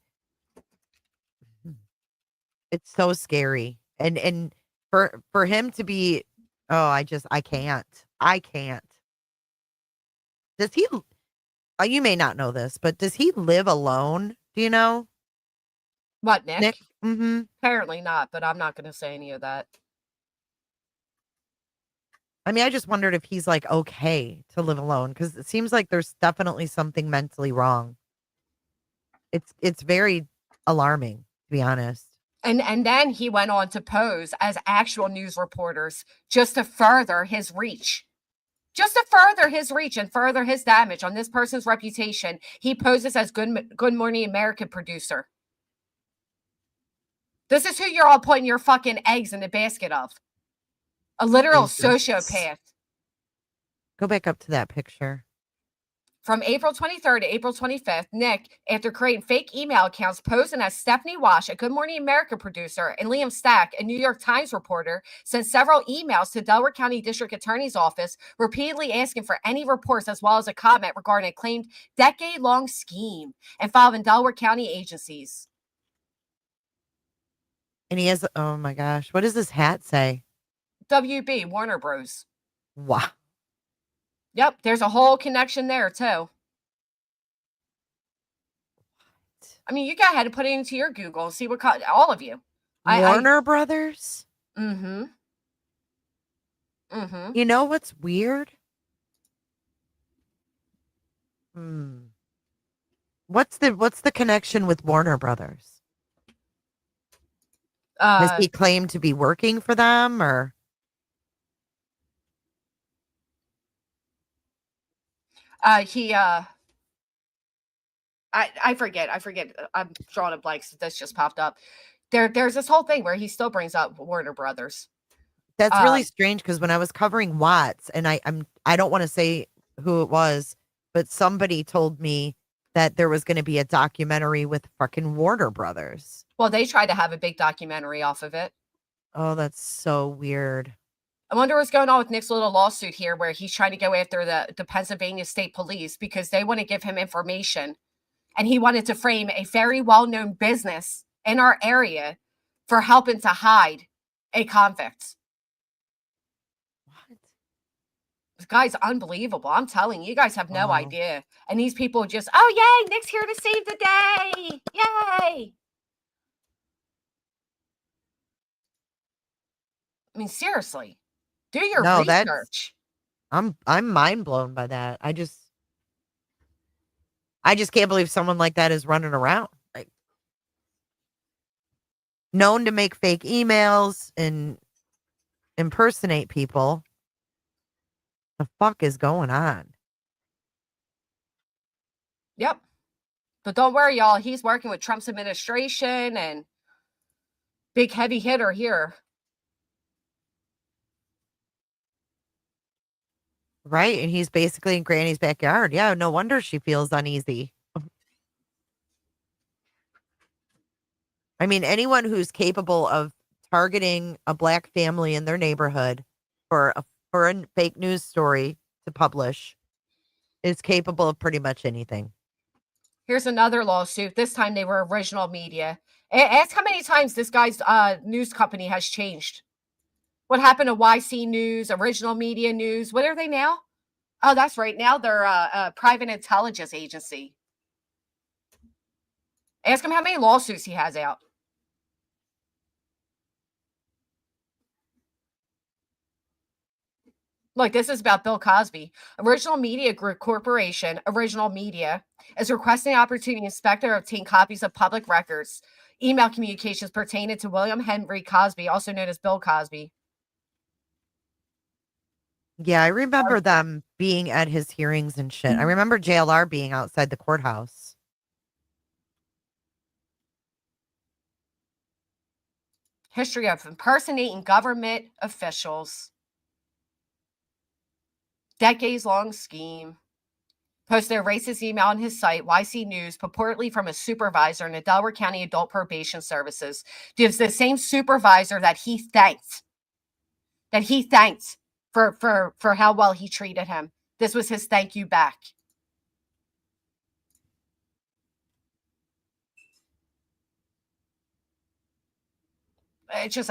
it's so scary. And for him to be, I can't. Does he? you may not know this, but does he live alone? Do you know? What, Nick? Nick? Mm-hmm. Apparently not, but I'm not going to say any of that. I mean, I just wondered if he's like okay to live alone because it seems like there's definitely something mentally wrong. It's very alarming, to be honest. And then he went on to pose as actual news reporters just to further his reach. Just to further his reach and further his damage on this person's reputation, he poses as Good Morning America producer. This is who you're all putting your fucking eggs in the basket of. A literal sociopath. Go back up to that picture. From April 23rd to April 25th, Nick, after creating fake email accounts posing as Stephanie Wash, a Good Morning America producer, and Liam Stack, a New York Times reporter, sent several emails to Delaware County District Attorney's Office, repeatedly asking for any reports as well as a comment regarding a claimed decade-long scheme involving Delaware County agencies. And he has, oh my gosh, what does this hat say? WB, Warner Bros. Wow. Yep, there's a whole connection there, too. I mean, you go ahead and put it into your Google and see what, all of you. Warner Brothers? Mm-hmm. Mm-hmm. You know what's weird? What's the connection with Warner Brothers? Does he claim to be working for them or? I forget. I'm drawing a blank. So this just popped up. There's this whole thing where he still brings up Warner Brothers. That's really strange because when I was covering Watts, and I don't want to say who it was, but somebody told me that there was going to be a documentary with fucking Warner Brothers. Well, they tried to have a big documentary off of it. Oh, that's so weird. I wonder what's going on with Nick's little lawsuit here where he's trying to go after the Pennsylvania State Police because they want to give him information. And he wanted to frame a very well-known business in our area for helping to hide a convict. What? This guy's unbelievable. I'm telling you, you guys have no idea. And these people just, oh, yay, Nick's here to save the day. Yay. I mean, seriously. Do your research. I'm mind blown by that. I just can't believe someone like that is running around. Like, known to make fake emails and impersonate people. The fuck is going on? Yep. But don't worry, y'all. He's working with Trump's administration and big heavy hitter here. Right. And he's basically in Granny's backyard. Yeah. No wonder she feels uneasy. I mean, anyone who's capable of targeting a black family in their neighborhood for a fake news story to publish is capable of pretty much anything. Here's another lawsuit. This time they were Original Media. Ask how many times this guy's news company has changed. What happened to YC News, Original Media News? What are they now? Oh, that's right. Now they're a private intelligence agency. Ask him how many lawsuits he has out. Look, this is about Bill Cosby. Original Media Group Corporation, Original Media, is requesting the opportunity to inspect or obtain copies of public records, email communications pertaining to William Henry Cosby, also known as Bill Cosby. Yeah, I remember them being at his hearings and shit. I remember JLR being outside the courthouse. History of impersonating government officials. Decades-long scheme. Posted a racist email on his site, YC News, purportedly from a supervisor in the Delaware County Adult Probation Services. Gives the same supervisor that he thanked for how well he treated him. This was his thank you back. I just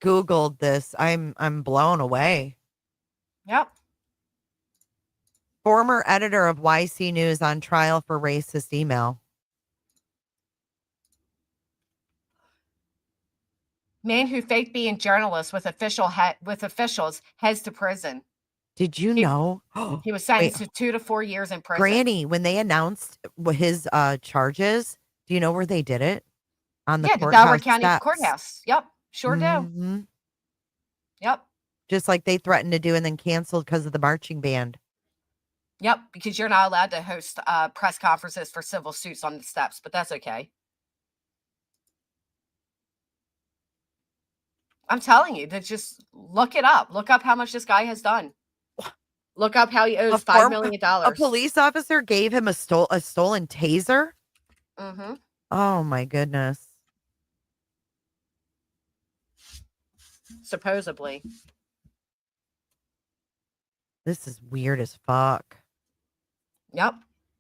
Googled this. I'm blown away. Yep. Former editor of YC News on trial for racist email. Man who faked being journalist with officials heads to prison. Did you know? He was sentenced to 2 to 4 years in prison. Granny, when they announced his charges, do you know where they did it? On the the Delaware County steps. Courthouse. Yep, sure do. Yep. Just like they threatened to do and then canceled because of the marching band. Yep, because you're not allowed to host press conferences for civil suits on the steps, but that's okay. I'm telling you, that just look it up. Look up how much this guy has done. Look up how he owes $5 million. A police officer gave him a stolen taser? Mm-hmm. Oh, my goodness. Supposedly. This is weird as fuck. Yep.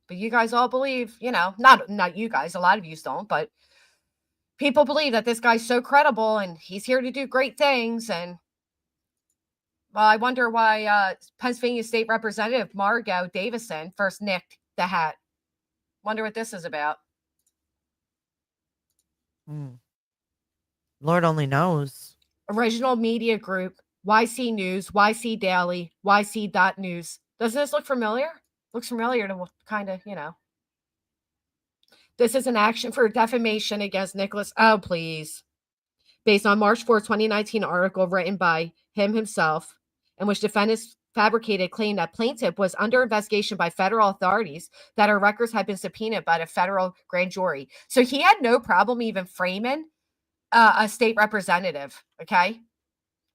But you guys all believe, not you guys, a lot of you don't, but people believe that this guy's so credible and he's here to do great things. And well, I wonder why Pennsylvania State Representative Margo Davison first nicked the hat. Wonder what this is about. Lord only knows. Original Media Group, YC News, YC Daily, YC.News. Doesn't this look familiar? Looks familiar to kind of, This is an action for defamation against Nicholas. Oh, please. Based on March 4, 2019 article written by him himself, in which defendants fabricated claim that plaintiff was under investigation by federal authorities, that her records had been subpoenaed by the federal grand jury. So he had no problem even framing a state representative, okay?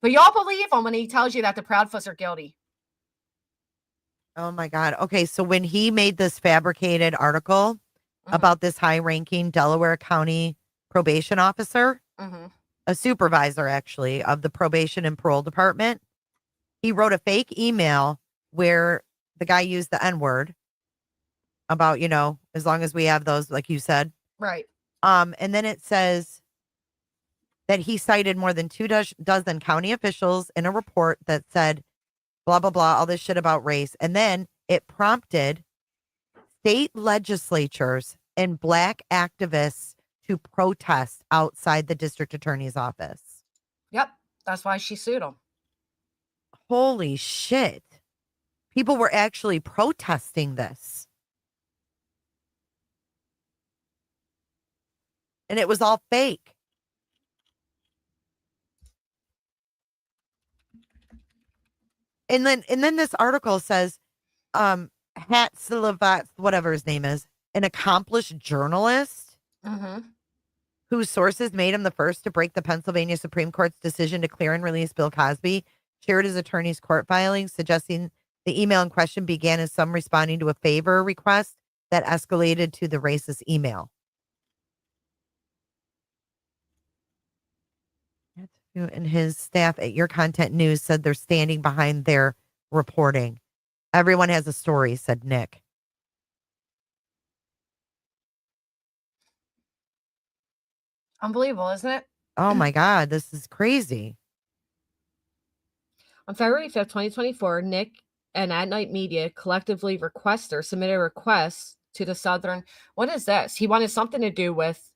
But y'all believe him when he tells you that the Proudfoots are guilty. Oh, my God. Okay, so when he made this fabricated article about this high-ranking Delaware County probation officer, a supervisor, actually, of the probation and parole department, he wrote a fake email where the guy used the N-word about, as long as we have those, like you said. Right. And then it says that he cited more than 24 county officials in a report that said, blah, blah, blah, all this shit about race. And then it prompted state legislatures and black activists to protest outside the district attorney's office. Yep. That's why she sued him. Holy shit. People were actually protesting this. And it was all fake. And then this article says, Hatzilavat, whatever his name is, an accomplished journalist whose sources made him the first to break the Pennsylvania Supreme Court's decision to clear and release Bill Cosby, shared his attorney's court filings, suggesting the email in question began as some responding to a favor request that escalated to the racist email. And his staff at Your Content News said they're standing behind their reporting. Everyone has a story, said Nick. Unbelievable, isn't it? Oh my God, this is crazy. On February 5th, 2024, Nick and At Night Media collectively submitted a request to the Southern. What is this? He wanted something to do with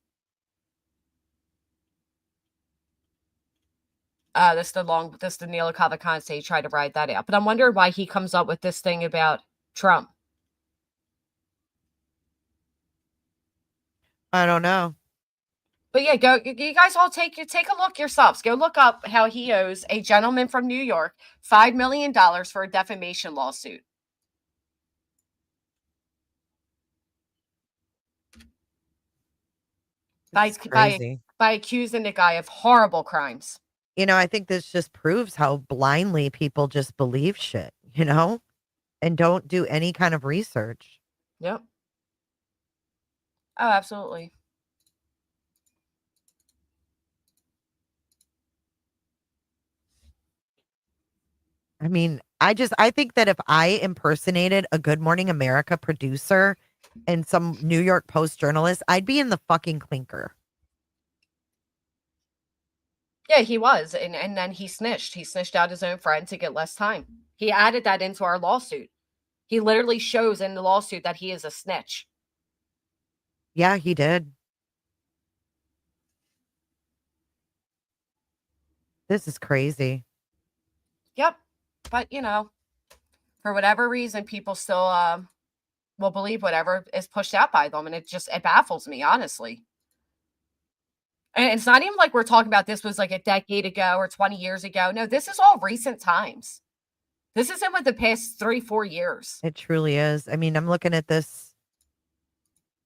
the Neil Kavakan say he tried to write that out. But I'm wondering why he comes up with this thing about Trump. I don't know. But yeah, you guys all take a look yourselves. Go look up how he owes a gentleman from New York $5 million for a defamation lawsuit. By accusing the guy of horrible crimes. I think this just proves how blindly people just believe shit, and don't do any kind of research. Yep. Oh, absolutely. I mean, I think that if I impersonated a Good Morning America producer and some New York Post journalist, I'd be in the fucking clinker. Yeah, he was. And then he snitched. He snitched out his own friend to get less time. He added that into our lawsuit. He literally shows in the lawsuit that he is a snitch. Yeah, he did. This is crazy. Yep. But, for whatever reason, people still will believe whatever is pushed out by them. And it baffles me, honestly. And it's not even like we're talking about this was like a decade ago or 20 years ago. No, this is all recent times. This isn't with the past 3-4 years. It truly is. I mean, I'm looking at this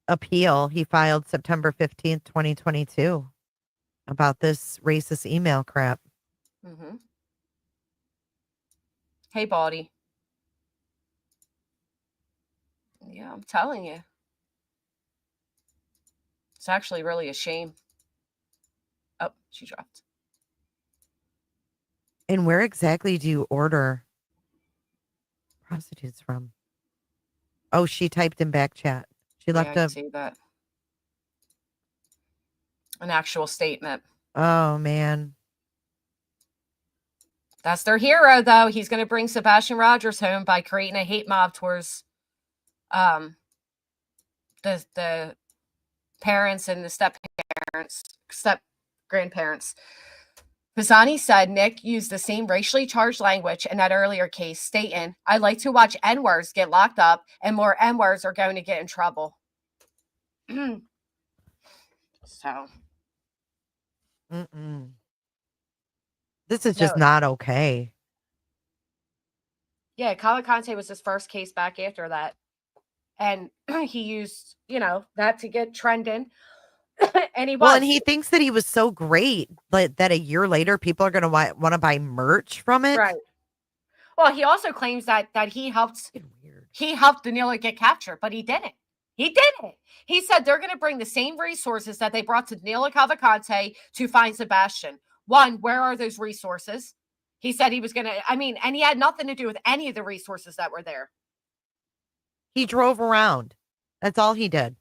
appeal he filed September 15th, 2022 about this racist email crap. Mm-hmm. Hey, Baldy. Yeah, I'm telling you. It's actually really a shame. Oh, she dropped. And where exactly do you order prostitutes from? Oh, she typed in back chat. She left I see that. An actual statement. Oh, man. That's their hero, though. He's going to bring Sebastian Rogers home by creating a hate mob towards the parents and the step-grandparents. Pisani said Nick used the same racially charged language in that earlier case, stating, "I like to watch N-words get locked up, and more N-words are going to get in trouble." So. This is just not okay. Yeah, Cavalcante was his first case back after that. And he used, that to get trending. And he was. Well, and he thinks that he was so great, but that a year later, people are going to want to buy merch from it. Right. Well, he also claims that he helped Danilo get captured, but he didn't. He didn't. He said they're going to bring the same resources that they brought to Danilo Cavalcante to find Sebastian. One, where are those resources? He said he was going to, and he had nothing to do with any of the resources that were there. He drove around. That's all he did.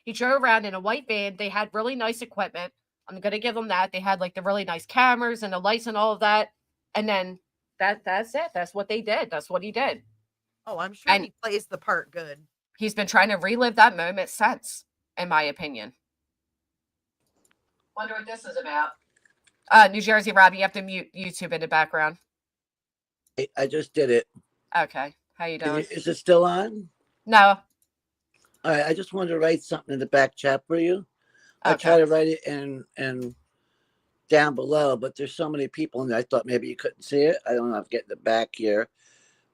He drove around in a white van. They had really nice equipment. I'm going to give them that. They had like the really nice cameras and the lights and all of that. And then that's it. That's what they did. That's what he did. Oh, I'm sure he plays the part good. He's been trying to relive that moment since, in my opinion. Wonder what this is about. New Jersey Rob, you have to mute YouTube in the background. I just did it. Okay. How you doing? Is it still on? No. All right. I just wanted to write something in the back chat for you. I try to write it in down below, but there's so many people, and I thought maybe you couldn't see it. I don't know. I'm getting it back here.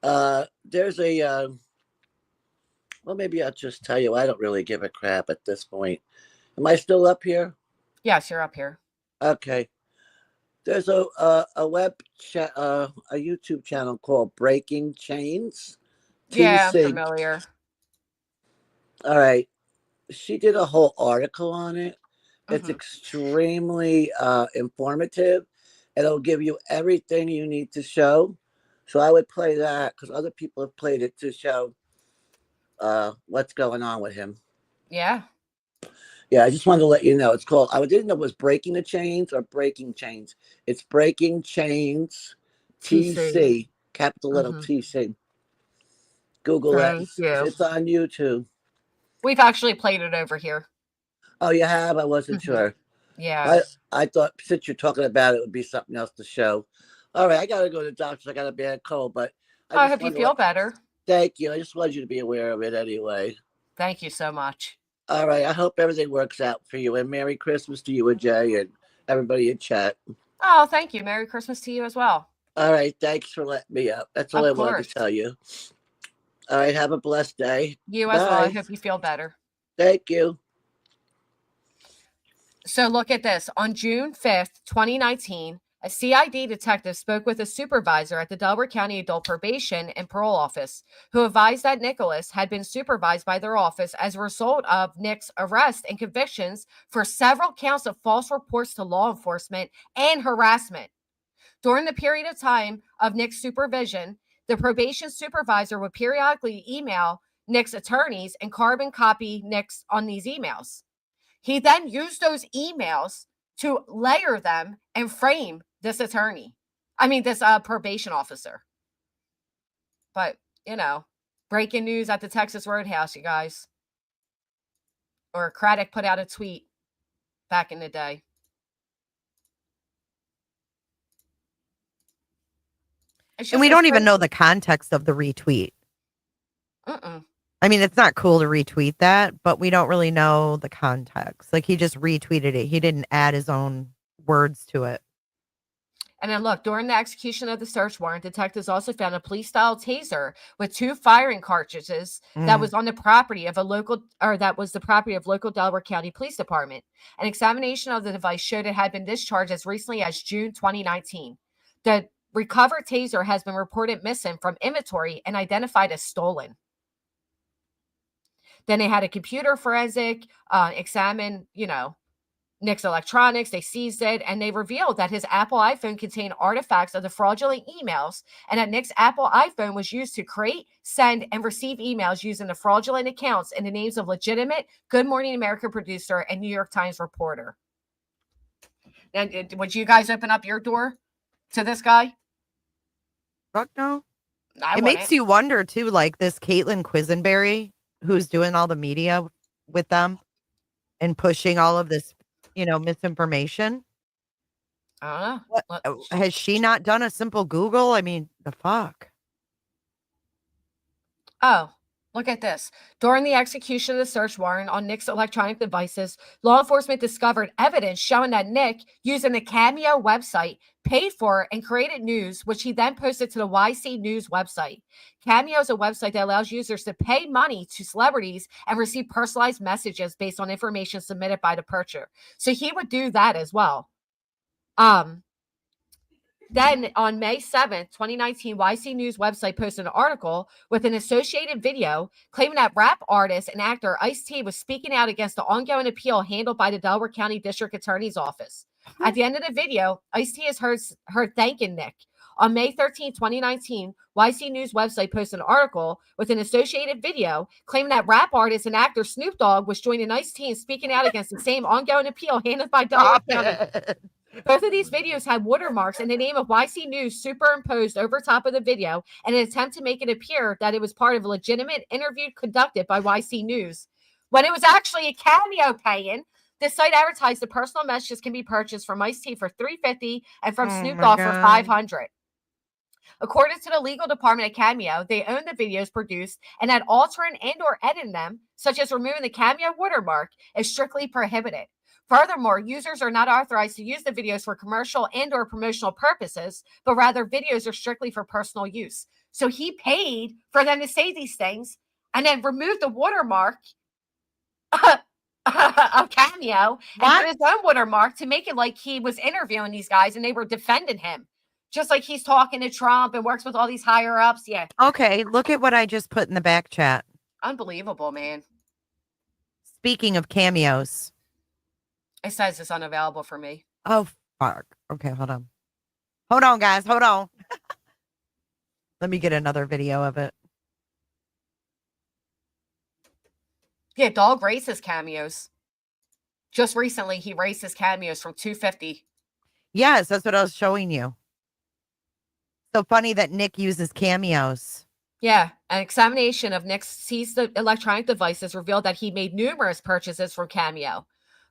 There's a. Well, maybe I'll just tell you. I don't really give a crap at this point. Am I still up here? Yes, you're up here. Okay. There's a web chat, a YouTube channel called Breaking Chains. Yeah, I'm familiar. All right. She did a whole article on it. It's extremely informative. It'll give you everything you need to show. So I would play that because other people have played it to show what's going on with him. Yeah. Yeah, I just wanted to let you know. It's called, I didn't know it was Breaking the Chains or Breaking Chains. It's Breaking Chains TC, capital letter TC. Google it. It's on YouTube. We've actually played it over here. Oh, you have? I wasn't sure. Yeah. I thought since you're talking about it, it would be something else to show. All right, I got to go to the doctor. I got a bad cold, but I hope you feel better. Thank you. I just wanted you to be aware of it anyway. Thank you so much. All right. I hope everything works out for you. And Merry Christmas to you and Jay and everybody in chat. Oh, thank you. Merry Christmas to you as well. All right. Thanks for letting me up. That's all I wanted to tell you. All right. Have a blessed day. You as well. I hope you feel better. Thank you. So look at this. On June 5th, 2019, a CID detective spoke with a supervisor at the Delaware County Adult Probation and Parole Office, who advised that Nicholas had been supervised by their office as a result of Nick's arrest and convictions for several counts of false reports to law enforcement and harassment. During the period of time of Nick's supervision, the probation supervisor would periodically email Nick's attorneys and carbon copy Nick's on these emails. He then used those emails to layer them and frame this this probation officer. But, Breaking news at the Texas Roadhouse, you guys. Or Craddock put out a tweet back in the day. And we don't even know the context of the retweet. I mean, it's not cool to retweet that, but we don't really know the context. Like, he just retweeted it. He didn't add his own words to it. And then look, during the execution of the search warrant, detectives also found a police-style taser with 2 firing cartridges that was on the property of local Delaware County Police Department. An examination of the device showed it had been discharged as recently as June 2019. The recovered taser has been reported missing from inventory and identified as stolen. Then they had a computer forensic examine, Nick's electronics. They seized it, and they revealed that his Apple iPhone contained artifacts of the fraudulent emails, and that Nick's Apple iPhone was used to create, send, and receive emails using the fraudulent accounts in the names of legitimate Good Morning America producer and New York Times reporter. And would you guys open up your door to this guy? Fuck no. It makes you wonder too, like this Caitlin Quisenberry, who's doing all the media with them and pushing all of this, misinformation. Has she not done a simple Google? I mean, the fuck. Oh, look at this. During the execution of the search warrant on Nick's electronic devices, law enforcement discovered evidence showing that Nick, using the Cameo website, paid for and created news, which he then posted to the YC News website. Cameo is a website that allows users to pay money to celebrities and receive personalized messages based on information submitted by the purchaser. So he would do that as well. Then on May 7th, 2019, YC News website posted an article with an associated video claiming that rap artist and actor Ice-T was speaking out against the ongoing appeal handled by the Delaware County District Attorney's Office. At the end of the video, Ice-T is heard thanking Nick. On May 13, 2019, YC News website posted an article with an associated video claiming that rap artist and actor Snoop Dogg was joining Ice-T in speaking out against the same ongoing appeal handled by Delaware County. Both of these videos had watermarks and the name of YC News superimposed over top of the video in an attempt to make it appear that it was part of a legitimate interview conducted by YC News. When it was actually a Cameo paying, the site advertised the personal messages can be purchased from Ice-T for $350 and from Snoop Dogg for $500. According to the legal department at Cameo, they own the videos produced, and that altering and or editing them, such as removing the Cameo watermark, is strictly prohibited. Furthermore, users are not authorized to use the videos for commercial and or promotional purposes, but rather videos are strictly for personal use. So he paid for them to say these things and then removed the watermark of Cameo and put his own watermark to make it like he was interviewing these guys and they were defending him. Just like he's talking to Trump and works with all these higher ups. Yeah. Okay, look at what I just put in the back chat. Unbelievable, man. Speaking of cameos. It says it's unavailable for me. Oh, fuck. Okay, hold on. Hold on, guys. Hold on. Let me get another video of it. Yeah, Dog raises cameos. Just recently, he raised his cameos from $250. Yes, that's what I was showing you. So funny that Nick uses cameos. Yeah, an examination of Nick's seized electronic devices revealed that he made numerous purchases from Cameo.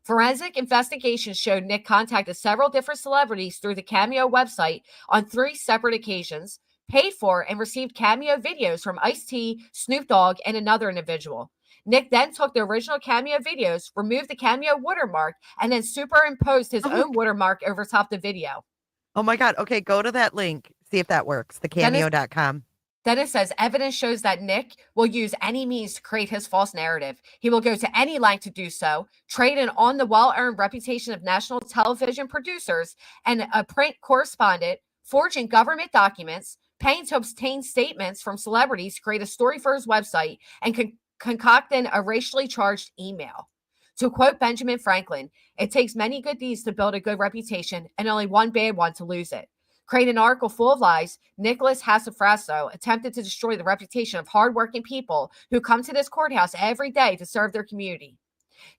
Forensic investigations showed Nick contacted several different celebrities through the Cameo website on 3 separate occasions, paid for and received Cameo videos from Ice-T, Snoop Dogg, and another individual. Nick then took the original Cameo videos, removed the Cameo watermark, and then superimposed his own watermark over top the video. Oh my God. Okay, go to that link. See if that works. Thecameo.com. Then it says evidence shows that Nick will use any means to create his false narrative. He will go to any length to do so, trade in on the well-earned reputation of national television producers and a print correspondent, forging government documents, paying to obtain statements from celebrities to create a story for his website, and concocting a racially charged email. To quote Benjamin Franklin, it takes many good deeds to build a good reputation and only one bad one to lose it. Creating an article full of lies, Nicholas Hassafrasso attempted to destroy the reputation of hardworking people who come to this courthouse every day to serve their community.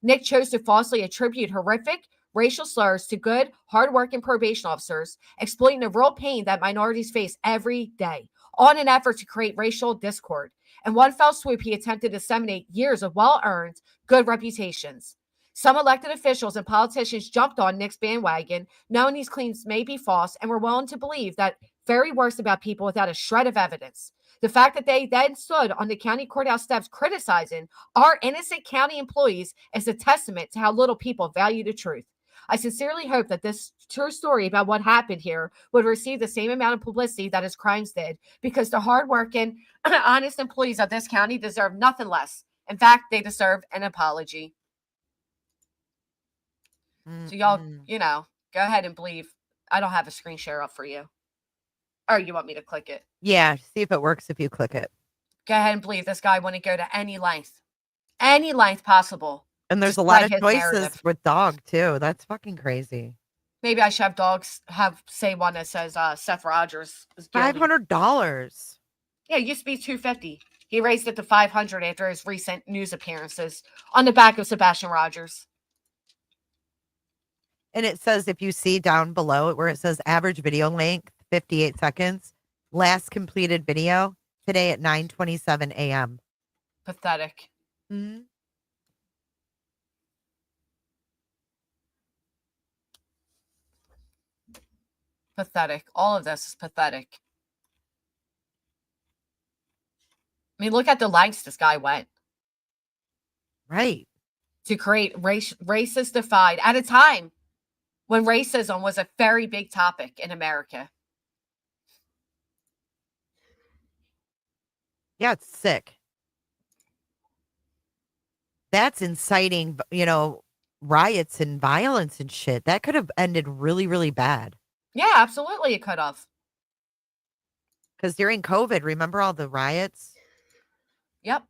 Nick chose to falsely attribute horrific racial slurs to good, hardworking probation officers, exploiting the real pain that minorities face every day, all in an effort to create racial discord. In one fell swoop, he attempted to disseminate years of well-earned, good reputations. Some elected officials and politicians jumped on Nick's bandwagon, knowing these claims may be false, and were willing to believe that very worst about people without a shred of evidence. The fact that they then stood on the county courthouse steps criticizing our innocent county employees is a testament to how little people value the truth. I sincerely hope that this true story about what happened here would receive the same amount of publicity that his crimes did, because the hardworking, honest employees of this county deserve nothing less. In fact, they deserve an apology. So y'all, go ahead and believe. I don't have a screen share up for you. Or you want me to click it? Yeah, see if it works if you click it. Go ahead and believe this guy wouldn't go to any length possible. And there's a lot of choices with dog too. That's fucking crazy. Maybe I should have dogs say one that says Seth Rogers is guilty. $500. Yeah, it used to be $250. He raised it to $500 after his recent news appearances on the back of Sebastian Rogers. And it says, if you see down below it where it says average video length, 58 seconds, last completed video today at 9:27 a.m. Pathetic. Mm-hmm. Pathetic. All of this is pathetic. I mean, look at the lengths this guy went. Right. To create racist divide at a time when racism was a very big topic in America. Yeah, it's sick. That's inciting, riots and violence and shit. That could have ended really, really bad. Yeah, absolutely it could have. Because during COVID, remember all the riots? Yep.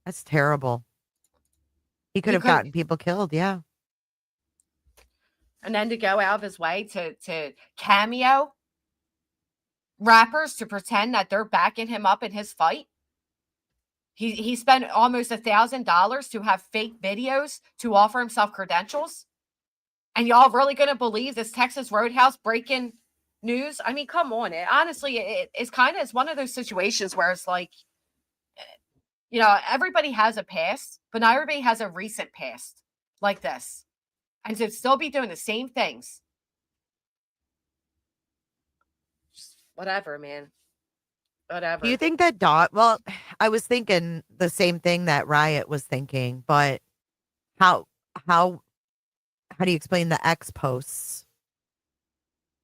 That's terrible. He could have gotten people killed, yeah. And then to go out of his way to cameo rappers to pretend that they're backing him up in his fight. He spent almost $1,000 to have fake videos to offer himself credentials. And y'all really going to believe this Texas Roadhouse breaking news? I mean, come on. Honestly, it's one of those situations where it's like, everybody has a past, but not everybody has a recent past like this. And to still be doing the same things. Just whatever, man. Whatever. Do you think that well, I was thinking the same thing that Riot was thinking, but how do you explain the X posts?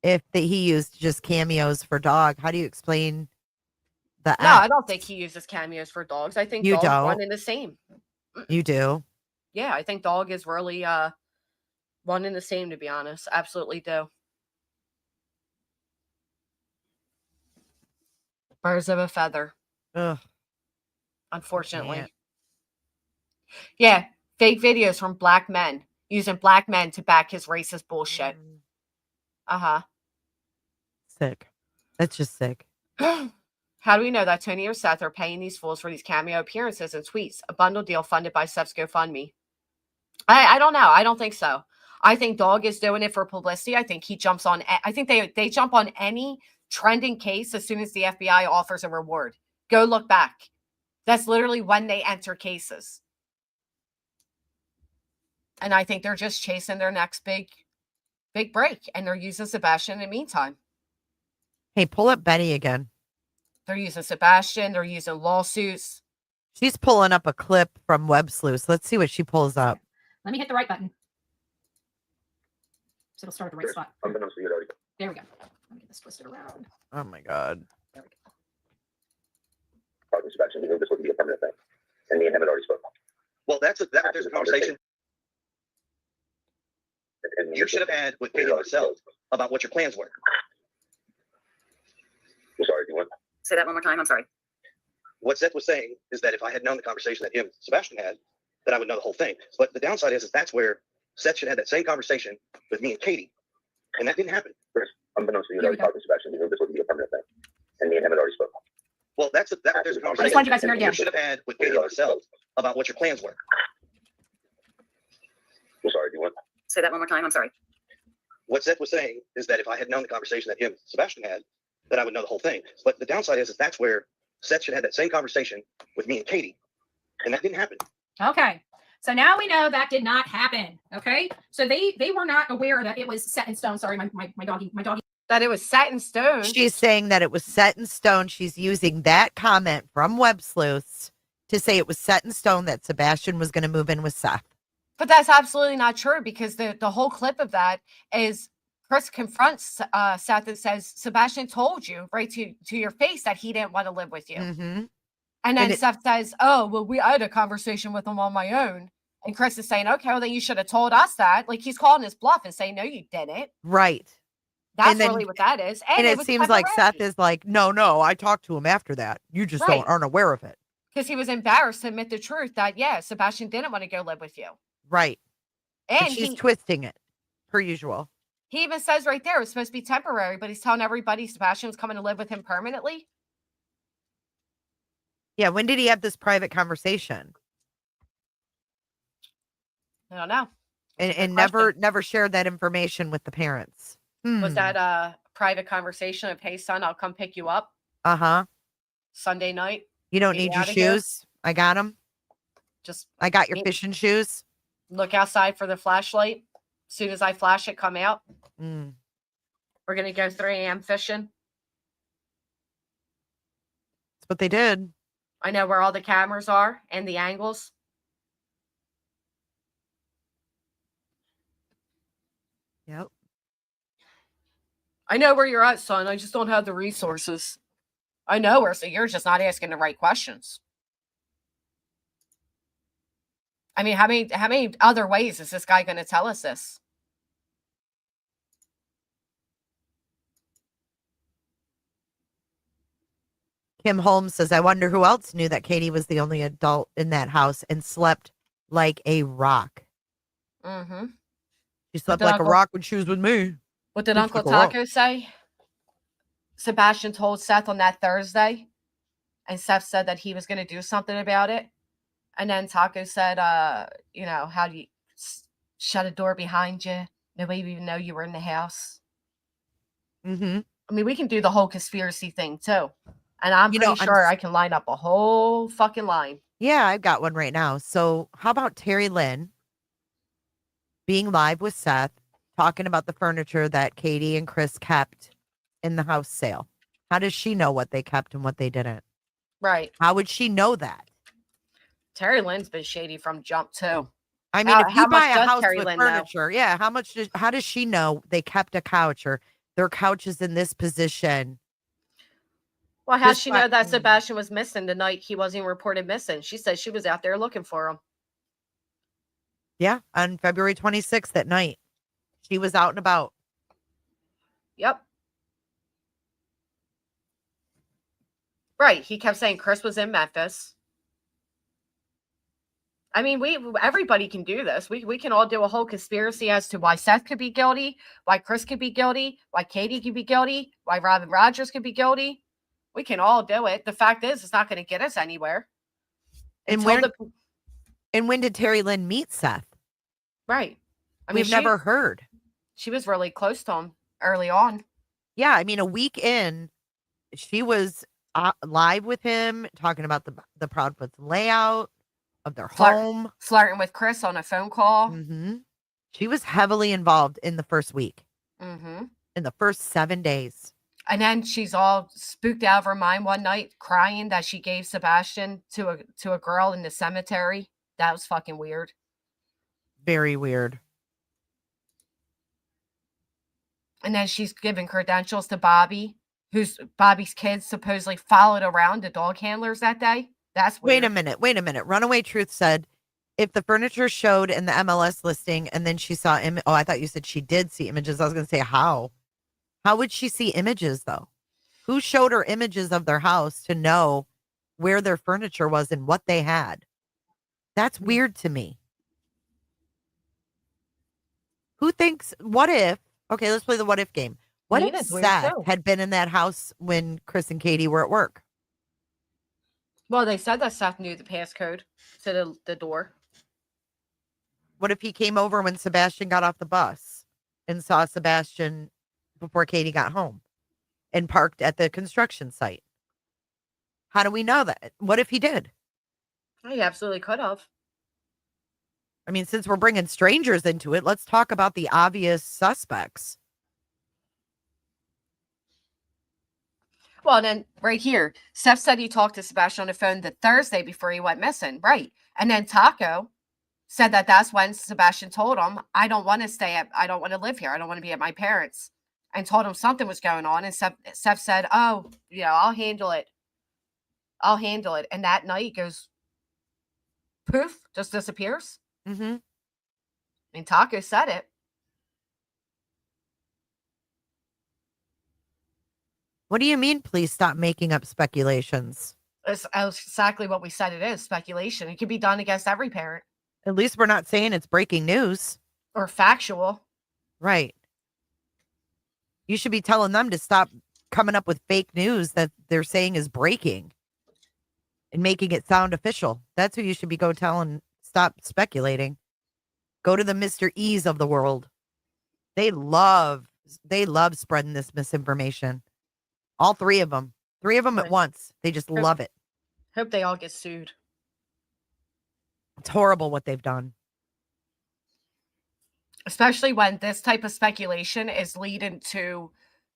If he used just cameos for dog, how do you explain the X? I don't think he uses cameos for dogs. I think dogs one and the same. You do? Yeah, I think dog is really one and the same, to be honest. Absolutely do. Birds of a feather. Ugh. Unfortunately. Yeah, fake videos from black men, using black men to back his racist bullshit. Uh-huh. Sick. That's just sick. How do we know that Tony or Seth are paying these fools for these cameo appearances and tweets? A bundle deal funded by Seth's GoFundMe. I don't know. I don't think so. I think Dog is doing it for publicity. I think he jumps on. I think they jump on any trending case as soon as the FBI offers a reward. Go look back. That's literally when they enter cases. And I think they're just chasing their next big break. And they're using Sebastian in the meantime. Hey, pull up Betty again. They're using Sebastian. They're using lawsuits. She's pulling up a clip from Web Sleuth. Let's see what she pulls up. Let me hit the right button. So it'll start at the right spot. There we go. Let me get this twisted around. Oh my God. There we go. Inspection, this would be a permanent thing. And me and him had already spoken. Well, there's a conversation you should have had with Katie yourself about what your plans were. I'm sorry, do you want to say that one more time? I'm sorry. What Seth was saying is that if I had known the conversation that him and Sebastian had, then I would know the whole thing. But the downside is that's where Seth should have that same conversation with me and Katie. And that didn't happen. Chris, unbeknownst to you, already talked to Sebastian. This would be a permanent thing. And me and him had already spoken. Well, there's a conversation I just wanted you guys to hear it again. You should have had with Katie yourself about what your plans were. I'm sorry, do you want to say that one more time? I'm sorry. What Seth was saying is that if I had known the conversation that him and Sebastian had, that I would know the whole thing. But the downside is that's where Seth should have that same conversation with me and Katie, and that didn't happen. Okay. So now we know that did not happen. Okay. So they were not aware that it was set in stone. Sorry, my doggy. That it was set in stone. She's saying that it was set in stone. She's using that comment from Web Sleuths to say it was set in stone that Sebastian was going to move in with Seth. But that's absolutely not true, because the whole clip of that is Chris confronts Seth and says, Sebastian told you right to your face that he didn't want to live with you. Mm-hmm. And then Seth says, oh, well, I had a conversation with him on my own. And Chris is saying, okay, well, then you should have told us that. Like, he's calling his bluff and saying, no, you didn't. Right. That's really what that is. And it seems like Seth is like, no, I talked to him after that. You just aren't aware of it. Because he was embarrassed to admit the truth that, yeah, Sebastian didn't want to go live with you. Right. And she's twisting it, per usual. He even says right there, it was supposed to be temporary, but he's telling everybody Sebastian was coming to live with him permanently. Yeah, when did he have this private conversation? I don't know. And never shared that information with the parents. Was that a private conversation of, hey, son, I'll come pick you up? Uh-huh. Sunday night. You don't need your shoes? I got them. I got your fishing shoes. Look outside for the flashlight. As soon as I flash it, come out. Mm. We're going to go 3 a.m. fishing. That's what they did. I know where all the cameras are and the angles. Yep. I know where you're at, son. I just don't have the resources. I know where, so you're just not asking the right questions. I mean, how many other ways is this guy going to tell us this? Kim Holmes says, I wonder who else knew that Katie was the only adult in that house and slept like a rock. Mm-hmm. She slept like a rock when she was with me. What did Uncle Taco say? Sebastian told Seth on that Thursday, and Seth said that he was going to do something about it. And then Taco said, how do you shut a door behind you? Nobody even know you were in the house. Mm-hmm. I mean, we can do the whole conspiracy thing too. And I'm pretty sure I can line up a whole fucking line. Yeah, I've got one right now. So how about Terry Lynn being live with Seth, talking about the furniture that Katie and Chris kept in the house sale? How does she know what they kept and what they didn't? Right. How would she know that? Terry Lynn's been shady from jump too. I mean, if you buy a house with furniture, yeah, how does she know they kept a couch or their couch is in this position? Well, how does she know that Sebastian was missing the night he wasn't reported missing? She said she was out there looking for him. Yeah, on February 26th at night. She was out and about. Yep. Right. He kept saying Chris was in Memphis. I mean, everybody can do this. We can all do a whole conspiracy as to why Seth could be guilty, why Chris could be guilty, why Katie could be guilty, why Robin Rogers could be guilty. We can all do it. The fact is, it's not going to get us anywhere. And when did Terry Lynn meet Seth? Right. I mean, We've never heard. She was really close to him early on. Yeah, I mean, a week in, she was live with him, talking about the Proudfoots layout of their home. Flirting with Chris on a phone call. Mm-hmm. She was heavily involved in the first week. Mm-hmm. In the first 7 days. And then she's all spooked out of her mind one night, crying that she gave Sebastian to a girl in the cemetery. That was fucking weird. Very weird. And then she's giving credentials to Bobby, who's Bobby's kids supposedly followed around the dog handlers that day. That's weird. Wait a minute. Runaway Truth said, if the furniture showed in the MLS listing and then she saw I thought you said she did see images. I was going to say how. How would she see images, though? Who showed her images of their house to know where their furniture was and what they had? That's weird to me. Who thinks, what if, okay, let's play the what if game. What if Seth had been in that house when Chris and Katie were at work? Well, they said that Seth knew the passcode to the door. What if he came over when Sebastian got off the bus and saw Sebastian before Katie got home? and parked at the construction site. How do we know that? What if he did? He absolutely could have. I mean, since we're bringing strangers into it, let's talk about the obvious suspects. Well, then right here, Steph said he talked to Sebastian on the phone the Thursday before he went missing. Right. And then Taco said that that's when Sebastian told him, I don't want to live here. I don't want to be at my parents. And told him something was going on. And Steph said, oh, I'll handle it. I'll handle it. And that night goes poof, just disappears. Mm-hmm. And Taco said it. What do you mean, please stop making up speculations? That's exactly what we said it is, speculation. It can be done against every parent. At least we're not saying it's breaking news. Or factual. Right. You should be telling them to stop coming up with fake news that they're saying is breaking and making it sound official. That's who you should be telling. Stop speculating. Go to the Mr. E's of the world. They love spreading this misinformation. All three of them. Three of them at once. They just love it. Hope they all get sued. It's horrible what they've done. Especially when this type of speculation is leading to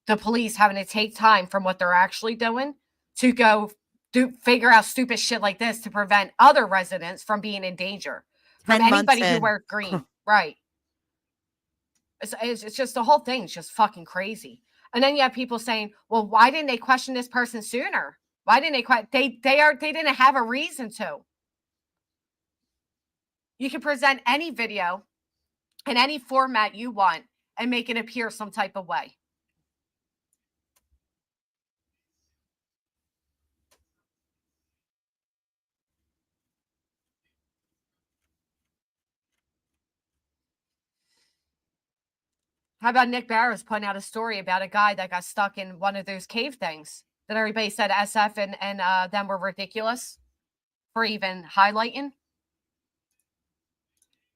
the police having to take time from what they're actually doing to go figure out stupid shit like this to prevent other residents from being in danger. From anybody who wears green. Right. It's just the whole thing's just fucking crazy. And then you have people saying, well, why didn't they question this person sooner? Why didn't they they didn't have a reason to. You can present any video in any format you want and make it appear some type of way. How about Nick Barrows putting out a story about a guy that got stuck in one of those cave things that everybody said SF and them were ridiculous for even highlighting?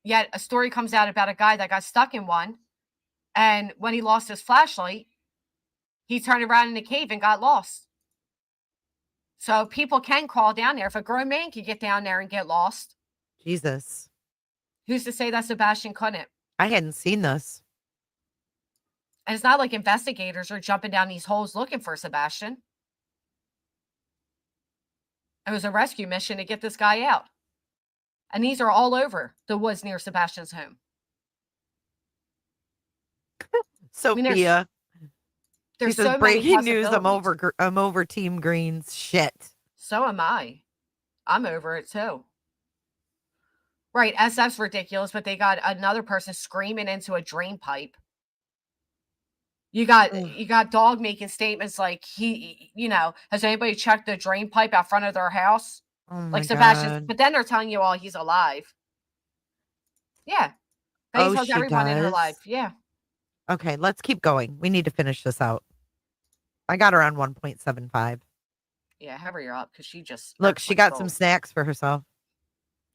Yet a story comes out about a guy that got stuck in one, and when he lost his flashlight, he turned around in the cave and got lost. So people can crawl down there. If a grown man can get down there and get lost, Jesus. Who's to say that Sebastian couldn't? I hadn't seen this. And it's not like investigators are jumping down these holes looking for Sebastian. It was a rescue mission to get this guy out. And these are all over the woods near Sebastian's home. Sophia. There's so so many breaking news. I'm over Team Green's shit. So am I. I'm over it too. Right, SF's ridiculous, but they got another person screaming into a drain pipe. You got Dog making statements like has anybody checked the drain pipe out front of their house? Oh my like Sebastian, God. But then they're telling you all he's alive. Yeah. Betty tells everyone in her life. Yeah. Okay, let's keep going. We need to finish this out. I got her on 1.75. Yeah, have her up because she just look. She got some snacks for herself.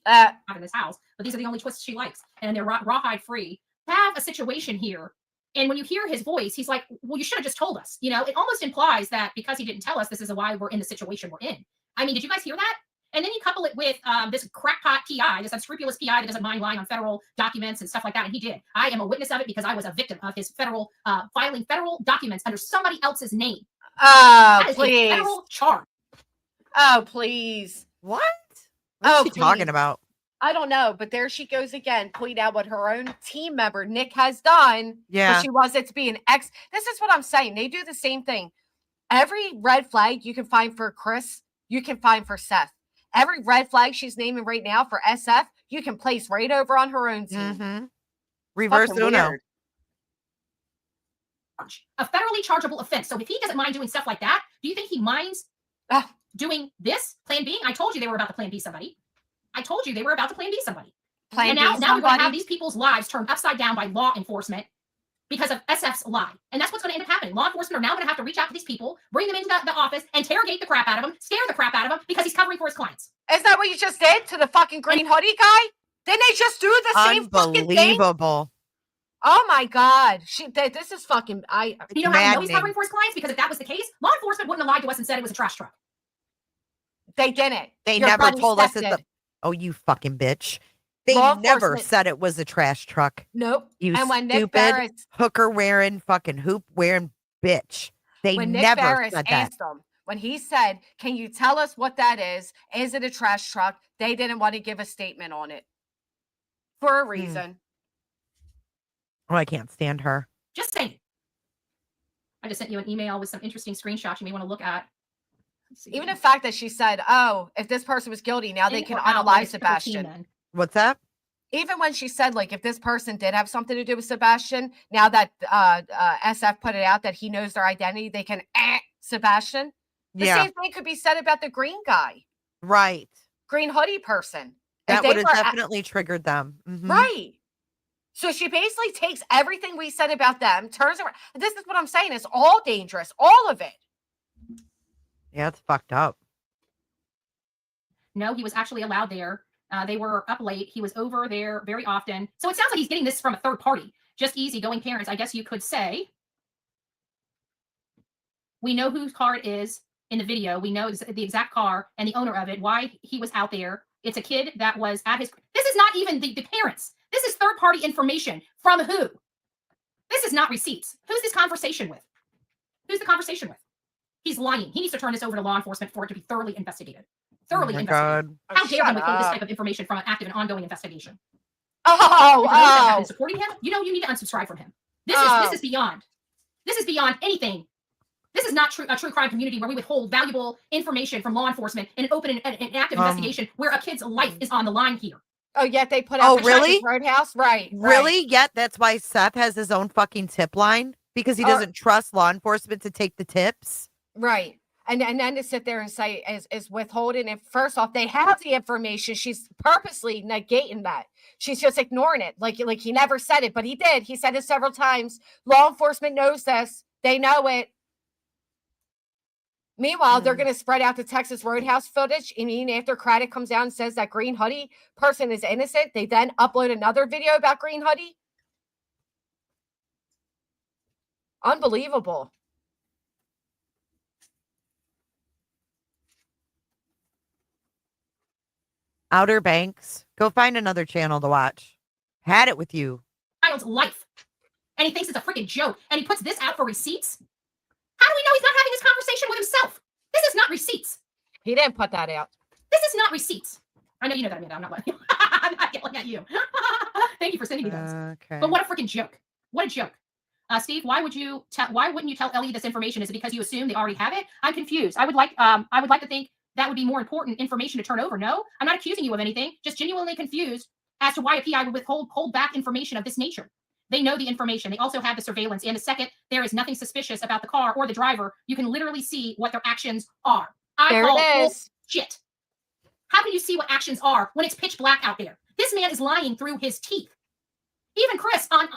In this house, but these are the only twists she likes, and they're rawhide free. Have a situation here. And when you hear his voice, he's like, well, you should have just told us. It almost implies that because he didn't tell us, this is why we're in the situation we're in. I mean, did you guys hear that? And then you couple it with this crackpot PI, this unscrupulous PI that doesn't mind lying on federal documents and stuff like that. And he did. I am a witness of it because I was a victim of his filing federal documents under somebody else's name. Oh, that is please. a federal charge. Oh, please. What? What is she talking about? I don't know, but there she goes again, pointing out what her own team member, Nick, has done. Yeah. She wants it to be an ex. This is what I'm saying. They do the same thing. Every red flag you can find for Chris, you can find for Seth. Every red flag she's naming right now for SF, you can place right over on her own team. Mm-hmm. Reverse Uno. A federally chargeable offense. So if he doesn't mind doing stuff like that, do you think he minds doing this? Plan B? I told you they were about to Plan B somebody. And now we're going to have these people's lives turned upside down by law enforcement because of SF's lie. And that's what's going to end up happening. Law enforcement are now going to have to reach out to these people, bring them into the office, interrogate the crap out of them, scare the crap out of them because he's covering for his clients. Is that what you just did to the fucking green hoodie guy? Didn't they just do the same fucking thing? Unbelievable. Oh my God. This is fucking, you know how I know he's covering for his clients? Because if that was the case, law enforcement wouldn't have lied to us and said it was a trash truck. They didn't. They never told us that oh, you fucking bitch. They never said it was a trash truck. Nope. You and when stupid Nick Barris, hooker wearing, fucking hoop wearing bitch. They when never Nick Barris said that. asked them, when he said, can you tell us what that is? Is it a trash truck? They didn't want to give a statement on it. For a reason. Oh, I can't stand her. Just saying. I just sent you an email with some interesting screenshots you may want to look at. Even the fact that she said, oh, if this person was guilty, now they can unalive Sebastian. What's that? Even when she said, like, if this person did have something to do with Sebastian, now that SF put it out that he knows their identity, they can Sebastian. The same thing could be said about the green guy. Right. Green hoodie person. That would have definitely triggered them. Mm-hmm. Right. So she basically takes everything we said about them, turns around. This is what I'm saying. It's all dangerous. All of it. Yeah, it's fucked up. No, he was actually allowed there. They were up late. He was over there very often. So it sounds like he's getting this from a third party. Just easygoing parents, I guess you could say. We know whose car it is in the video. We know the exact car and the owner of it, why he was out there. It's a kid that was at his... This is not even the parents. This is third-party information. From who? This is not receipts. Who's this conversation with? Who's the conversation with? He's lying. He needs to turn this over to law enforcement for it to be thoroughly investigated. Thoroughly investigated. How dare them withhold this type of information from an active and ongoing investigation? Supporting him? You know, you need to unsubscribe from him. This is beyond. This is beyond anything. This is not a true crime community where we withhold valuable information from law enforcement in an open and active investigation where a kid's life is on the line here. Oh, yet they put out the Texas Roadhouse? Right. Really? Yet that's why Seth has his own fucking tip line? Because he doesn't trust law enforcement to take the tips? Right. And then to sit there and say is withholding it. First off, they have the information. She's purposely negating that. She's just ignoring it. Like he never said it, but he did. He said it several times. Law enforcement knows this. They know it. Meanwhile, they're going to spread out the Texas Roadhouse footage. And even after Craddock comes down and says that green hoodie person is innocent, they then upload another video about green hoodie. Unbelievable. Outer Banks. Go find another channel to watch. Had it with you. Child's life. And he thinks it's a freaking joke. And he puts this out for receipts? How do we know he's not having this conversation with himself? This is not receipts. He didn't put that out. This is not receipts. I know you know that, Amanda. I'm not letting you. I'm not yelling at you. Thank you for sending me those. Okay. But what a freaking joke. What a joke. Steve, why wouldn't you tell Ellie this information? Is it because you assume they already have it? I'm confused. I would like to think that would be more important information to turn over. No, I'm not accusing you of anything. Just genuinely confused as to why a PI would hold back information of this nature. They know the information. They also have the surveillance. And the second there is nothing suspicious about the car or the driver, you can literally see what their actions are. There it is. Shit. How can you see what actions are when it's pitch black out there? This man is lying through his teeth. Even Chris on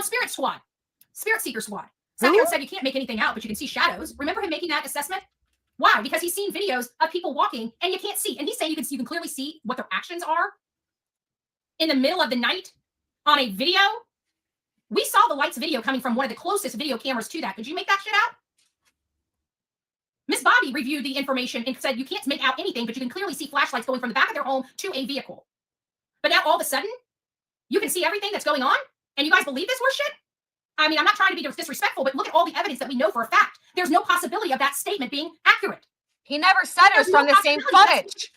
Spirit Seeker Squad, sat here and said you can't make anything out, but you can see shadows. Remember him making that assessment? Why? Because he's seen videos of people walking and you can't see. And he's saying you can clearly see what their actions are in the middle of the night on a video. We saw the lights video coming from one of the closest video cameras to that. Could you make that shit out? Miss Bobby reviewed the information and said you can't make out anything, but you can clearly see flashlights going from the back of their home to a vehicle. But now all of a sudden, you can see everything that's going on? And you guys believe this horse shit? I mean, I'm not trying to be disrespectful, but look at all the evidence that we know for a fact. There's no possibility of that statement being accurate. He never said it was from the same footage.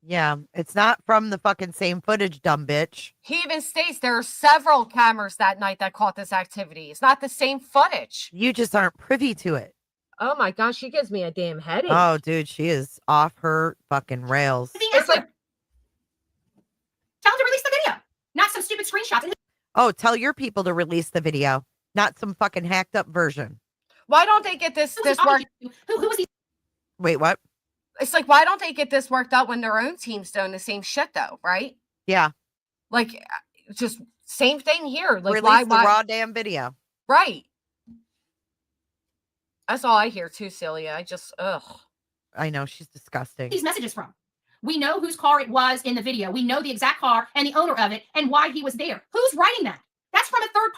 Yeah, it's not from the fucking same footage, dumb bitch. He even states there are several cameras that night that caught this activity. It's not the same footage. You just aren't privy to it. Oh my gosh, she gives me a damn headache. Oh, dude, she is off her fucking rails. It's like, tell him to release the video, not some stupid screenshots. Oh, tell your people to release the video, not some fucking hacked up version. Why don't they get this work? Who was he? Wait, what? It's like, why don't they get this worked out when their own team's doing the same shit, though, right? Yeah. Like, just same thing here. Like, release the raw damn video. Right. That's all I hear too, Celia. I just, ugh. I know, she's disgusting. These messages from. We know whose car it was in the video. We know the exact car and the owner of it and why he was there. Who's writing that? That's from a third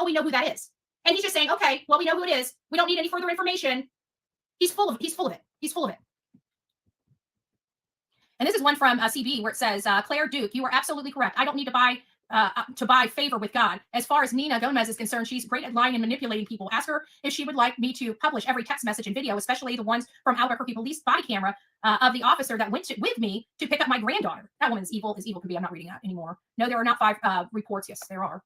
we know who that is. And he's just saying, okay, well, we know who it is. We don't need any further information. He's full of it. He's full of it. He's full of it. And this is one from CB where it says, Claire Duke, you are absolutely correct. I don't need to buy favor with God. As far as Nina Gomez is concerned, she's great at lying and manipulating people. Ask her if she would like me to publish every text message and video, especially the ones from Albuquerque police body camera of the officer that went with me to pick up my granddaughter. That woman is evil as evil can be. I'm not reading that anymore. No, there are not 5 reports. Yes, there are.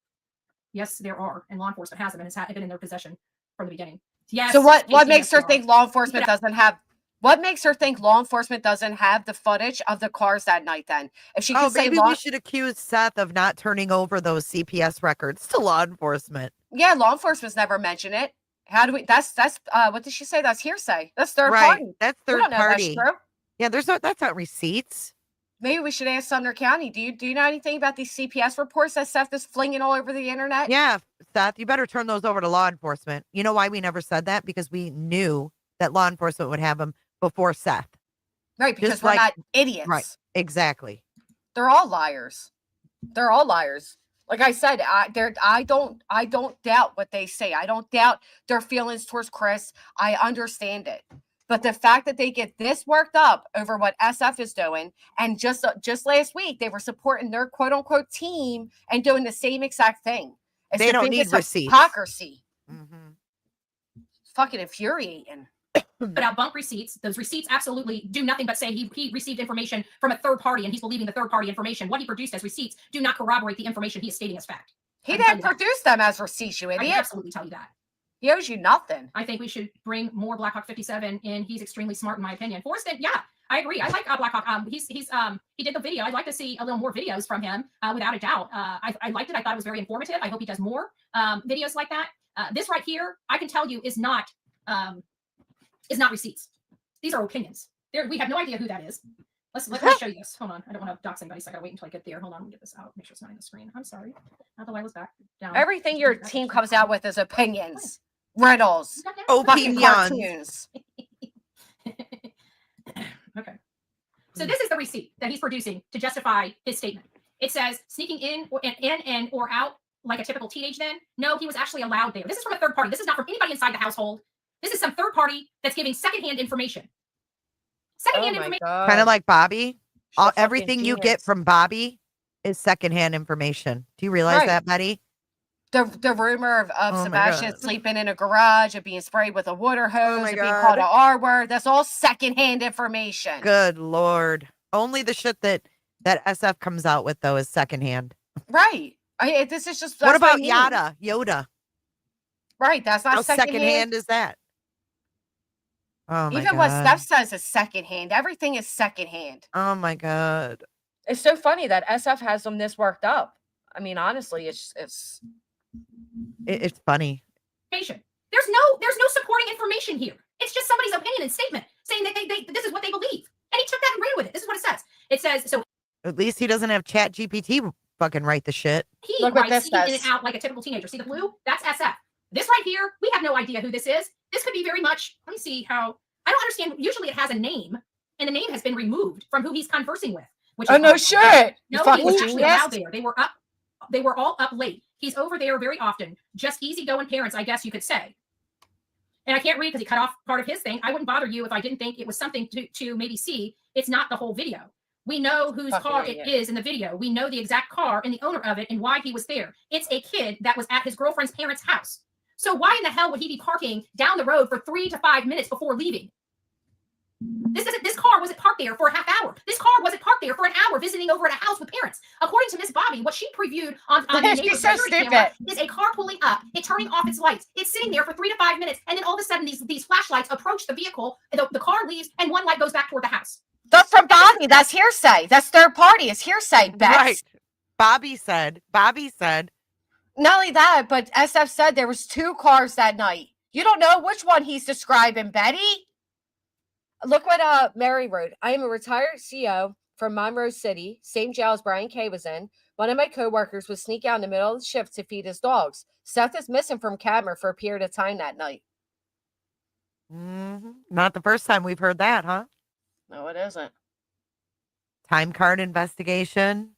Yes, there are. And law enforcement has them and it's been in their possession from the beginning. Yes. So what makes her think law enforcement doesn't have? What makes her think law enforcement doesn't have the footage of the cars that night then? If she can say maybe we should accuse Seth of not turning over those CPS records to law enforcement. Yeah, law enforcement's never mentioned it. How do we that's what did she say? That's hearsay. That's third party. That's We third don't know party. that's true. Yeah, that's not receipts. Maybe we should ask Sumner County. Do you know anything about these CPS reports that Seth is flinging all over the internet? Yeah, Seth, you better turn those over to law enforcement. You know why we never said that? Because we knew that law enforcement would have them before Seth. Right, because we're not idiots. Right, exactly. They're all liars. They're all liars. Like I said, I don't doubt what they say. I don't doubt their feelings towards Chris. I understand it. But the fact that they get this worked up over what SF is doing, and just last week they were supporting their quote unquote team and doing the same exact thing. They don't need receipts. Hypocrisy. Fucking infuriating. About bunk receipts, those receipts absolutely do nothing but say he received information from a third party and he's believing the third party information. What he produced as receipts do not corroborate the information he is stating as fact. He didn't produce them as receipts, you idiot. I can absolutely tell you that. He owes you nothing. I think we should bring more Black Hawk 57 in. He's extremely smart in my opinion. Forston, yeah, I agree. I like Black Hawk. He did the video. I'd like to see a little more videos from him, without a doubt. I liked it. I thought it was very informative. I hope he does more videos like that. This right here, I can tell you is not receipts. These are opinions. We have no idea who that is. Let me show you this. Hold on. I don't want to dox anybody, so I gotta wait until I get there. Hold on, let me get this out. Make sure it's not in the screen. I'm sorry. Not the wireless back down. Everything your team comes out with is opinions, riddles, opinions. Cartoons. Okay. So this is the receipt that he's producing to justify his statement. It says sneaking in or out like a typical teenage then. No, he was actually allowed there. This is from a third party. This is not from anybody inside the household. This is some third party that's giving secondhand information. Secondhand information. Kind of like Bobby. Everything you get from Bobby is secondhand information. Do you realize that, Betty? The rumor of Sebastian sleeping in a garage, of being sprayed with a water hose, of being called an R word. That's all secondhand information. Good Lord. Only the shit that SF comes out with, though, is secondhand. Right. This is just. What about Yoda? Right. That's not secondhand is that? Oh my Even God. what Steph says is secondhand. Everything is secondhand. Oh my God. It's so funny that SF has them this worked up. I mean, honestly, it's funny. There's no supporting information here. It's just somebody's opinion and statement saying that this is what they believe. And he took that and ran with it. This is what it says. It says, so at least he doesn't have Chat GPT fucking write the shit. He writes in and out like a typical teenager. See the blue? That's SF. This right here, we have no idea who this is. This could be very much, let me see how, I don't understand. Usually it has a name, and the name has been removed from who he's conversing with. Which is no shit. No, he was actually allowed there. They were all up late. He's over there very often. Just easygoing parents, I guess you could say. And I can't read because he cut off part of his thing. I wouldn't bother you if I didn't think it was something to maybe see. It's not the whole video. We know whose car it is in the video. We know the exact car and the owner of it and why he was there. It's a kid that was at his girlfriend's parents' house. So why in the hell would he be parking down the road for 3 to 5 minutes before leaving? This car wasn't parked there for a half hour. This car wasn't parked there for an hour visiting over at a house with parents. According to Miss Bobby, what she previewed on the neighbor's security camera is a car pulling up, it turning off its lights. It's sitting there for 3 to 5 minutes, and then all of a sudden these flashlights approach the vehicle, the car leaves, and one light goes back toward the house. That's from Bobby. That's hearsay. That's third party. It's hearsay, Beth. Right. Bobby said. Not only that, but SF said there was 2 cars that night. You don't know which one he's describing, Betty. Look what Mary wrote. I am a retired CO from Monroe City, same jail as Brian K was in. One of my coworkers would sneak out in the middle of the shift to feed his dogs. Seth is missing from camera for a period of time that night. Not the first time we've heard that, huh? No, it isn't. Time card investigation.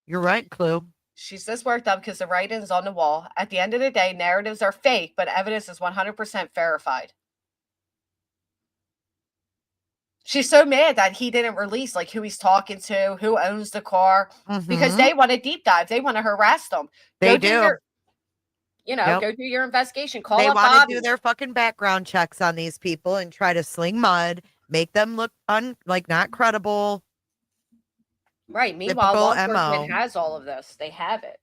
You're right, Clue. She's just worked up because the writing's on the wall. At the end of the day, narratives are fake, but evidence is 100% verified. She's so mad that he didn't release like who he's talking to, who owns the car, because they want to deep dive. They want to harass them. They do. Go do your investigation. Call they up want Bobby. to do their fucking background checks on these people and try to sling mud, make them look not credible. Right. Meanwhile, law enforcement has all of this. They have it.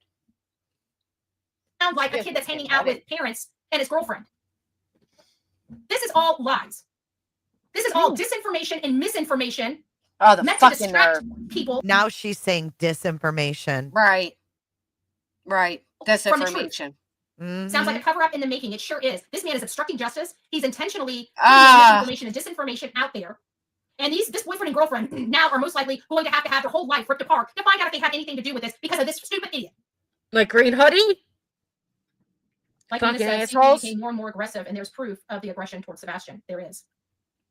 Sounds like a kid that's hanging out with parents and his girlfriend. This is all lies. This is all disinformation and misinformation. Oh, the meant fucking to distract nerve. people. Now she's saying disinformation. Right. Disinformation. Sounds like a cover-up in the making. It sure is. This man is obstructing justice. He's intentionally putting misinformation and disinformation out there. And this boyfriend and girlfriend now are most likely going to have their whole life ripped apart to find out if they had anything to do with this because of this stupid idiot. Like Green Hoodie? Like Anna said, CP became more and more aggressive, and there's proof of the aggression towards Sebastian. There is.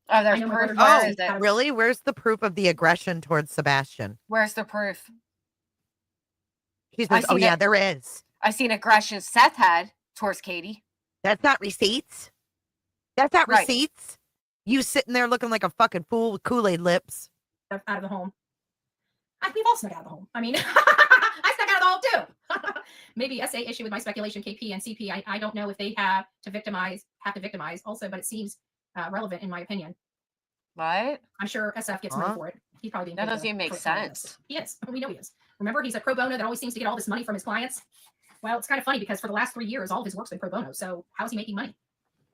Oh, there's proof. Oh, is it? Really? Where's the proof of the aggression towards Sebastian? Where's the proof? She says, oh, yeah, there is. I've seen aggression Seth had towards Katie. That's not receipts. That's not receipts. You sitting there looking like a fucking fool with Kool-Aid lips. Out of the home. We've all snuck out of the home. I mean, I snuck out of the home too. Maybe SA issue with my speculation, KP and CP. I don't know if they have to victimize also, but it seems relevant in my opinion. What? I'm sure SF gets money for it. He's probably being that doesn't even make sense. He is. We know he is. Remember, he's a pro bono that always seems to get all this money from his clients. Well, it's kind of funny because for the last 3 years, all of his work's been pro bono. So how's he making money?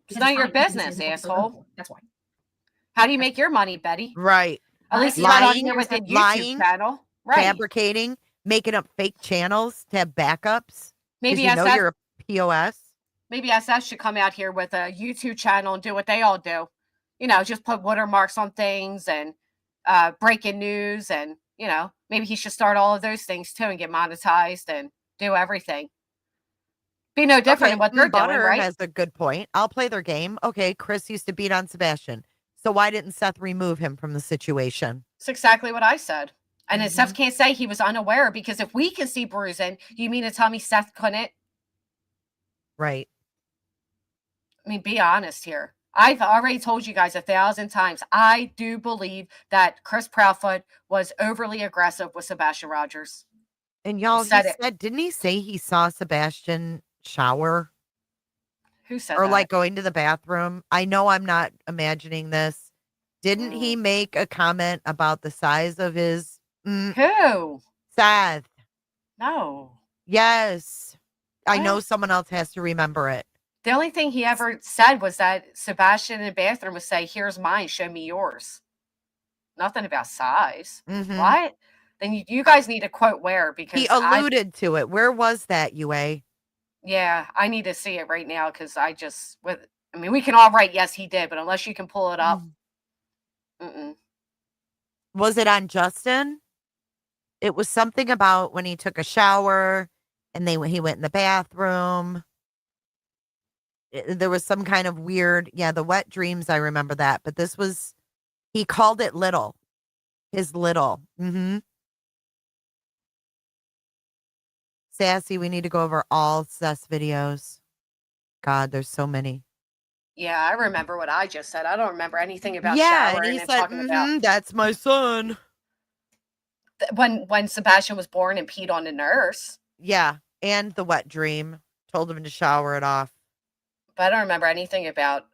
It's not your business, asshole. That's why. How do you make your money, Betty? Right. At least he's not on here with a YouTube channel. Right. Fabricating, making up fake channels to have backups. Maybe you know you're a POS. Maybe SF should come out here with a YouTube channel and do what they all do. Just put watermarks on things and breaking news, and maybe he should start all of those things too and get monetized and do everything. Be no different in what they're doing, right? Has a good point. I'll play their game. Okay, Chris used to beat on Sebastian. So why didn't Seth remove him from the situation? That's exactly what I said. And then Seth can't say he was unaware, because if we can see bruising, you mean to tell me Seth couldn't? Right. I mean, be honest here. I've already told you guys 1,000 times. I do believe that Chris Proudfoot was overly aggressive with Sebastian Rogers. And y'all, didn't he say he saw Sebastian shower? Who said or that? like going to the bathroom? I know I'm not imagining this. Didn't he make a comment about the size of his? Who? Seth. No. Yes. I know someone else has to remember it. The only thing he ever said was that Sebastian in the bathroom would say, "Here's mine, show me yours." Nothing about size. What? Then you guys need to quote where, because he alluded to it. Where was that, UA? Yeah, I need to see it right now, because we can all write yes he did, but unless you can pull it up. Was it on Justin? It was something about when he took a shower and he went in the bathroom. There was some kind of weird, the wet dreams. I remember that, but he called it little. His little. Sassy, we need to go over all Seth's videos. God, there's so many. Yeah, I remember what I just said. I don't remember anything about showering and he and said, talking about that's my son. When Sebastian was born and peed on the nurse. Yeah, and the wet dream. Told him to shower it off. But I don't remember anything about.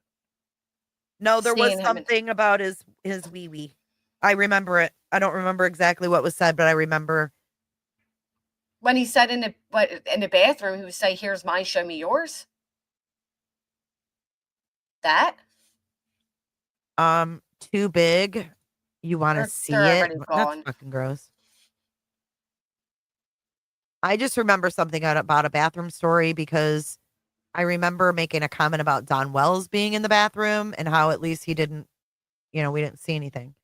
No, there was something about his wee-wee. I remember it. I don't remember exactly what was said, but I remember. When he said in the bathroom, he would say, "Here's mine, show me yours." That? Too big. You want to see it? That's fucking gross. I just remember something about a bathroom story, because I remember making a comment about Don Wells being in the bathroom and how at least he didn't, we didn't see anything.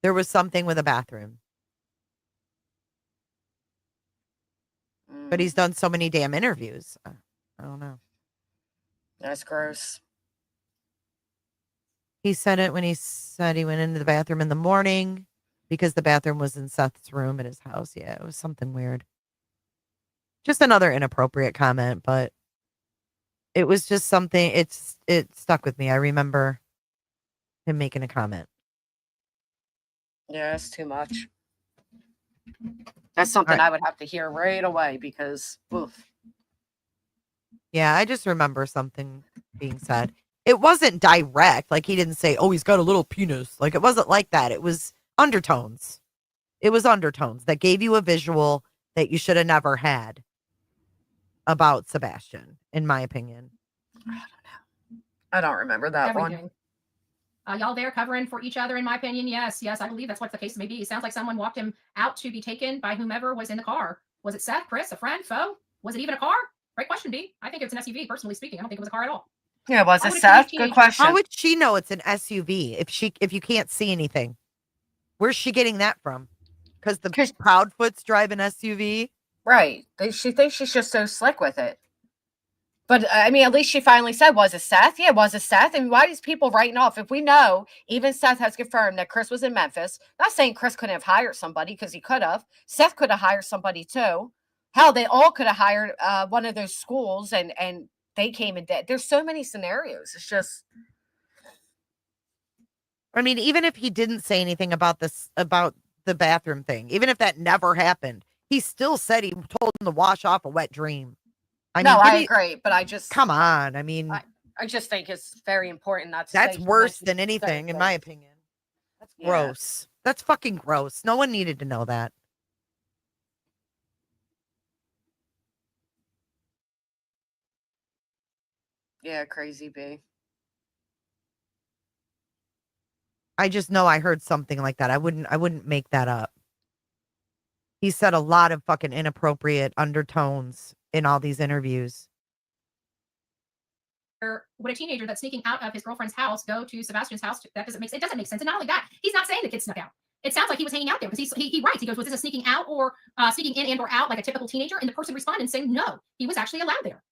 There was something with a bathroom. But he's done so many damn interviews. I don't know. That's gross. He said it when he said he went into the bathroom in the morning. because the bathroom was in Seth's room at his house. Yeah, it was something weird. Just another inappropriate comment, but it was just something. It stuck with me. I remember him making a comment. Yeah, it's too much. That's something I would have to hear right away because, oof. Yeah, I just remember something being said. It wasn't direct. Like, he didn't say, oh, he's got a little penis. Like, it wasn't like that. It was undertones. It was undertones that gave you a visual that you should have never had about Sebastian, in my opinion. I don't remember that Everything. Y'all there covering for each other, in my opinion? Yes, I believe that's what the case may be. It sounds like someone walked him out to be taken by whomever was in the car. Was it Seth, Chris, a friend, foe? Was it even a car? Great question, B. I think it's an SUV, personally speaking. I don't think it was a car at all. Yeah, was it Seth? Good question. How would she know it's an SUV if you can't see anything? Where's she getting that from? Because the Proudfoots drive an SUV? Right. She thinks she's just so slick with it. But, I mean, at least she finally said, was it Seth? Yeah, was it Seth? I mean, why are these people writing off? If we know, even Seth has confirmed that Chris was in Memphis. Not saying Chris couldn't have hired somebody, because he could have. Seth could have hired somebody, too. Hell, they all could have hired one of those schools, and they came and did. There's so many scenarios. It's just... I mean, even if he didn't say anything about the bathroom thing, even if that never happened, he still said he told him to wash off a wet dream. I agree, but I just... Come on, I mean... I just think it's very important not to That's say worse than anything, in my opinion. That's gross. That's fucking gross. No one needed to know that. Yeah, crazy B. I just know I heard something like that. I wouldn't make that up. He said a lot of fucking inappropriate undertones in all these interviews. Would a teenager that's sneaking out of his girlfriend's house go to Sebastian's house? It doesn't make sense. And not only that, he's not saying the kid snuck out. It sounds like he was hanging out there because he writes. He goes, was this a sneaking out or sneaking in and or out like a typical teenager? And the person responded and saying, no, he was actually allowed there.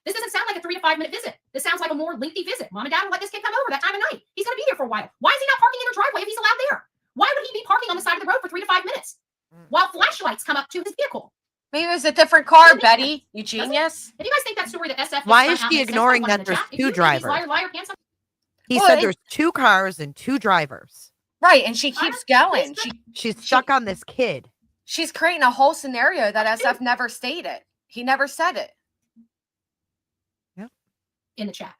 This doesn't sound like a 3 to 5 minute visit. This sounds like a more lengthy visit. Mom and dad will let this kid come over that time of night. He's going to be there for a while. Why is he not parking in their driveway if he's allowed there? Why would he be parking on the side of the road for 3 to 5 minutes while flashlights come up to his vehicle? Maybe it was a different car, Betty. You genius. If you guys think that story that SF Why is she ignoring that there's two drivers? He said there's 2 cars and 2 drivers. Right, and she keeps going. She's stuck on this kid. She's creating a whole scenario that SF never stated. He never said it. Yep. In the chat.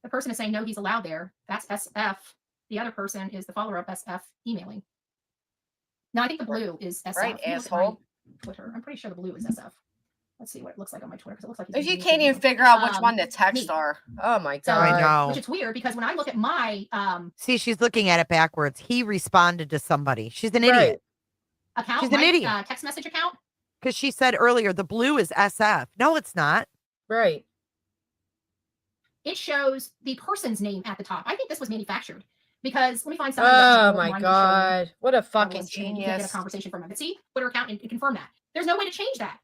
The person is saying, no, he's allowed there. That's SF. The other person is the follower of SF emailing. No, I think the blue is SF. Right, asshole. Twitter. I'm pretty sure the blue is SF. Let's see what it looks like on my Twitter because it looks like if you can't even figure out which one the texts are. Oh my god! I know. Which is weird because when I look at my see, she's looking at it backwards. He responded to somebody. She's an idiot. Account. She's an idiot. Text message account. Because she said earlier the blue is SF. No, it's not. Right. It shows the person's name at the top. I think this was manufactured. Because let me find something. Oh my god! What a fucking genius! You can't get a conversation from him. But see, Twitter account and confirm that. There's no way to change that.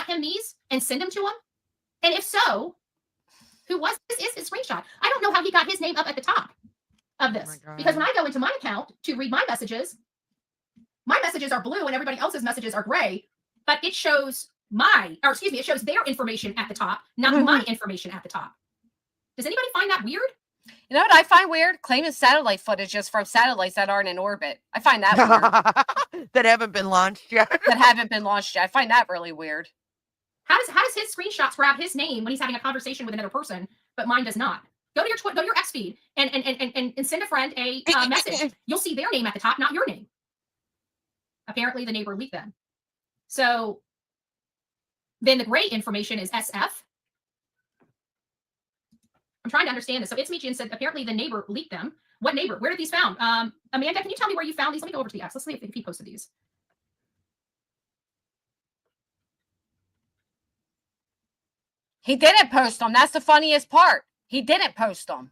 Him these and send them to him. And if so, who was this? Is his screenshot? I don't know how he got his name up at the top of this because when I go into my account to read my messages are blue and everybody else's messages are gray. But it shows it shows their information at the top, not my information at the top. Does anybody find that weird? You know what I find weird? Claiming satellite footage is from satellites that aren't in orbit. I find that weird. That haven't been launched yet. I find that really weird. How does his screenshots grab his name when he's having a conversation with another person, but mine does not? Go to your X feed and send a friend a message. You'll see their name at the top, not your name. Apparently, the neighbor leaked them. So then the gray information is SF. I'm trying to understand this. So it's Michi and said apparently the neighbor leaked them. What neighbor? Where did these found? Amanda, can you tell me where you found these? Let me go over to the X. Let's see if he posted these. He didn't post them. That's the funniest part. He didn't post them.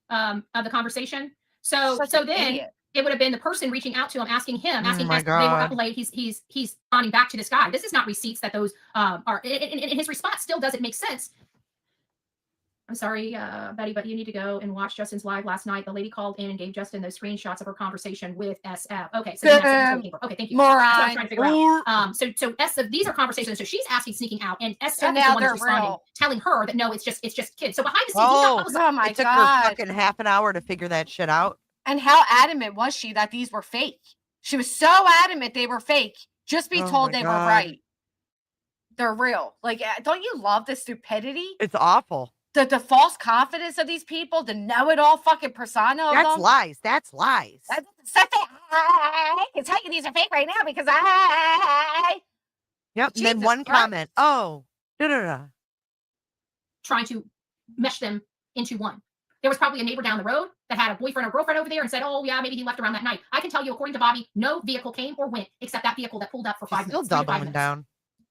Of the conversation. So then idiot. It would have been the person reaching out to him, asking if they were up late. He's responding back to this guy. This is not receipts that those are. And his response still doesn't make sense. I'm sorry, Betty, but you need to go and watch Justin's live last night. The lady called in and gave Justin those screenshots of her conversation with SF. Okay, so then that's it. Okay, thank you. Moron. That's what I was trying to figure out. So SF, these are conversations. So she's asking, sneaking out, and SF is the one that's responding, telling her that no, it's just kids. So behind the scenes, Oh my it took God. her fucking half an hour to figure that shit out. And how adamant was she that these were fake? She was so adamant they were fake. Just be told they were right. They're real. Like, don't you love the stupidity? It's awful. The false confidence of these people, the know-it-all fucking persona of That's them. lies. That's lies. I can tell you these are fake right now because I. Yep. Jesus And then one Christ. comment. Oh, trying to mesh them into one. There was probably a neighbor down the road that had a boyfriend or girlfriend over there and said, oh, yeah, maybe he left around that night. I can tell you, according to Bobby, no vehicle came or went except that vehicle that pulled up for 5 minutes. Still doubling down.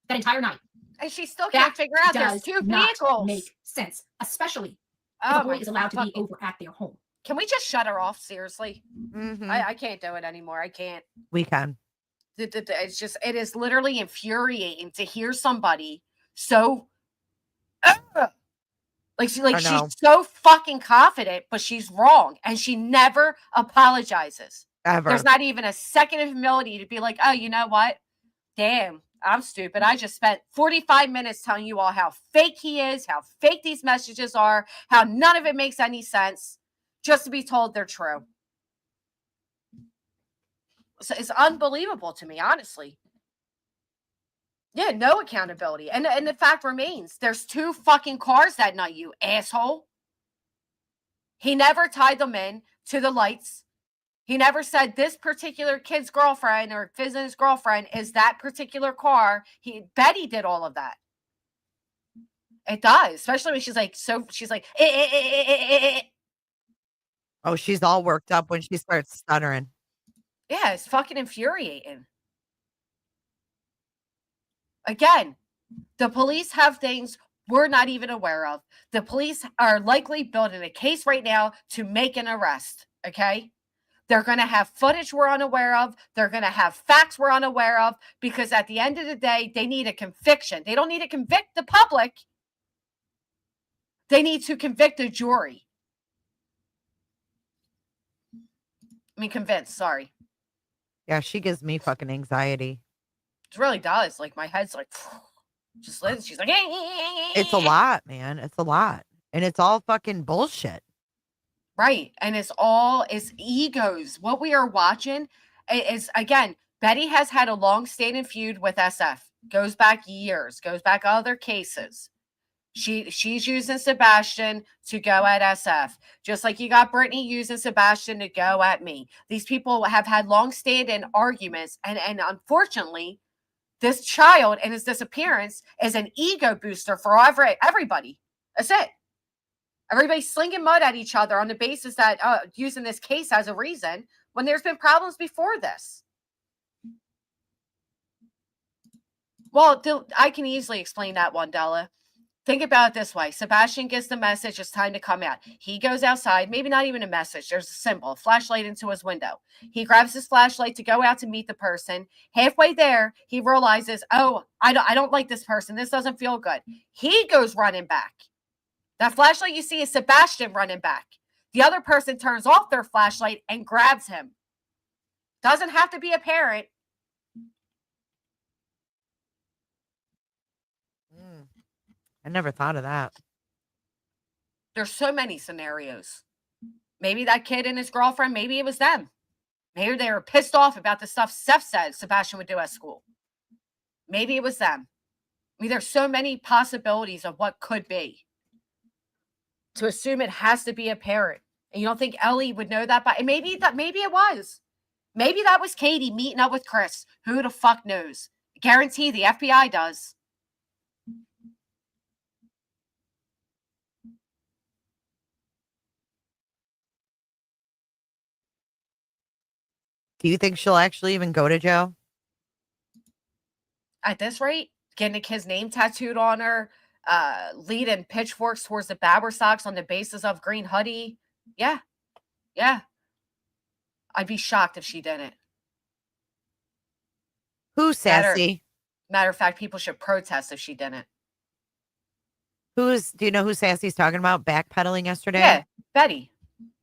That entire night. And she still can't figure out there's two vehicles. Make sense, especially if the boy is allowed to be over at their home. Can we just shut her off? Seriously, Mm-hmm. I can't do it anymore. I can't. We can. It's just, it is literally infuriating to hear somebody so she's so fucking confident, but she's wrong, and she never apologizes. Ever. There's not even a second of humility to be like, oh, you know what? Damn, I'm stupid. I just spent 45 minutes telling you all how fake he is, how fake these messages are, how none of it makes any sense, just to be told they're true. So it's unbelievable to me, honestly. Yeah, no accountability. And the fact remains, there's 2 fucking cars that night, you asshole. He never tied them in to the lights. He never said this particular kid's girlfriend or his girlfriend is that particular car. Betty did all of that. It does, especially when she's like, Oh, she's all worked up when she starts stuttering. Yeah, it's fucking infuriating. Again, the police have things we're not even aware of. The police are likely building a case right now to make an arrest, okay? They're going to have footage we're unaware of. They're going to have facts we're unaware of, because at the end of the day, they need a conviction. They don't need to convict the public. They need to convict the jury. I mean, convinced, sorry. Yeah, she gives me fucking anxiety. It really does. Like, my head's like, just Liz. She's like, it's a lot, man. It's a lot. And it's all fucking bullshit. Right. And it's egos. What we are watching is, again, Betty has had a long-standing feud with SF. Goes back years. Goes back other cases. She's using Sebastian to go at SF. Just like you got Brittany using Sebastian to go at me. These people have had long-standing arguments. And unfortunately, this child and his disappearance is an ego booster for everybody. That's it. Everybody's slinging mud at each other on the basis that using this case as a reason when there's been problems before this. Well, I can easily explain that one, Della. Think about it this way. Sebastian gets the message, it's time to come out. He goes outside, maybe not even a message. There's a symbol, a flashlight into his window. He grabs his flashlight to go out to meet the person. Halfway there, he realizes, oh, I don't like this person. This doesn't feel good. He goes running back. That flashlight you see is Sebastian running back. The other person turns off their flashlight and grabs him. Doesn't have to be a parent. I never thought of that. There's so many scenarios. Maybe that kid and his girlfriend, maybe it was them. Maybe they were pissed off about the stuff Steph said Sebastian would do at school. Maybe it was them. I mean, there's so many possibilities of what could be. To assume it has to be a parent. And you don't think Ellie would know that? But maybe it was. Maybe that was Katie meeting up with Chris. Who the fuck knows? Guarantee the FBI does. Do you think she'll actually even go to jail? At this rate, getting his name tattooed on her, leading pitchforks towards the Bauer Sox on the basis of green hoodie. Yeah. I'd be shocked if she didn't. Who, Sassy? Matter of fact, people should protest if she didn't. Do you know who Sassy's talking about backpedaling yesterday? Yeah, Betty.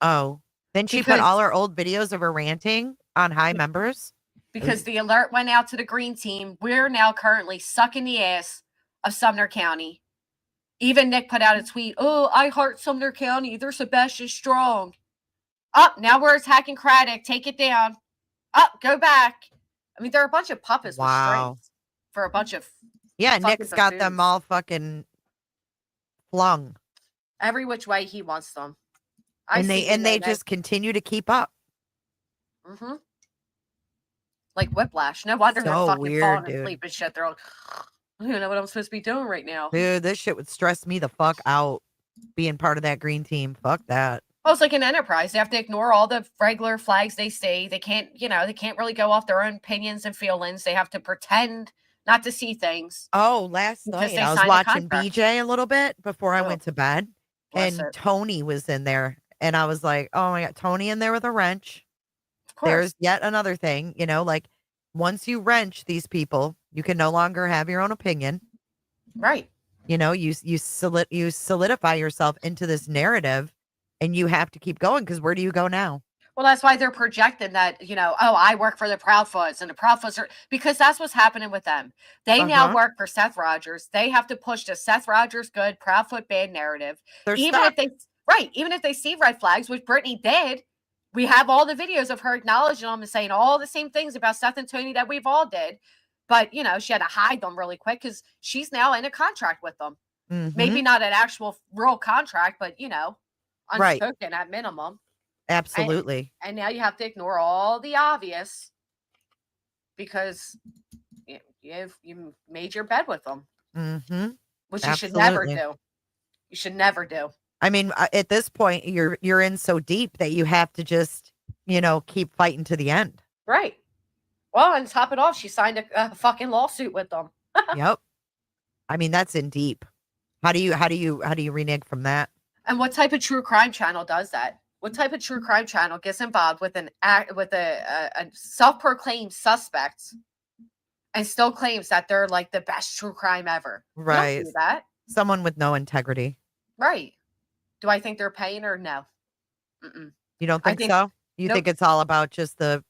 Oh, then she put all her old videos of her ranting on high members. Because the alert went out to the green team. We're now currently sucking the ass of Sumner County. Even Nick put out a tweet. Oh, I heart Sumner County. They're Sebastian strong. Up, now we're attacking Craddock. Take it down. Up, go back. I mean, they're a bunch of puppets with strings for a bunch of. Yeah, Nick's got them all fucking flung every which way he wants them. And they just continue to keep up. Mm-hmm. Like whiplash. No wonder they're fucking weird, falling dude. asleep and shit. They're like, I don't know what I'm supposed to be doing right now. Dude, this shit would stress me the fuck out being part of that green team. Fuck that. Well, it's like an enterprise. They have to ignore all the regular flags they say. They can't, they can't really go off their own opinions and feelings. They have to pretend not to see things. Oh, last night I was watching BJ a little bit before I went to bed. And Tony was in there. And I was like, oh my God, Tony in there with a wrench. There's yet another thing, like once you wrench these people, you can no longer have your own opinion. Right. You solidify yourself into this narrative and you have to keep going because where do you go now? Well, that's why they're projecting that, I work for the Proudfoots and the Proudfoots are, because that's what's happening with them. They now work for Seth Rogers. They have to push the Seth Rogers good, Proudfoot bad narrative. Even if they see red flags, which Brittany did, we have all the videos of her acknowledging them and saying all the same things about Seth and Tony that we've all did. But, she had to hide them really quick because she's now in a contract with them. Mm-hmm. Maybe not an actual real contract, but, unspoken at minimum. Absolutely. And now you have to ignore all the obvious because you made your bed with them. Mm-hmm. Which you should never do. You should never do. I mean, at this point, you're in so deep that you have to just, keep fighting to the end. Right. Well, and top it off, she signed a fucking lawsuit with them. Yep. I mean, that's in deep. How do you renege from that? And what type of true crime channel does that? What type of true crime channel gets involved with a self-proclaimed suspect and still claims that they're like the best true crime ever? Right. You don't do that. Someone with no integrity. Right. Do I think they're paying her? No. Mm-mm. You don't think so? You think it's all about just the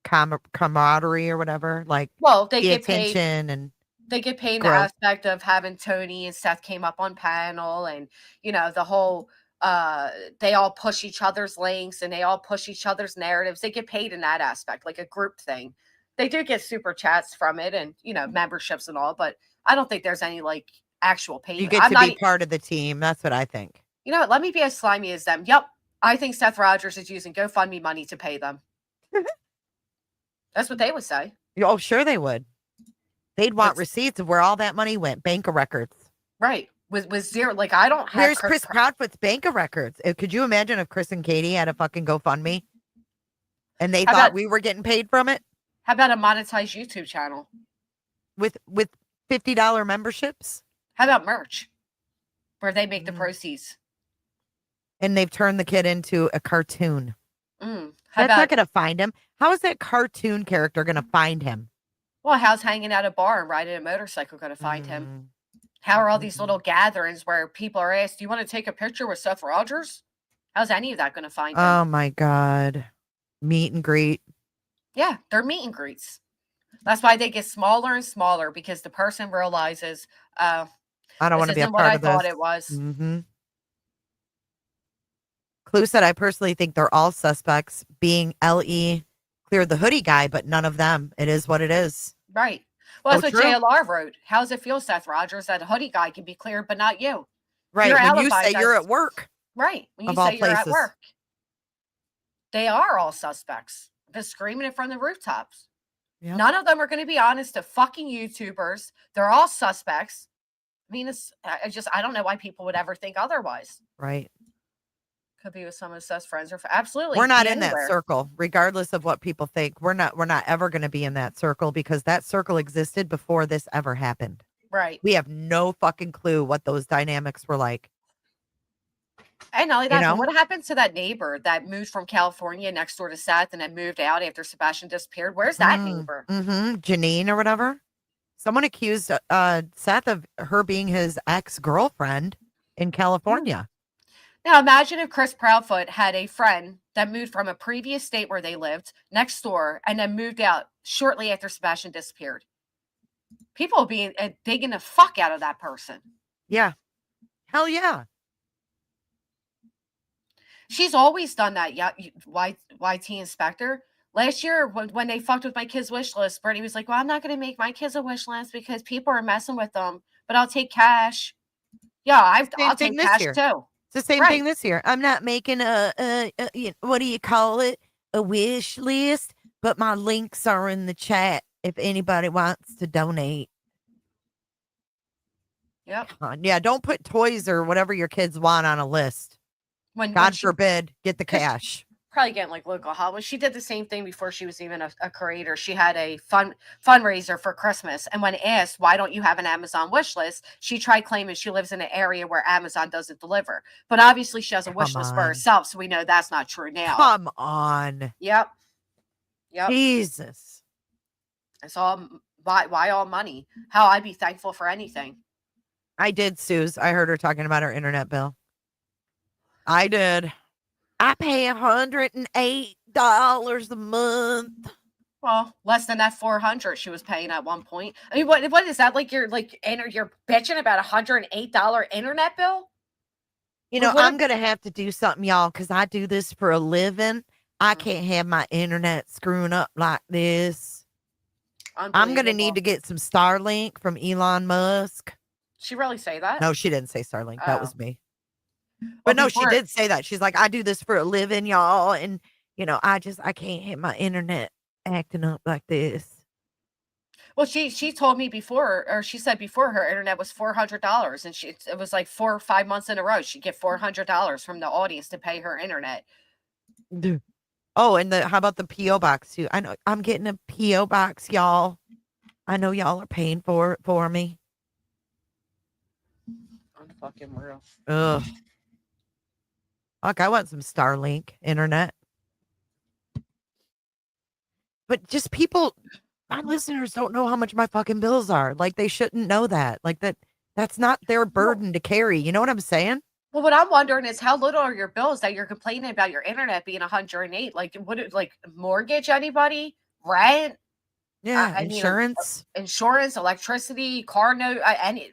camaraderie or whatever? Like, well, they the get attention paid, and they get paid in the aspect of having Tony and Seth came up on panel and, the whole, they all push each other's links and they all push each other's narratives. They get paid in that aspect, like a group thing. They do get super chats from it and, memberships and all, but I don't think there's any like actual payment. You get to be part of the team. That's what I think. You know what? Let me be as slimy as them. Yep. I think Seth Rogers is using GoFundMe money to pay them. That's what they would say. Oh, sure they would. They'd want receipts of where all that money went. Bank of records. Right. With zero. Like, I don't have. Where's Chris Proudfoot's bank of records? Could you imagine if Chris and Katie had a fucking GoFundMe and they thought we were getting paid from it? How about a monetized YouTube channel? With $50 memberships? How about merch? Where they make the proceeds. And they've turned the kid into a cartoon. That's not going to find him. How is that cartoon character going to find him? Well, how's hanging at a bar and riding a motorcycle going to find him? How are all these little gatherings where people are asked, do you want to take a picture with Seth Rogers? How's any of that going to find him? Oh, my God. Meet and greet. Yeah, they're meet and greets. That's why they get smaller and smaller because the person realizes, I don't want to be a part of this. I thought it was. Mm-hmm. Clue said, I personally think they're all suspects, being L.E. cleared the hoodie guy, but none of them. It is what it is. Right. Well, that's what JLR wrote. How does it feel, Seth Rogers, that a hoodie guy can be cleared, but not you? Right. When you say you're at work. Right. When you say you're at work. They are all suspects. They're screaming it from the rooftops. Yep. None of them are going to be honest to fucking YouTubers. They're all suspects. I mean, I don't know why people would ever think otherwise. Right. Could be with some of Seth's friends or absolutely. We're not in that circle, regardless of what people think. We're not ever going to be in that circle because that circle existed before this ever happened. Right. We have no fucking clue what those dynamics were like. And not only that, what happened to that neighbor that moved from California next door to Seth and then moved out after Sebastian disappeared? Where's that neighbor? Mm-hmm. Janine or whatever. Someone accused Seth of her being his ex-girlfriend. in California. Now imagine if Chris Proudfoot had a friend that moved from a previous state where they lived next door and then moved out shortly after Sebastian disappeared. People will be digging the fuck out of that person. Yeah. Hell yeah. She's always done that. Yeah, YT Inspector. Last year, when they fucked with my kids' wish list, Brittany was like, well, I'm not going to make my kids a wish list because people are messing with them, but I'll take cash. Yeah, I'll take cash too. It's the same thing this year. I'm not making what do you call it? A wish list, but my links are in the chat if anybody wants to donate. Yep. Yeah, don't put toys or whatever your kids want on a list. God forbid, get the cash. Probably getting like local holidays. She did the same thing before she was even a creator. She had a fundraiser for Christmas. And when asked, why don't you have an Amazon wish list? She tried claiming she lives in an area where Amazon doesn't deliver. But obviously she has a wish list for herself. So we know that's not true now. Come on. Yep. Jesus. It's all, why all money? How I'd be thankful for anything. I did, Suze. I heard her talking about her internet bill. I did. I pay $108 a month. Well, less than that 400 she was paying at one point. I mean, what is that? Like you're bitching about $108 internet bill? You know, I'm gonna have to do something, y'all, because I do this for a living. I can't have my internet screwing up like this. I'm gonna need to get some Starlink from Elon Musk. She really say that? No, she didn't say Starlink. That was me. But no, she did say that. She's like, I do this for a living, y'all. And, you know, I can't have my internet acting up like this. Well, she told me before, or she said before, her internet was $400. And it was like 4 or 5 months in a row. She'd get $400 from the audience to pay her internet. Oh, and how about the P.O. box too? I know I'm getting a P.O. box, y'all. I know y'all are paying for me. I'm fucking real. Ugh. Fuck, I want some Starlink internet. But just people, my listeners don't know how much my fucking bills are. Like, they shouldn't know that. Like, that's not their burden to carry. You know what I'm saying? Well, what I'm wondering is how little are your bills that you're complaining about your internet being 108? Like, would it like mortgage anybody? Rent? Yeah, insurance. Insurance, electricity, car note,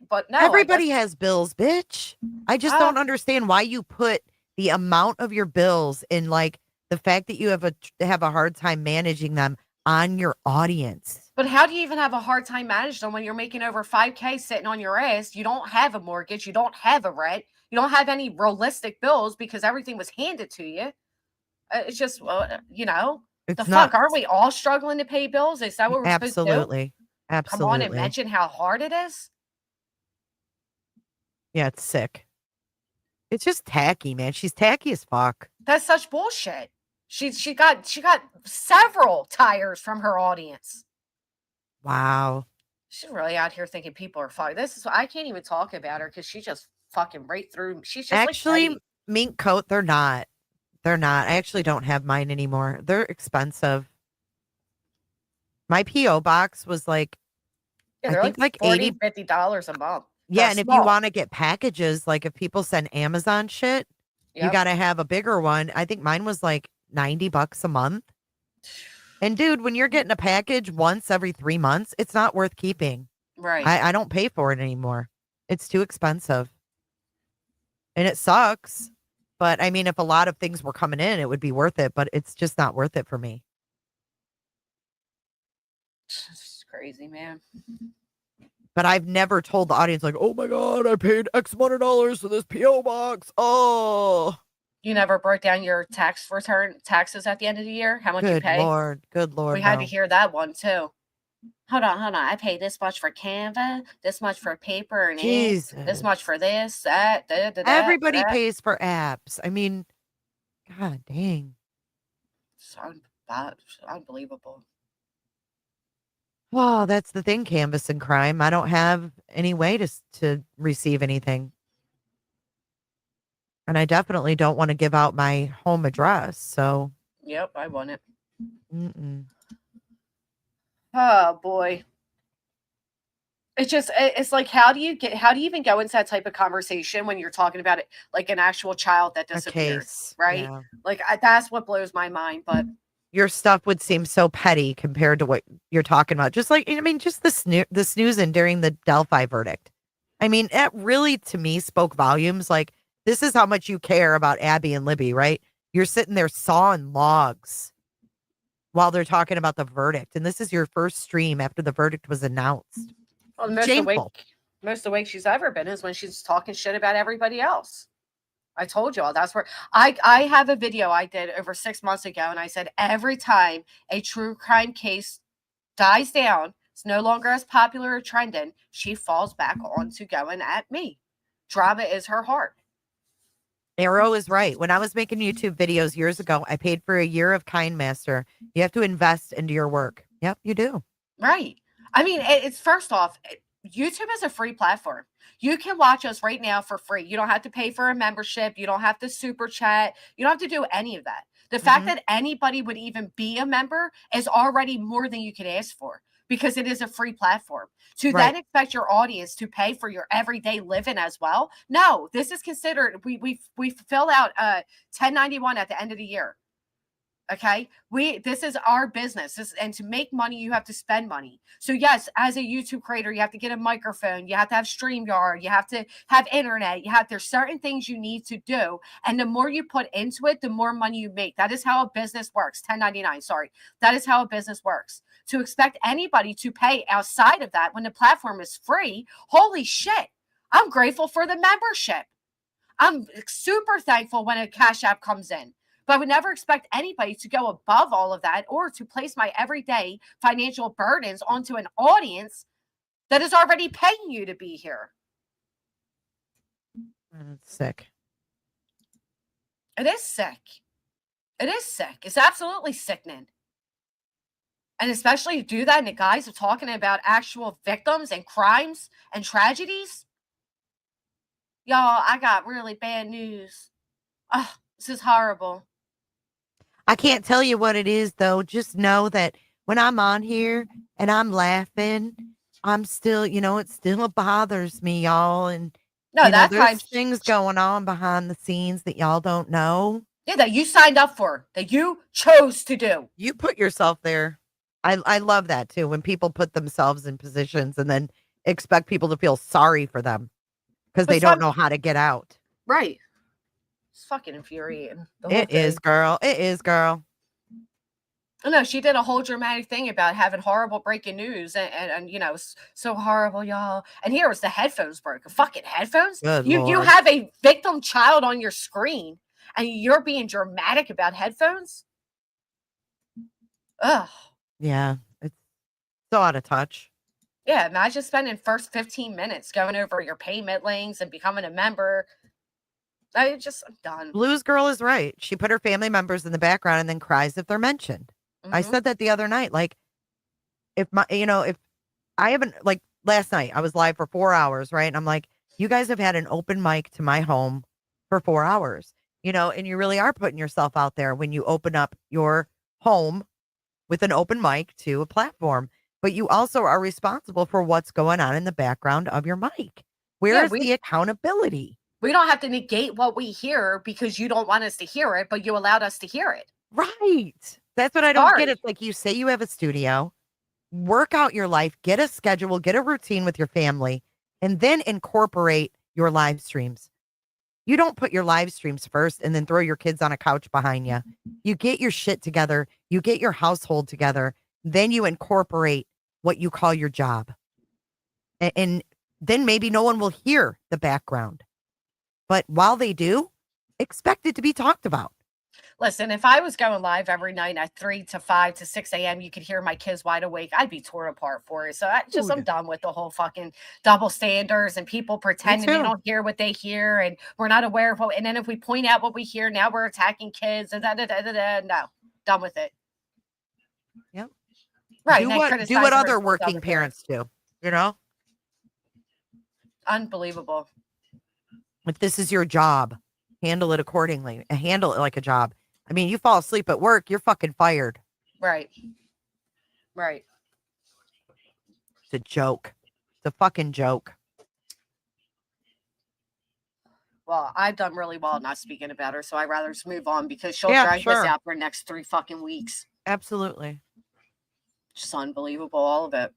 but no. Everybody has bills, bitch. I just don't understand why you put the amount of your bills in, like, the fact that you have a hard time managing them on your audience. But how do you even have a hard time managing them when you're making over $5,000 sitting on your ass? You don't have a mortgage. You don't have a rent. You don't have any realistic bills because everything was handed to you. It's just, you know, it's the fuck? Aren't we all struggling to pay bills? Is that what we're supposed to do? Absolutely. Come on and mention how hard it is. Yeah, it's sick. It's just tacky, man. She's tacky as fuck. That's such bullshit. She got several tires from her audience. Wow. She's really out here thinking people are fucking. I can't even talk about her because she just fucking right through. She's just actually, like, mink coat. They're not. I actually don't have mine anymore. They're expensive. My P.O. box was like, I think like $40, $50 a month. Yeah, and if you want to get packages, like if people send Amazon shit, you got to have a bigger one. I think mine was like $90 a month. And dude, when you're getting a package once every 3 months, it's not worth keeping. Right. I don't pay for it anymore. It's too expensive. And it sucks. But I mean, if a lot of things were coming in, it would be worth it. But it's just not worth it for me. It's crazy, man. But I've never told the audience, like, oh my God, I paid X amount of dollars for this P.O. box. Oh. You never broke down your taxes at the end of the year? How much you pay? Good Lord. We had to hear that one too. Hold on. I pay this much for Canva, this much for paper and ink, this much for this, that. Everybody pays for apps. I mean, God dang. It's unbelievable. Well, that's the thing, Canvas and Crime. I don't have any way to receive anything. And I definitely don't want to give out my home address, so. Yep, I want it. Mm-mm. Oh, boy. it's like, how do you even go into that type of conversation when you're talking about it like an actual child that disappeared, right? Yeah. Like that's what blows my mind. But your stuff would seem so petty compared to what you're talking about. Just like, I mean, just the snoozing during the Delphi verdict. I mean, it really, to me, spoke volumes. Like, this is how much you care about Abby and Libby, right? You're sitting there sawing logs while they're talking about the verdict. And this is your first stream after the verdict was announced. well, most awake she's ever been is when she's talking shit about everybody else. I told you all that's where I have a video I did over 6 months ago, and I said every time a true crime case dies down, it's no longer as popular or trending, she falls back onto going at me. Drama is her heart. Arrow is right. When I was making YouTube videos years ago, I paid for a year of KindMaster. You have to invest into your work. Yep, you do. Right. I mean, it's first off, YouTube is a free platform. You can watch us right now for free. You don't have to pay for a membership. You don't have to super chat. You don't have to do any of that. The fact that anybody would even be a member is already more than you could ask for, because it is a free platform. To then expect your audience to pay for your everyday living as well. No, this is considered, we fill out 1091 at the end of the year. Okay, this is our business, and to make money, you have to spend money. So yes, as a YouTube creator, you have to get a microphone, you have to have StreamYard, you have to have internet, there's certain things you need to do, and the more you put into it, the more money you make. That is how a business works. 1099, sorry, that is how a business works. To expect anybody to pay outside of that when the platform is free, holy shit! I'm grateful for the membership. I'm super thankful when a Cash App comes in. But I would never expect anybody to go above all of that or to place my everyday financial burdens onto an audience that is already paying you to be here. It's sick. It is sick. It is sick. It's absolutely sickening. And especially to do that in the guise of talking about actual victims and crimes and tragedies. Y'all, I got really bad news. Oh, this is horrible. I can't tell you what it is, though. Just know that when I'm on here and I'm laughing, I'm still, it still bothers me, y'all. And there's things going on behind the scenes that y'all don't know. Yeah, that you signed up for, that you chose to do. You put yourself there. I love that, too, when people put themselves in positions and then expect people to feel sorry for them because they don't know how to get out. Right. It's fucking infuriating. It is, girl. It is, girl. No, she did a whole dramatic thing about having horrible breaking news and so horrible, y'all. And here was the headphones broke. Fucking headphones? You have a victim child on your screen and you're being dramatic about headphones? Ugh. Yeah, it's so out of touch. Yeah, imagine spending first 15 minutes going over your payment links and becoming a member. I'm done. Blues Girl is right. She put her family members in the background and then cries if they're mentioned. I said that the other night. Like, if I haven't, like, last night I was live for 4 hours, right? And I'm like, you guys have had an open mic to my home for 4 hours, and you really are putting yourself out there when you open up your home with an open mic to a platform. But you also are responsible for what's going on in the background of your mic. Where is the accountability? We don't have to negate what we hear because you don't want us to hear it, but you allowed us to hear it. Right. That's what I don't get. It's like, you say you have a studio, work out your life, get a schedule, get a routine with your family, and then incorporate your live streams. You don't put your live streams first and then throw your kids on a couch behind you. You get your shit together. You get your household together. Then you incorporate what you call your job. And then maybe no one will hear the background. But while they do, expect it to be talked about. Listen, if I was going live every night at 3 to 5 to 6 a.m., you could hear my kids wide awake, I'd be torn apart for it. So I'm done with the whole fucking double standards and people pretending they don't hear what they hear and we're not aware of what. And then if we point out what we hear, now we're attacking kids. And No, done with it. Yep. Right. Do what other working parents do, Unbelievable. If this is your job, handle it accordingly. Handle it like a job. I mean, you fall asleep at work, you're fucking fired. Right. It's a joke. It's a fucking joke. Well, I've done really well not speaking about her, so I'd rather just move on because she'll drag this out for the next 3 fucking weeks. Absolutely. Just unbelievable, all of it.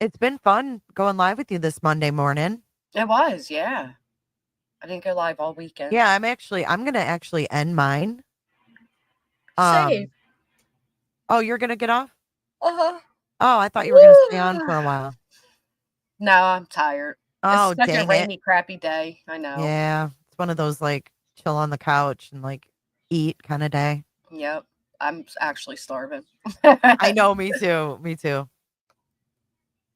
It's been fun going live with you this Monday morning. It was, yeah. I didn't go live all weekend. Yeah, I'm going to actually end mine. Same. Oh, you're going to get off? Uh-huh. Oh, I thought you were going to stay on for a while. No, I'm tired. Oh, it's such dang a rainy, crappy day. I know. Yeah, it's one of those like chill on the couch and like eat kind of day. Yep. I'm actually starving. I know, me too. Me too.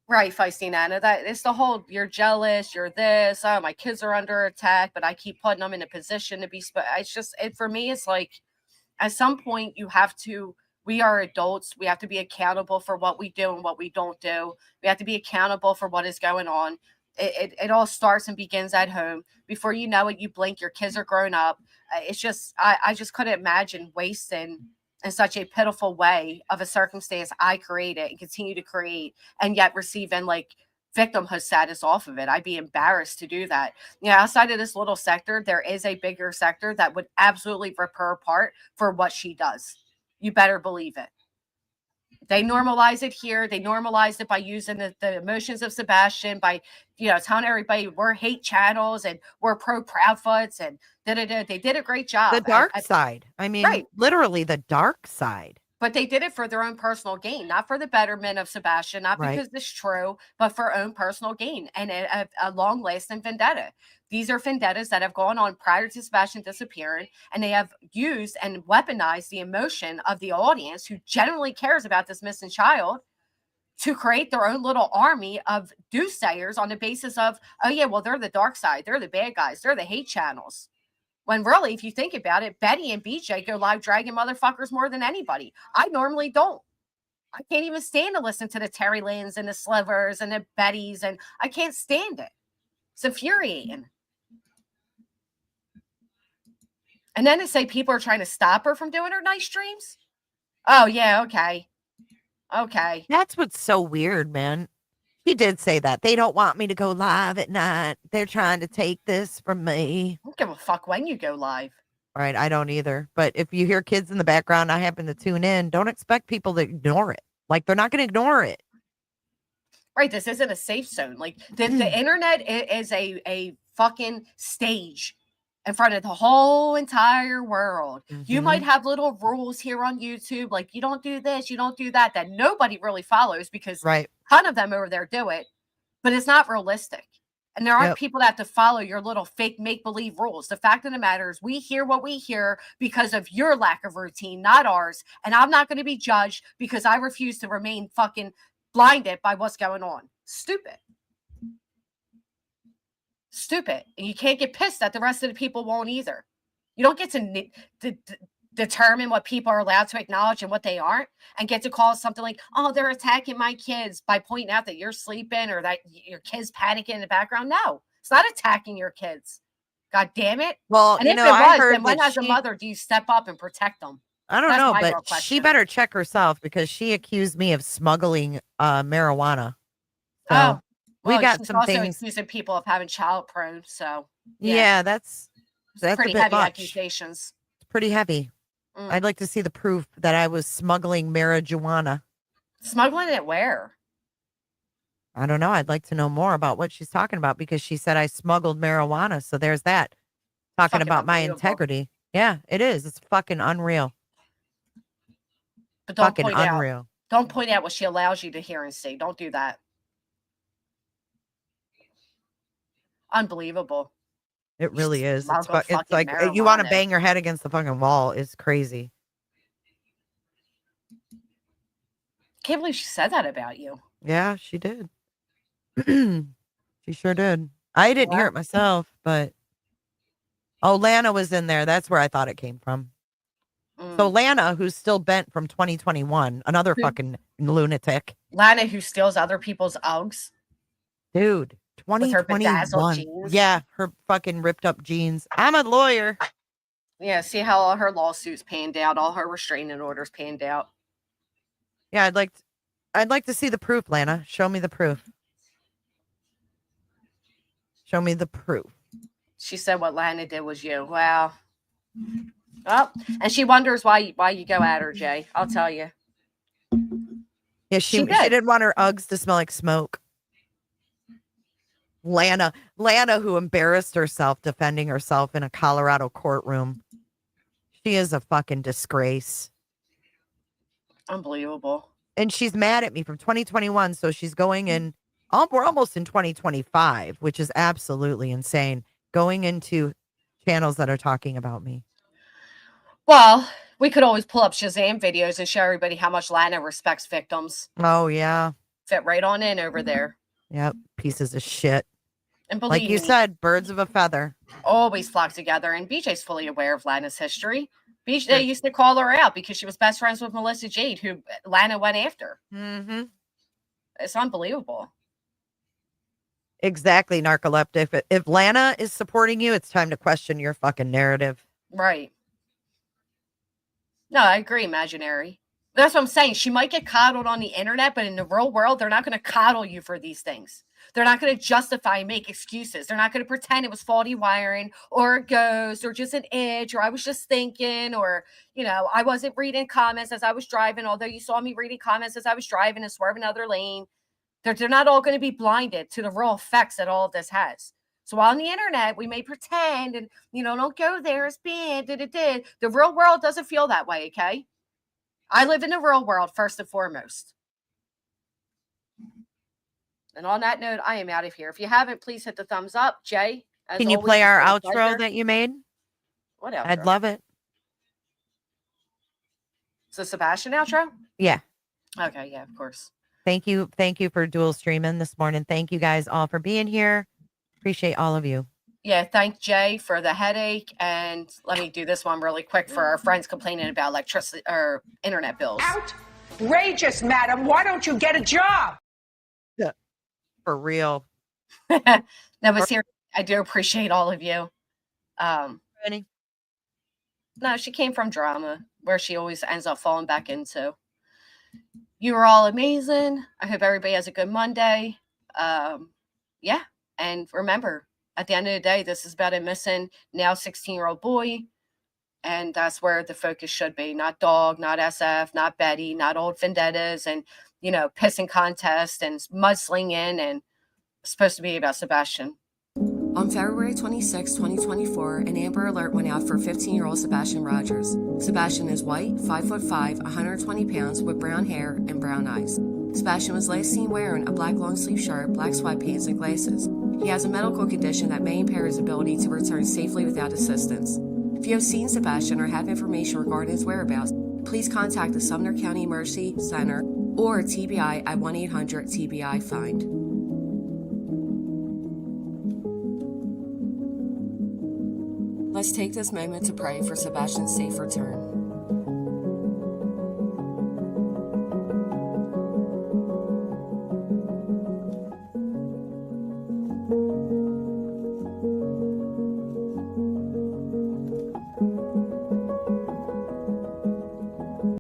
Right, Feisty Nana. That it's the whole you're jealous, you're this, oh, my kids are under attack, but I keep putting them in a position to be it's just for me, it's like at some point you have to, we are adults, we have to be accountable for what we do and what we don't do. We have to be accountable for what is going on. It all starts and begins at home. Before you know it, you blink, your kids are grown up. It's just I just couldn't imagine wasting in such a pitiful way of a circumstance I created and continue to create, and yet receiving like victimhood status off of it. I'd be embarrassed to do that. Outside of this little sector, there is a bigger sector that would absolutely rip her apart for what she does. You better believe it. They normalize it here. They normalized it by using the emotions of Sebastian, by telling everybody we're hate channels and we're pro Proudfoots and da-da-da. They did a great job. The dark side. I mean, right. Literally the dark side. But they did it for their own personal gain, not for the betterment of Sebastian, not because it's true, but for own personal gain and a long-lasting vendetta. These are vendettas that have gone on prior to Sebastian disappearing, and they have used and weaponized the emotion of the audience who genuinely cares about this missing child to create their own little army of doomsayers on the basis of, oh yeah, well, they're the dark side. They're the bad guys. They're the hate channels. When really, if you think about it, Betty and BJ go live dragging motherfuckers more than anybody. I normally don't. I can't even stand to listen to the Terry Lynn's and the Slivers and the Bettys, and I can't stand it. It's infuriating. And then to say people are trying to stop her from doing her night streams? Oh, yeah, okay. Okay. That's what's so weird, man. He did say that. They don't want me to go live at night. They're trying to take this from me. I don't give a fuck when you go live. Right, I don't either. But if you hear kids in the background, I happen to tune in. Don't expect people to ignore it. Like, they're not going to ignore it. Right, this isn't a safe zone. Like, the internet is a fucking stage in front of the whole entire world. You might have little rules here on YouTube, like you don't do this, you don't do that nobody really follows because a ton of them over there do it, but it's not realistic. And there aren't people that have to follow your little fake make-believe rules. The fact of the matter is we hear what we hear because of your lack of routine, not ours. And I'm not going to be judged because I refuse to remain fucking blinded by what's going on. Stupid. And you can't get pissed that the rest of the people won't either. You don't get to determine what people are allowed to acknowledge and what they aren't, and get to call something like, oh, they're attacking my kids by pointing out that you're sleeping or that your kids panicking in the background. No, it's not attacking your kids. God damn it. Well, and if it was, then when as a mother do you step up and protect them? I don't know, but she better check herself because she accused me of smuggling marijuana. So we got some also things. Accusing people of having child porn. So yeah, that's pretty a bit heavy much. accusations. It's pretty heavy. I'd like to see the proof that I was smuggling marijuana. Smuggling it where? I don't know. I'd like to know more about what she's talking about because she said I smuggled marijuana. So there's that. Talking about my integrity. Yeah, it is. It's fucking unreal. But don't fucking unreal. Don't point out what she allows you to hear and see. Don't do that. Unbelievable. It really is. It's like marijuana. You want to bang your head against the fucking wall. It's crazy. Can't believe she said that about you. Yeah, she did. She sure did. I didn't hear it myself, but Lana was in there. That's where I thought it came from. So Lana, who's still bent from 2021, another fucking lunatic. Lana, who steals other people's Uggs. Dude, 2021. Yeah, her fucking ripped up jeans. I'm a lawyer. Yeah, see how all her lawsuits panned out, all her restraining orders panned out. Yeah, I'd like to see the proof, Lana. Show me the proof. Show me the proof. She said what Lana did was you. Wow. Oh, and she wonders why you go at her, Jay. I'll tell you. Yeah, she didn't want her Uggs to smell like smoke. Lana, who embarrassed herself defending herself in a Colorado courtroom. She is a fucking disgrace. Unbelievable. And she's mad at me from 2021. So she's going in. We're almost in 2025, which is absolutely insane. Going into channels that are talking about me. Well, we could always pull up Shazam videos and show everybody how much Lana respects victims. Oh, yeah. Fit right on in over there. Yep. Pieces of shit. And believe like you me, said, birds of a feather. Always flock together. And BJ's fully aware of Lana's history. They used to call her out because she was best friends with Melissa Jade, who Lana went after. Mm-hmm. It's unbelievable. Exactly, narcoleptic. If Lana is supporting you, it's time to question your fucking narrative. Right. No, I agree, imaginary. That's what I'm saying. She might get coddled on the internet, but in the real world, they're not going to coddle you for these things. They're not going to justify and make excuses. They're not going to pretend it was faulty wiring or a ghost or just an itch or I was just thinking or, I wasn't reading comments as I was driving, although you saw me reading comments as I was driving and swerving another lane. They're not all going to be blinded to the real effects that all of this has. So while on the internet, we may pretend and, don't go there, it's bad, the real world doesn't feel that way, okay? I live in the real world first and foremost. And on that note, I am out of here. If you haven't, please hit the thumbs up. Jay, can you play our outro that you made? What outro? I'd love it. It's the Sebastian outro? Yeah. Okay, yeah, of course. Thank you for dual streaming this morning. Thank you guys all for being here. Appreciate all of you. Yeah, thank Jay for the headache. And let me do this one really quick for our friends complaining about electricity or internet bills. Outrageous, madam. Why don't you get a job? Yeah. For real. No, but seriously, I do appreciate all of you. Any? No, she came from drama where she always ends up falling back into. You are all amazing. I hope everybody has a good Monday. Yeah. And remember, at the end of the day, this is about a missing now 16-year-old boy. And that's where the focus should be. Not dog, not SF, not Betty, not old vendettas and, pissing contest and mudslinging. And it's supposed to be about Sebastian. On February 26, 2024, an Amber Alert went out for 15-year-old Sebastian Rogers. Sebastian is white, 5'5", 120 pounds, with brown hair and brown eyes. Sebastian was last seen wearing a black long-sleeve shirt, black sweatpants, and glasses. He has a medical condition that may impair his ability to return safely without assistance. If you have seen Sebastian or have information regarding his whereabouts, please contact the Sumner County Emergency Center or TBI at 1-800-TBI-FIND. Let's take this moment to pray for Sebastian's safe return.